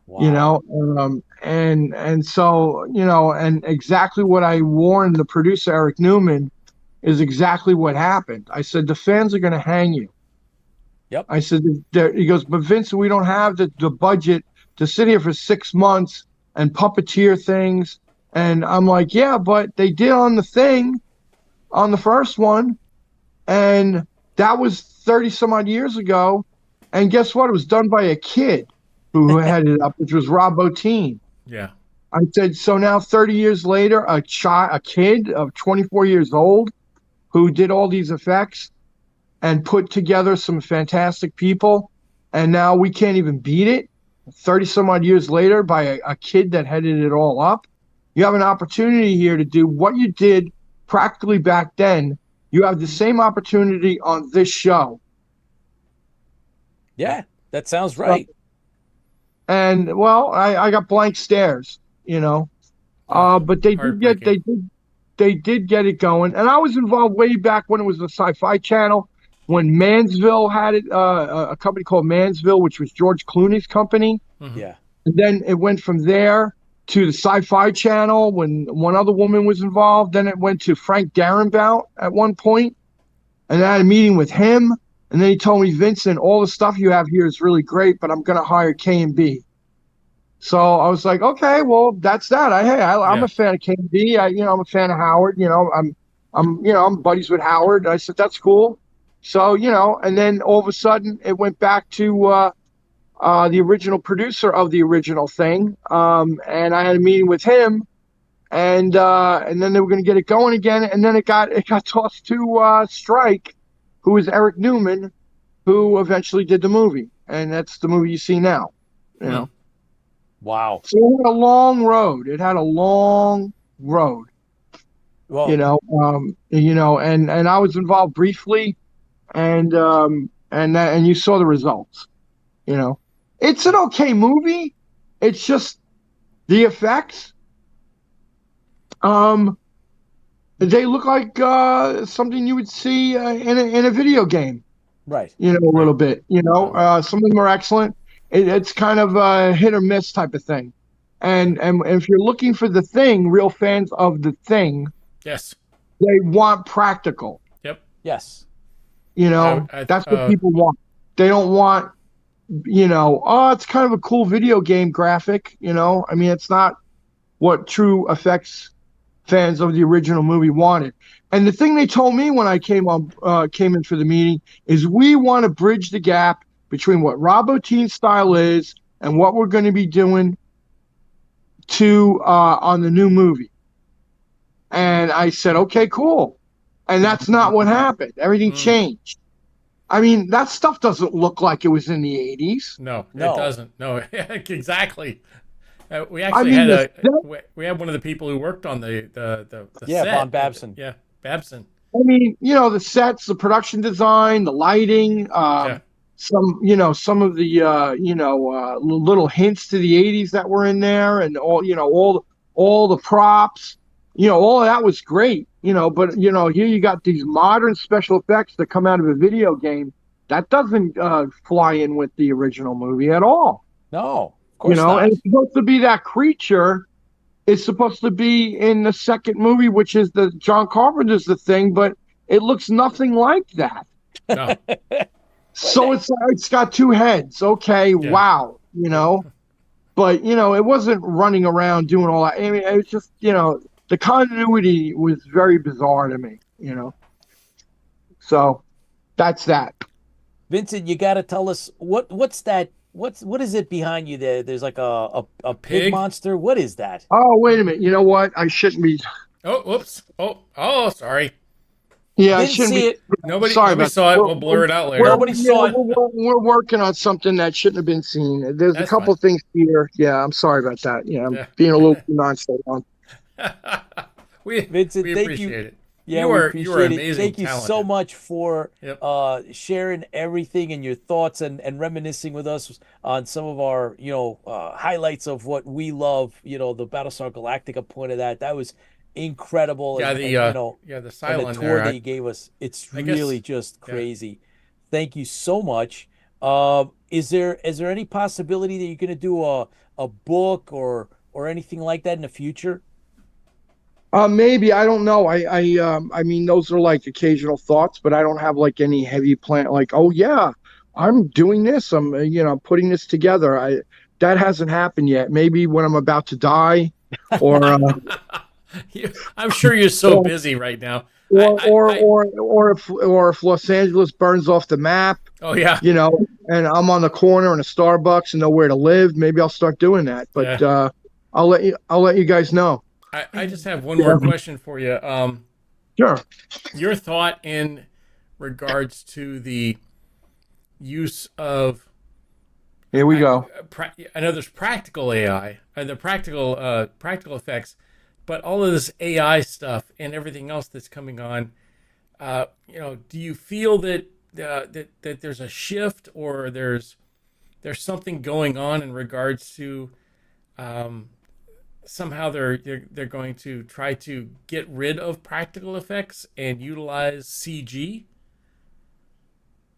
Wow. And so, and exactly what I warned the producer, Eric Newman, is exactly what happened. I said, the fans are going to hang you. Yep. I said, he goes, but Vincent, we don't have the budget to sit here for 6 months and puppeteer things. And I'm like, yeah, but they did on The Thing, on the first one, and that was 30 some odd years ago. And guess what? It was done by a kid who headed it up, which was Rob Bottin. Yeah. I said, so now 30 years later, a kid of 24 years old who did all these effects and put together some fantastic people, and now we can't even beat it 30 some odd years later by a kid that headed it all up. You have an opportunity here to do what you did practically back then. You have the same opportunity on this show. Yeah, that sounds right. And well, I got blank stares, but they did get it going. And I was involved way back when it was the Sci-Fi Channel, when Mansville had it, a company called Mansville, which was George Clooney's company. Mm-hmm. Yeah. And then it went from there to the Sci-Fi Channel when one other woman was involved. Then it went to Frank Darabont at one point, and I had a meeting with him. And then he told me, Vincent, all the stuff you have here is really great, but I'm going to hire K&B. So I was like, okay, well, that's that. I'm a fan of K&B. I'm a fan of Howard. I'm buddies with Howard. I said, that's cool. So, and then all of a sudden it went back to the original producer of the original thing. And I had a meeting with him, and then they were going to get it going again. And then it got tossed to Strike, who was Eric Newman, who eventually did the movie. And that's the movie you see now, Wow. So it had a long road. Well, and I was involved briefly, and you saw the results. It's an okay movie. It's just the effects. They look like something you would see in a video game. Right. A little bit. Some of them are excellent. It's kind of a hit or miss type of thing. And if you're looking for The Thing, real fans of The Thing, yes, they want practical. Yep. Yes. That's what people want. They don't want, it's kind of a cool video game graphic. It's not what true effects fans of the original movie wanted. And the thing they told me when I came in for the meeting is, we want to bridge the gap between what Rob Bottin's style is and what we're going to be doing on the new movie. And I said, okay, cool. And that's not what happened. Everything changed. That stuff doesn't look like it was in the 80s. No, it doesn't. No, exactly. We actually we had one of the people who worked on the set. Von Babson. Yeah, Babson. The sets, the production design, the lighting, some of the little hints to the 80s that were in there, and all the props, all of that was great. But here you got these modern special effects that come out of a video game that doesn't fly in with the original movie at all. No. Of course not. And it's supposed to be that creature. It's supposed to be in the second movie, which is the John Carpenter's The Thing, but it looks nothing like that. No. So it's got two heads. Okay, yeah. Wow. but it wasn't running around doing all that. I mean, it was just, the continuity was very bizarre to me, So that's that. Vincent, you got to tell us what's that? What is it behind you there? There's like a pig monster. What is that? Oh, wait a minute. You know what? I shouldn't be. Oh, whoops. Oh, sorry. Yeah, I Didn't shouldn't see be. it. Nobody Sorry saw it. We'll blur it out later. Nobody saw it. We're working on something that shouldn't have been seen. There's That's a couple fine. things here. Yeah, I'm sorry about that. Yeah, I'm Yeah. being a little nonchalant. Vincent, we thank appreciate you. it. Yeah, you we are appreciate it. amazing. Thank you so talented. much for Yep. sharing everything and your thoughts and reminiscing with us on some of our highlights of what we love. The Battlestar Galactica point of that. That was incredible. Yeah, and, the and, the and the CYLON tour there. that you gave us. It's I guess- really just yeah. crazy. Thank you so much. Is there any possibility that you're going to do a book or anything like that in the future? Maybe, I don't know. I mean, those are like occasional thoughts, but I don't have like any heavy plan. Like, oh yeah, I'm doing this. I'm putting this together. That hasn't happened yet. Maybe when I'm about to die, or I'm sure you're so busy right now. or if Los Angeles burns off the map, Oh yeah. and I'm on the corner in a Starbucks and nowhere to live, maybe I'll start doing that. But Yeah. I'll let you guys know. I just have one more question for you. Sure. Your thought in regards to the use of. Here we go. I know there's practical AI and the practical effects, but all of this AI stuff and everything else that's coming on. Do you feel that that there's a shift or there's something going on in regards to somehow they're going to try to get rid of practical effects and utilize CG?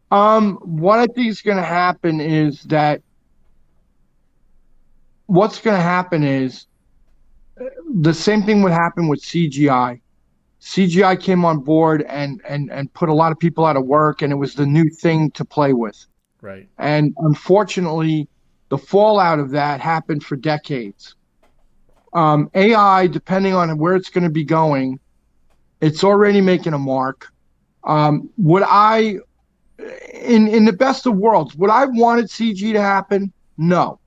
What I think is going to happen is that the same thing would happen with CGI. CGI came on board and put a lot of people out of work, and it was the new thing to play with. Right. And unfortunately, the fallout of that happened for decades. AI, depending on where it's going to be going, it's already making a mark. Would I, in the best of worlds, would I wanted CG to happen? No.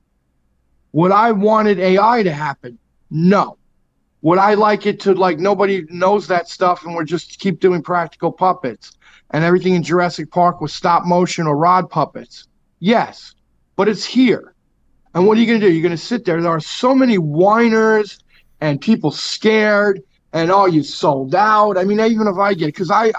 Would I wanted AI to happen? No. Would I like it to, like, nobody knows that stuff and we're just keep doing practical puppets and everything in Jurassic Park was stop motion or rod puppets? Yes, but it's here. And what are you going to do? You're going to sit there. There are so many whiners and people scared and, oh, you sold out. I mean, even if I get it, because I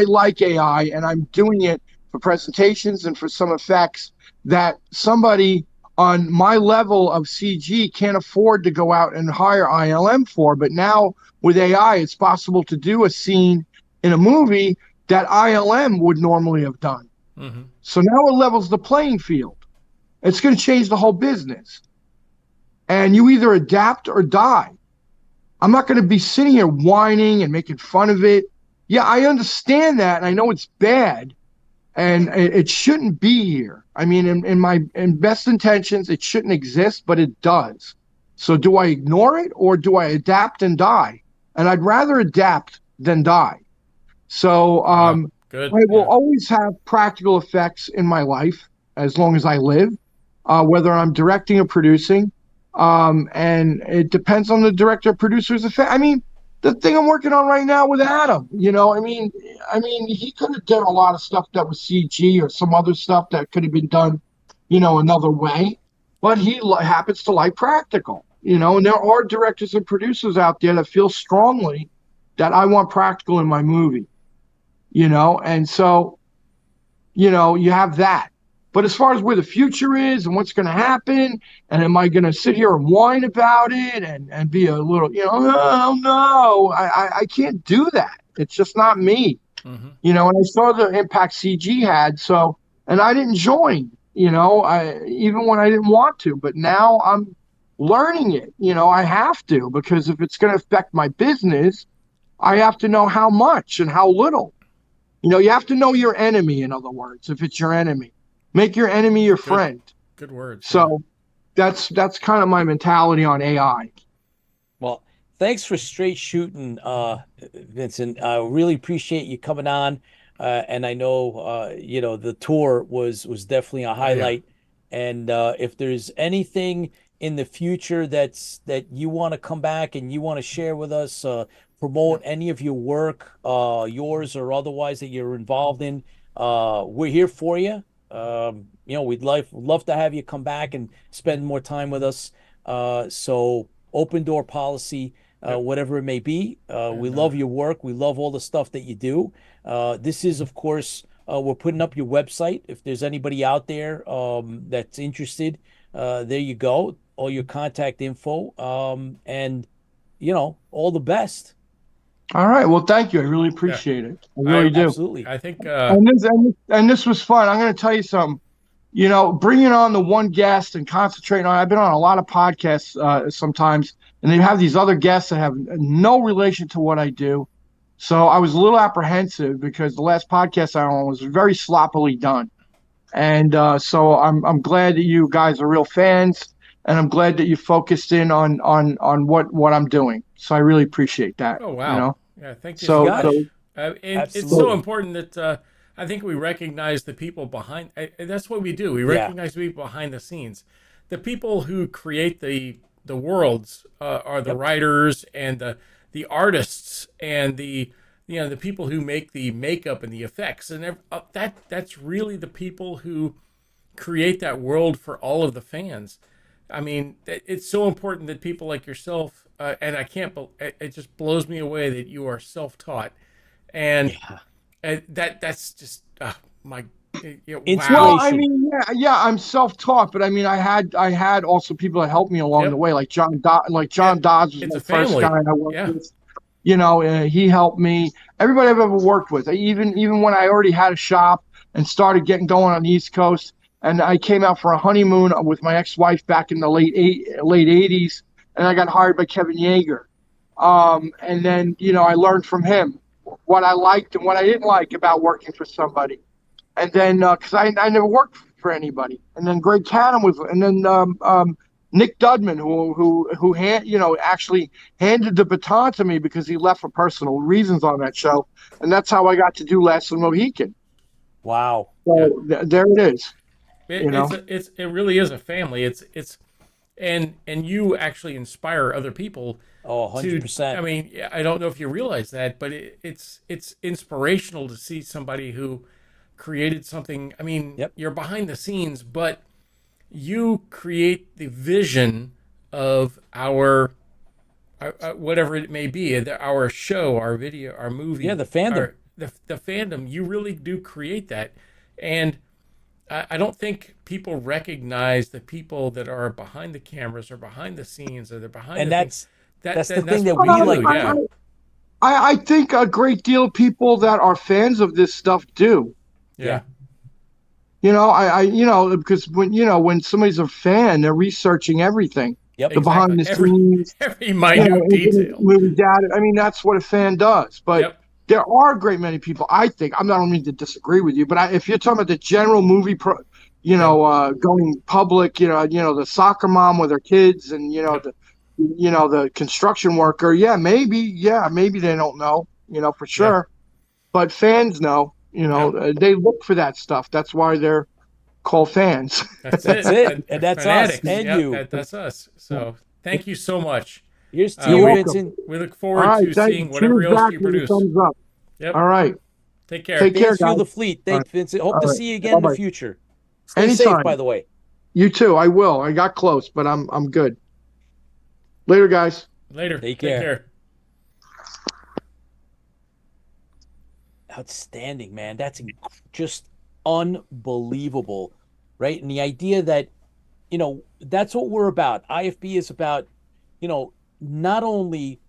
like AI and I'm doing it for presentations and for some effects that somebody on my level of CG can't afford to go out and hire ILM for. But now with AI, it's possible to do a scene in a movie that ILM would normally have done. Mm-hmm. So now it levels the playing field. It's going to change the whole business. And you either adapt or die. I'm not going to be sitting here whining and making fun of it. Yeah, I understand that, and I know it's bad, and it shouldn't be here. I mean, in best intentions, it shouldn't exist, but it does. So do I ignore it, or do I adapt and die? And I'd rather adapt than die. So Good. I will always have practical effects in my life as long as I live. Whether I'm directing or producing, and it depends on the director, producer's effect. I mean, the thing I'm working on right now with Adam, I mean, he could have done a lot of stuff that was CG or some other stuff that could have been done, another way, but he happens to like practical, and there are directors and producers out there that feel strongly that I want practical in my movie, and so, you have that. But as far as where the future is and what's going to happen, and am I going to sit here and whine about it and be a little, oh no, I can't do that. It's just not me, Mm-hmm. and I saw the impact CG had. So, and I didn't join, even when I didn't want to, but now I'm learning it. I have to, because if it's going to affect my business, I have to know how much and how little. You have to know your enemy, in other words, if it's your enemy. Make your enemy your friend. Good words. So, that's kind of my mentality on AI. Well, thanks for straight shooting, Vincent. I really appreciate you coming on. And I know, the tour was definitely a highlight. And if there's anything in the future that you want to come back and you want to share with us, promote any of your work, yours or otherwise that you're involved in, we're here for you. We'd love to have you come back and spend more time with us. So open door policy, whatever it may be. We love your work. We love all the stuff that you do. This is, of course, we're putting up your website. If there's anybody out there that's interested, there you go. All your contact info. And, all the best. All right. Well, thank you. I really appreciate it. I really do. Absolutely. I think and this was fun. I'm going to tell you something. Bringing on the one guest and concentrating on. I've been on a lot of podcasts sometimes, and they have these other guests that have no relation to what I do. So I was a little apprehensive because the last podcast I on was very sloppily done, and so I'm glad that you guys are real fans, and I'm glad that you focused in on what I'm doing. So I really appreciate that. Oh wow! Yeah, thank you. So it's so important that I think we recognize the people behind. That's what we do. We recognize the people behind the scenes. The people who create the worlds are the writers and the artists and the people who make the makeup and the effects, and that's really the people who create that world for all of the fans. I mean, it's so important that people like yourself, and it just blows me away that you are self-taught, and that's just my inspiration. Well, I mean, I'm self-taught, but I mean, I had also people that helped me along the way, like John Dodds was the first guy I worked with. He helped me. Everybody I've ever worked with, even when I already had a shop and started getting going on the East Coast, and I came out for a honeymoon with my ex-wife back in the late 80s, and I got hired by Kevin Yeager. And then, I learned from him what I liked and what I didn't like about working for somebody. And then, because I never worked for anybody. And then Greg Cannon and then Nick Dudman, who actually handed the baton to me because he left for personal reasons on that show. And that's how I got to do Last of the Mohican. Wow. So there it is. It really is a family. And you actually inspire other people. Oh, 100%. I mean, I don't know if you realize that, but it's inspirational to see somebody who created something. I mean, you're behind the scenes, but you create the vision of our whatever it may be, our show, our video, our movie. Yeah, the fandom. The fandom. You really do create that. And I don't think people recognize the people that are behind the cameras or behind the scenes or they're behind and the that's things. the thing that we like. I think a great deal of people that are fans of this stuff do. Yeah. Because when somebody's a fan, they're researching everything. Yep. The behind the scenes, every minute detail. Movie data. I mean, that's what a fan does. But there are a great many people. I think I don't mean to disagree with you, but if you're talking about the general movie, going public, the soccer mom with her kids, and the construction worker. Maybe they don't know, for sure. But fans know. They look for that stuff. That's why they're called fans. That's it. And that's fanatics. Us and you. That's us. So thank you so much. Here's to you, Vincent. We look forward to seeing whatever else you produce. Thumbs up. Yep. All right. Take care. Take care, Feel guys. the fleet. Thanks, Vincent. Hope to see you again in the future. Stay Anytime. safe, by the way. You too. I will. I got close, but I'm good. Later, guys. Later. Take care. Outstanding, man. That's just unbelievable, right? And the idea that, that's what we're about. IFB is about, not only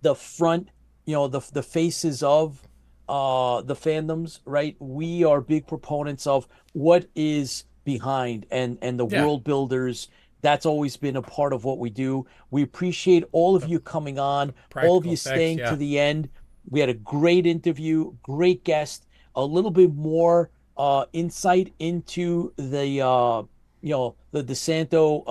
the front, the faces of the fandoms, right? We are big proponents of what is behind and the world builders. That's always been a part of what we do. We appreciate all of you coming on, all of you staying to the end. We had a great interview, great guest, a little bit more insight into the the DeSanto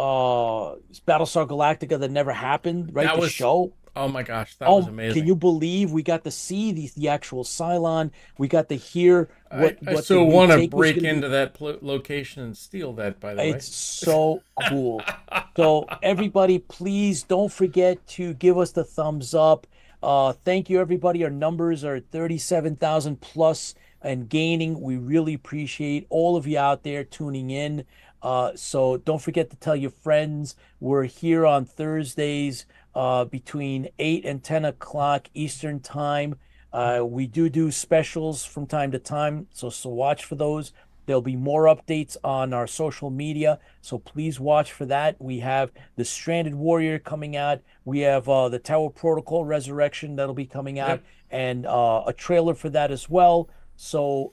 Battlestar Galactica that never happened, right? That The was show. Oh my gosh, that was amazing. Can you believe we got to see the actual Cylon? We got to hear I what so the new want to take was break gonna be. into that location and steal that, by the way. It's so cool. So everybody, please don't forget to give us the thumbs up. Thank you, everybody. Our numbers are 37,000 plus and gaining. We really appreciate all of you out there tuning in. So don't forget to tell your friends. We're here on Thursdays between 8 and 10 o'clock Eastern time. We do specials from time to time, so watch for those. There'll be more updates on our social media, so please watch for that. We have the Stranded Warrior coming out. We have the Tower Protocol Resurrection that'll be coming out, and a trailer for that as well. So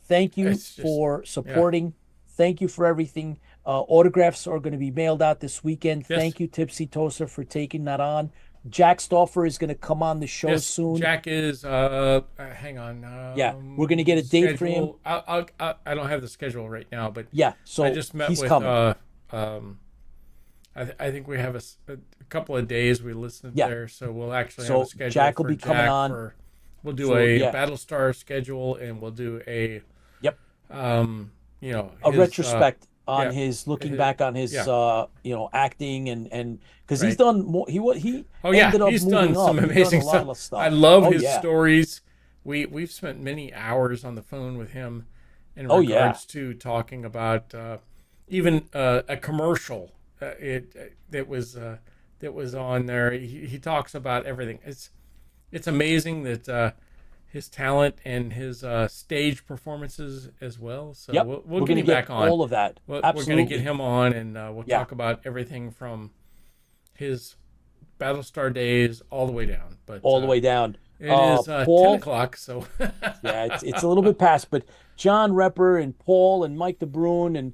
thank you for supporting. Thank you for everything. Autographs are going to be mailed out this weekend. Yes. Thank you, Tipsy Toaster, for taking that on. Jack Stoffer is going to come on the show soon. Jack is hang on. Yeah, we're going to get a date for him. I don't have the schedule right now, but yeah, so I just met he's with coming. I think we have a couple of days we listened there, so we'll actually have a schedule. Jack will be coming on. We'll do a Battlestar schedule, and we'll do a a retrospect on his looking back on his acting and because he's done more. He ended up he's moving done some up. amazing He's done a lot of stuff. I love his stories. We've spent many hours on the phone with him in regards to talking about even a commercial that was on there. He talks about everything. It's amazing that his talent and his stage performances as well. So we'll get him back on. All of that. We're going to get him on, and we'll talk about everything from his Battlestar days all the way down. But all the way down. It is Paul, 10 o'clock, so yeah, it's a little bit past. But John Repper and Paul and Mike DeBrune and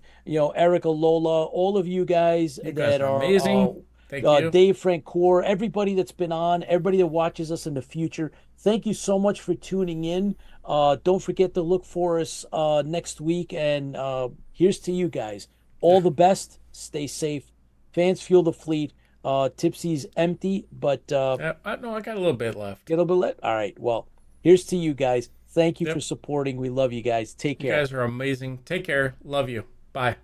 Erica Lola, all of you guys that are amazing. Thank you. Dave Francoeur, everybody that's been on, everybody that watches us in the future. Thank you so much for tuning in. Don't forget to look for us next week. And here's to you guys. All the best. Stay safe. Fans, fuel the fleet. Tipsy's empty, but no, I got a little bit left. Get a little bit left? All right. Well, here's to you guys. Thank you for supporting. We love you guys. Take care. You guys are amazing. Take care. Love you. Bye.